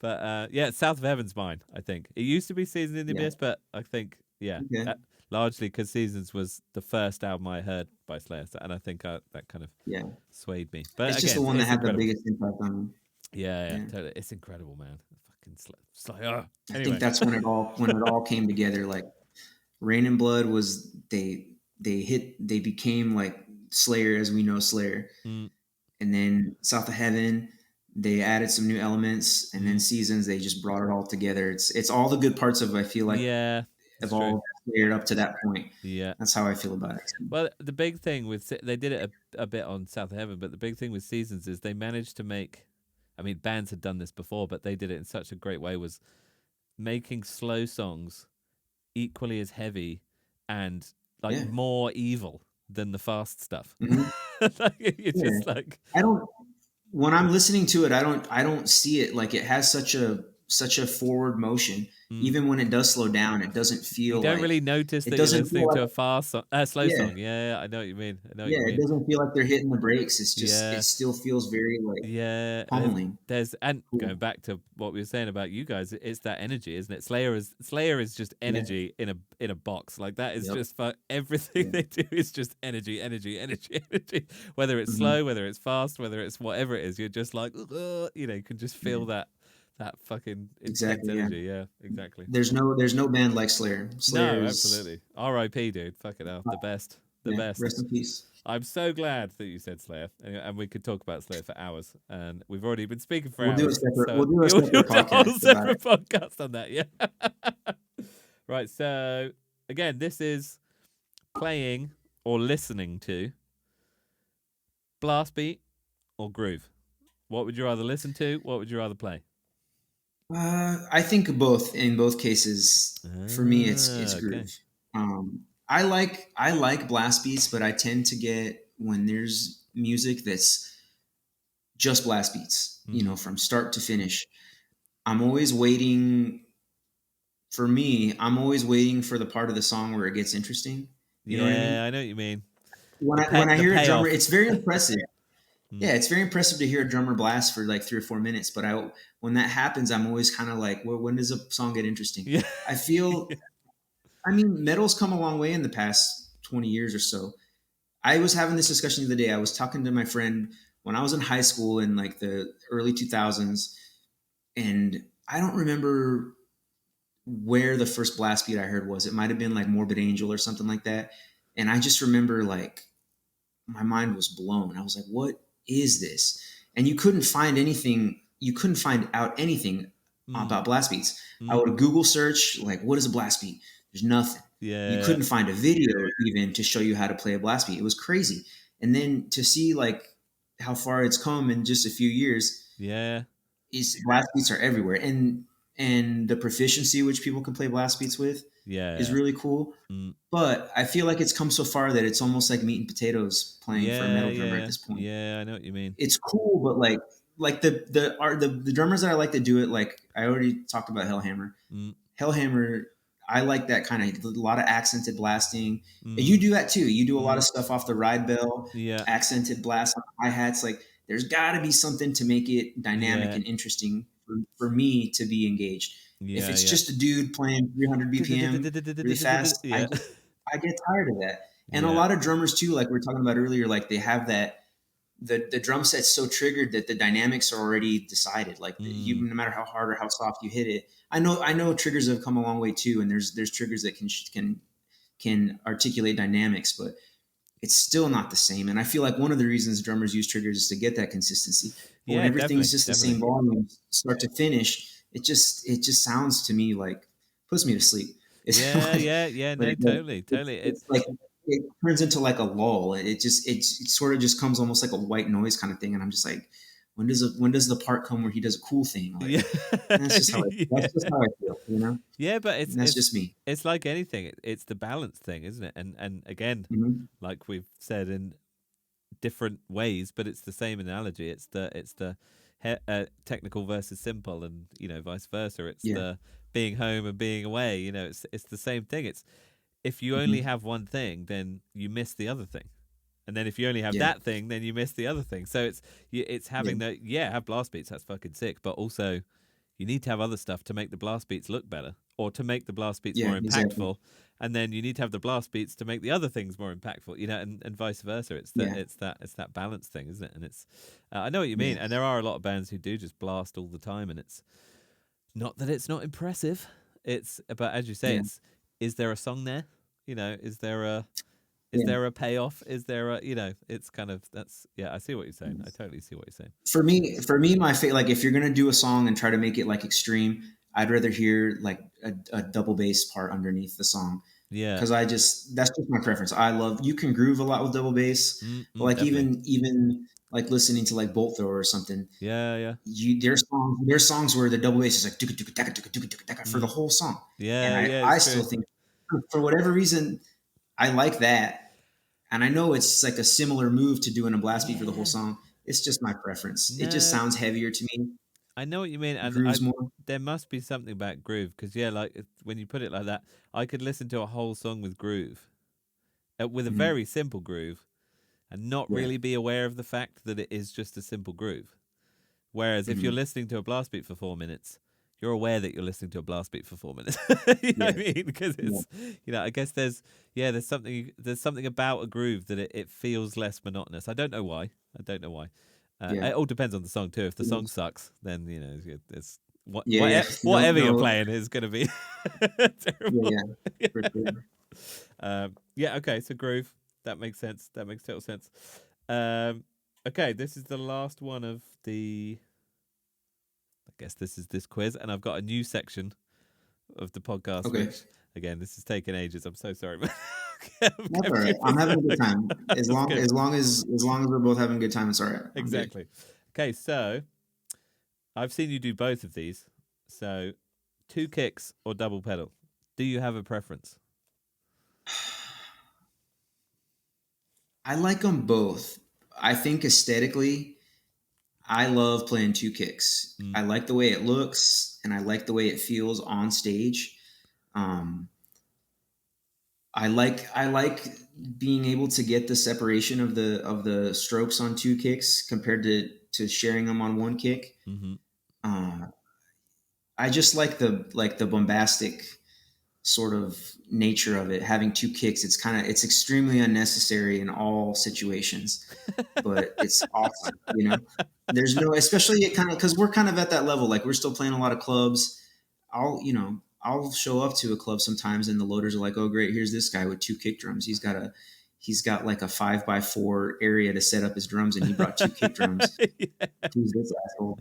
But yeah, South of Heaven's mine. I think it used to be Seasons in the Yeah. Abyss, but I think Okay. largely because Seasons was the first album I heard by Slayer, and I think that kind of Yeah. swayed me. But It's just the again, one that it's had the incredible. biggest impact on me. Yeah, Yeah. totally. It's incredible, man. Fucking Slayer. I think Anyway, that's when it all came together. Like Rain and Blood was they became like Slayer as we know Slayer. mm, And then South of Heaven, they added some new elements, and then mm, Seasons, they just brought it all together. It's all the good parts of I feel like yeah, have it's true. all cleared up to that point. Yeah. That's how I feel about it. Well, the big thing with they did it a bit on South of Heaven, but the big thing with Seasons is they managed to make. I mean, bands had done this before, but they did it in such a great way. Was making slow songs equally as heavy and like Yeah. more evil than the fast stuff. Mhm. Like, you're Yeah. just like, I don't when I'm listening to it, I don't see it like it has such a forward motion. mm. Even when it does slow down, it doesn't You feel don't like really notice it that you're doesn't feel listening like to a slow yeah, song. Yeah, I know what you mean. I know what yeah, you it mean. doesn't feel like they're hitting the brakes. It's just Yeah, it still feels very like yeah. pummeling. There's and Cool. going back to what we were saying about you guys, it's that energy, isn't it? Slayer is just Yeah. energy in a box. Like that is Yep. just for everything Yeah. they do is just energy, energy, energy, energy. Whether it's Hmm. slow, whether it's fast, whether it's whatever it is, you're just like, you can just Yeah. feel that fucking intense Exactly. Yeah. energy. Yeah, exactly. There's no band like Slayer. Slayer No, is absolutely. R.I.P. Dude. Fucking hell, the best, the yeah. best. Rest in peace. I'm so glad that you said Slayer, and we could talk about Slayer for hours, and we've already been speaking for hours, so We'll do a you'll separate do a whole podcast about separate it. podcast on that, yeah. Right, so again, this is playing or listening to blast beat or groove. What would you rather listen to? What would you rather play? I think both. In both cases, for me, it's Okay. groove. I like blast beats, but I tend to get when there's music that's just blast beats. You know, Mm. from start to finish. I'm always waiting. For me, I'm always waiting for the part of the song where it gets interesting. You know what I Yeah, mean? I know what you mean. When I The hear a drummer, payoff. it's very impressive. Mm. Yeah, it's very impressive to hear a drummer blast for like 3 or 4 minutes. But when that happens, I'm always kind of like, well, when does a song get interesting? Yeah. I feel, I mean, metal's come a long way in the past 20 years or so. I was having this discussion the other day. I was talking to my friend when I was in high school in like the early 2000s, and I don't remember where the first blast beat I heard was. It might have been like Morbid Angel or something like that. And I just remember like my mind was blown. I was like, what is this? And you couldn't find out anything Mm. about blast beats. I Mm. would Google search, like, what is a blast beat? There's nothing. You Yeah. couldn't find a video even to show you how to play a blast beat. It was crazy. And then to see like how far it's come in just a few years, Yeah. is blast beats are everywhere. And the proficiency which people can play blast beats with is Yeah. really cool. Mm. But I feel like it's come so far that it's almost like meat and potatoes playing for a Yeah, metal drummer at yeah, this point. yeah. I know what you mean. It's cool, but like the drummers that I like to do it, like I already talked about Hellhammer. Mm, Hellhammer, I like that kind of a lot of accented blasting. And you mm, do that too. You do a lot of mm, stuff off the ride bell, yeah, accented blast on hi hats. Like there's got to be something to make it dynamic yeah, and interesting for me to be engaged. If yeah, it's yeah. just a dude playing 300 BPM really fast, Yeah, I get tired of that. And a yeah. lot of drummers too, like we were talking about earlier, like they have that the drum set's so triggered that the dynamics are already decided. Like Mm, no matter how hard or how soft you hit it. I know triggers have come a long way too, and there's triggers that can articulate dynamics, but it's still not the same. And I feel like one of the reasons drummers use triggers is to get that consistency. But when yeah, everything's definitely, just the same definitely. volume, start to finish, it just sounds to me like puts me to sleep. It's Yeah, like, yeah, yeah. No, totally, totally. it's like it turns into like a lull. It sort of just comes almost like a white noise kind of thing. And I'm just like, when does the part come where he does a cool thing? Like, Yeah, and yeah, that's just how I feel, you know. yeah. But And that's just me. it's like anything. It's the balance thing, isn't it? And again, Hmm. like we've said in different ways, but it's the same analogy. It's the technical versus simple, and vice versa. It's Yeah. the being home and being away. It's the same thing. It's if you only Hmm. have one thing, then you miss the other thing, and then if you only have Yeah. that thing, then you miss the other thing. So it's Yeah. having have blast beats. That's fucking sick, but also you need to have other stuff to make the blast beats look better, or to make the blast beats Yeah, more exactly. impactful, and then you need to have the blast beats to make the other things more impactful, and vice versa. Yeah, It's that balance thing, isn't it? And it's I know what you mean, yeah, and there are a lot of bands who do just blast all the time, and it's not that it's not impressive. But as you say, yeah, it's is there a song there? Is yeah. there a payoff? Is there a It's kind of that's I see what you're saying. I totally see what you're saying. For me, like if you're gonna do a song and try to make it like extreme, I'd rather hear like a double bass part underneath the song Yeah, because that's just my preference. I love you can groove a lot with double bass, but like definitely. even like listening to like Bolt Thrower or something, Yeah, yeah. there's songs where the double bass is like duka duka duka duka duka duka duka for the Mm. whole song, and Yeah, I yeah, I it's still true. think for whatever reason I like that, and I know it's like a similar move to doing a blast beat for the whole Yeah. song. It's just my preference. It just No, sounds heavier to me, I know what you mean, and grooves more. there must be something about groove because like when you put it like that, I could listen to a whole song with groove, with a Mhm. very simple groove, and not Yeah. really be aware of the fact that it is just a simple groove. Whereas if you're Mhm. listening to a blast beat for 4 minutes, you're aware that you're listening to a blast beat for 4 minutes. You know what Yeah. I mean? Because Yeah. it's I guess there's something about a groove that it feels less monotonous. I don't know why. I don't know why. Yeah. It all depends on the song too. If the song Yes. sucks, then it's Yeah. Yeah. No. whatever you're No. playing is going to be Yeah. terrible. Yeah. For sure. Yeah. Okay. So groove. That makes sense. That makes total sense. Um, okay. This is the last one of the. I guess this is this quiz, and I've got a new section of the podcast, Okay. which again, this is taking ages. I'm so sorry, man. I'm That's all right. I'm having a good confused. time. As That's long good. as we're both having a good time, it's all right. I'm good. Exactly. Okay, so I've seen you do both of these. So, two kicks or double pedal. Do you have a preference? I like them both. I think aesthetically, I love playing two kicks. Mm, I like the way it looks, and I like the way it feels on stage. Um, I like being able to get the separation of the strokes on two kicks compared to sharing them on one kick. mm-hmm. Uh, I just like the bombastic sort of nature of it. Having two kicks, it's extremely unnecessary in all situations, but it's awesome. There's no, especially it kind of because we're kind of at that level. Like we're still playing a lot of clubs. I'll show up to a club sometimes and the loaders are like, oh great, here's this guy with two kick drums. He's got like a 5x4 area to set up his drums and he brought two kick drums. Yeah. Who's this asshole?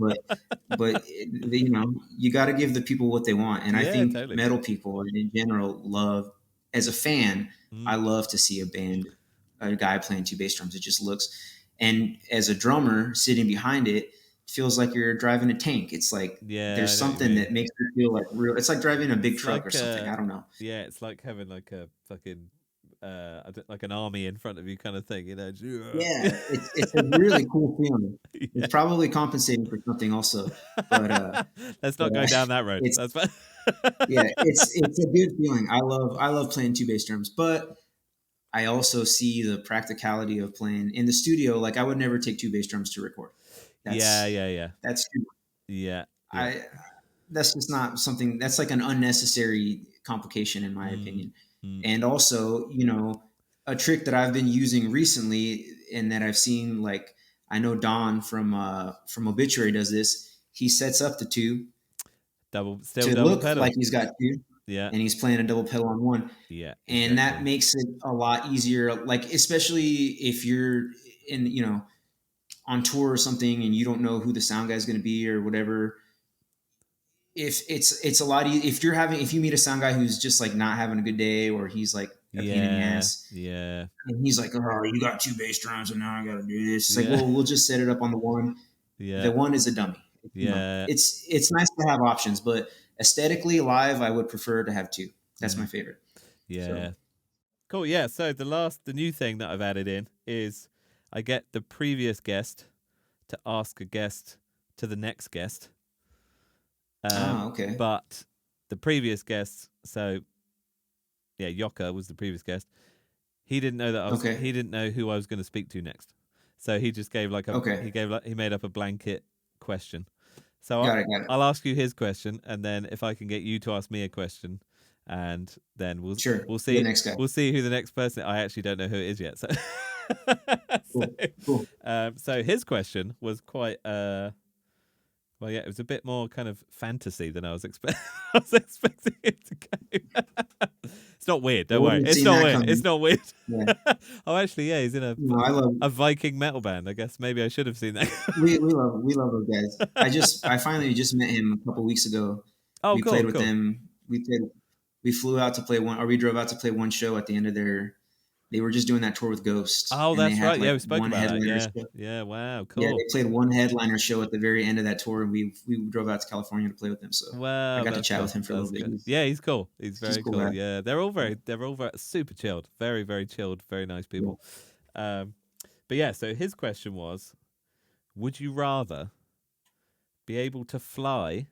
But you got to give the people what they want, and I Yeah, think totally. metal people in general love. As a fan, Mm, I love to see a guy playing two bass drums. It just looks, and as a drummer sitting behind it, feels like you're driving a tank. It's like yeah, there's I know what you something mean. that makes it feel like real. It's like driving a big It's truck or like something. I don't know. yeah, it's like having like a fucking like an army in front of you kind of thing, Yeah, it's a really cool feeling. Yeah. It's probably compensating for something also, but Let's but not go down that road. it's That's fine. yeah, it's a good feeling. I love playing two bass drums, but I also see the practicality of playing in the studio. Like I would never take two bass drums to record. Yeah, That's yeah, yeah. that's Yeah, yeah. I that's just not something that's like an unnecessary complication in my Mm, opinion. mm, And also, a trick that I've been using recently and that I've seen like I know Don from Obituary does this. He sets up the two still to double look pedal. like he's got two Yeah, and he's playing a double pedal on one, yeah, and that exactly. makes it a lot easier, like especially if you're in on tour or something and you don't know who the sound guy is going to be or whatever. If it's a lot if you meet a sound guy who's just like not having a good day or he's like a pain in the Yeah, ass yeah, and he's like, oh, you got two bass drums and now I gotta do this. It's like, yeah, well, we'll just set it up on the one. yeah, The one is a dummy. yeah. It's nice to have options, but aesthetically live I would prefer to have two. That's my Mm, favorite. So yeah. Cool. Yeah. So the new thing that I've added in is I get the previous guest to ask a guest to the next guest. okay. But the previous guest, so yeah, Yoka was the previous guest. He didn't know that Okay. he didn't know who I was going to speak to next. So he just gave Okay. he made up a blanket question. So Got it. Got it. I'll ask you his question, and then if I can get you to ask me a question, and then Sure. we'll Be the see next guy. who the next person. I actually don't know who it is yet. So Cool. Cool. so his question was quite well, yeah, it was a bit more kind of fantasy than I was expecting. I was expecting it to go. It's not weird. I Don't worry. wouldn't have It's seen not that weird. It's coming. not weird. Yeah. Oh, actually, yeah, he's in No, I love. a Viking metal band. I guess maybe I should have seen that. We love those guys. I finally just met him a couple weeks ago. Oh, We played cool, with cool. them. We flew out to play one, or we drove out to play one show at the end of their. They were just doing that tour with Ghost, Oh, and they that's had right. Yeah, like we spoke one about that. headliner Yeah, show. yeah. Wow, Yeah, cool. they played one headliner show at the very end of that tour, and we drove out to California to play with them. So I Wow, got to that's chat cool. with him for a That's little bit. good. Yeah, he's cool. He's He's very a cool cool. guy. Yeah, they're all very super chilled. Very, very chilled. Very nice people. Um, but yeah, so his question was, would you rather be able to fly?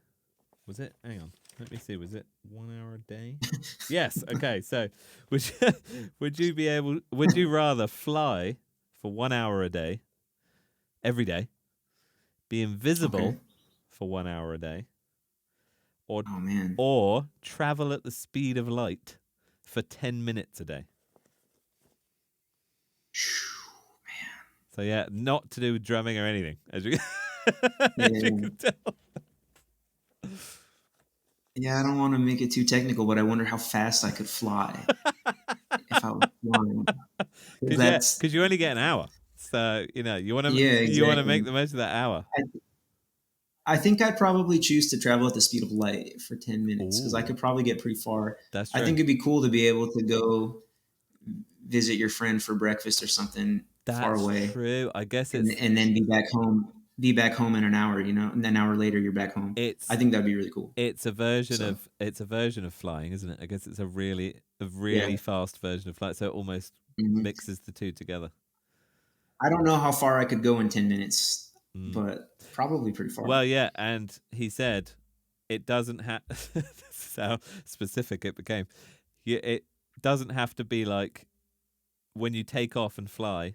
Was it? Hang on. Let me see. Was it 1 hour a day? Yes. Okay. So, would you, would you be able? Would you rather fly for 1 hour a day, every day, be invisible Okay. for 1 hour a day, or Oh man. travel at the speed of light for 10 minutes a day? So yeah, not to do with drumming or anything, as you, as you Yeah. can tell. Yeah, I don't want to make it too technical, but I wonder how fast I could fly if I was flying. 'Cause that's Because you only get an hour, so yeah, you want to make exactly. the most of that hour. I think I'd probably choose to travel at the speed of light for 10 minutes because I Ooh, could probably get pretty far. that's I true. think it'd be cool to be able to go visit your friend for breakfast or something far That's away true. I guess and then be back home in an hour, and then an hour later you're back home. I it's think that'd be really cool. it's a version So, of flying, isn't it? I guess it's a yeah. really fast version of flight, so it almost Mhm. mixes the two together. I don't know how far I could go in 10 minutes, Mm. but probably pretty far. Well, yeah, and he said it doesn't have. This is how specific it became. Yeah, it doesn't have to be like when you take off and fly.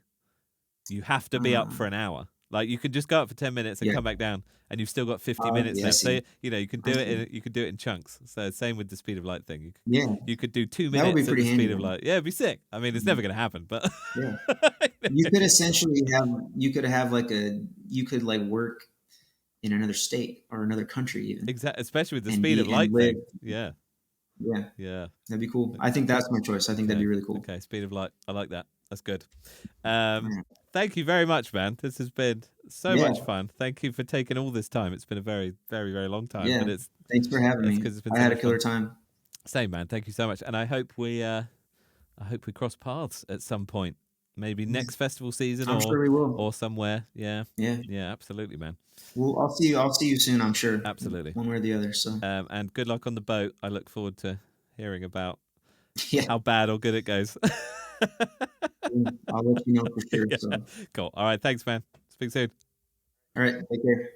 You have to be up Uh, for an hour. Like you could just go up for 10 minutes and yeah. come back down, and you've still got 50 minutes Yeah, I left. So see. you can I do it. see. You could do it in chunks. So same with the speed of light thing. Yeah, You could do 2 that would be minutes at the pretty handy speed of then. light. Yeah, it'd be sick. I mean, it's Mhm. never going to happen, but Yeah. You could essentially have you could like work in another state or another country even exactly, especially with the and speed of be and light live. thing. Yeah, Yeah, yeah. that'd be cool. I think that's my choice. I think that'd Okay, be really cool. okay. Speed of light. I like that. That's good. Um, Yeah. thank you very much, man. This has been so Yeah. much fun. Thank you for taking all this time. It's been a very, very, very long time, Yeah. but it's Thanks for having me. because it's been I so had a much killer fun. time. Same, man. Thank you so much, and I hope we cross paths at some point. Maybe next festival season I'm sure we will. or somewhere. Yeah, Yeah. yeah, absolutely, man. Well, I'll see you soon, I'm sure. Absolutely. One way or the other. So, And good luck on the boat. I look forward to hearing about yeah. how bad or good it goes. I'll let you know for sure. Yeah. So, Cool. All right. Thanks, man. Speak soon. all right. Take care.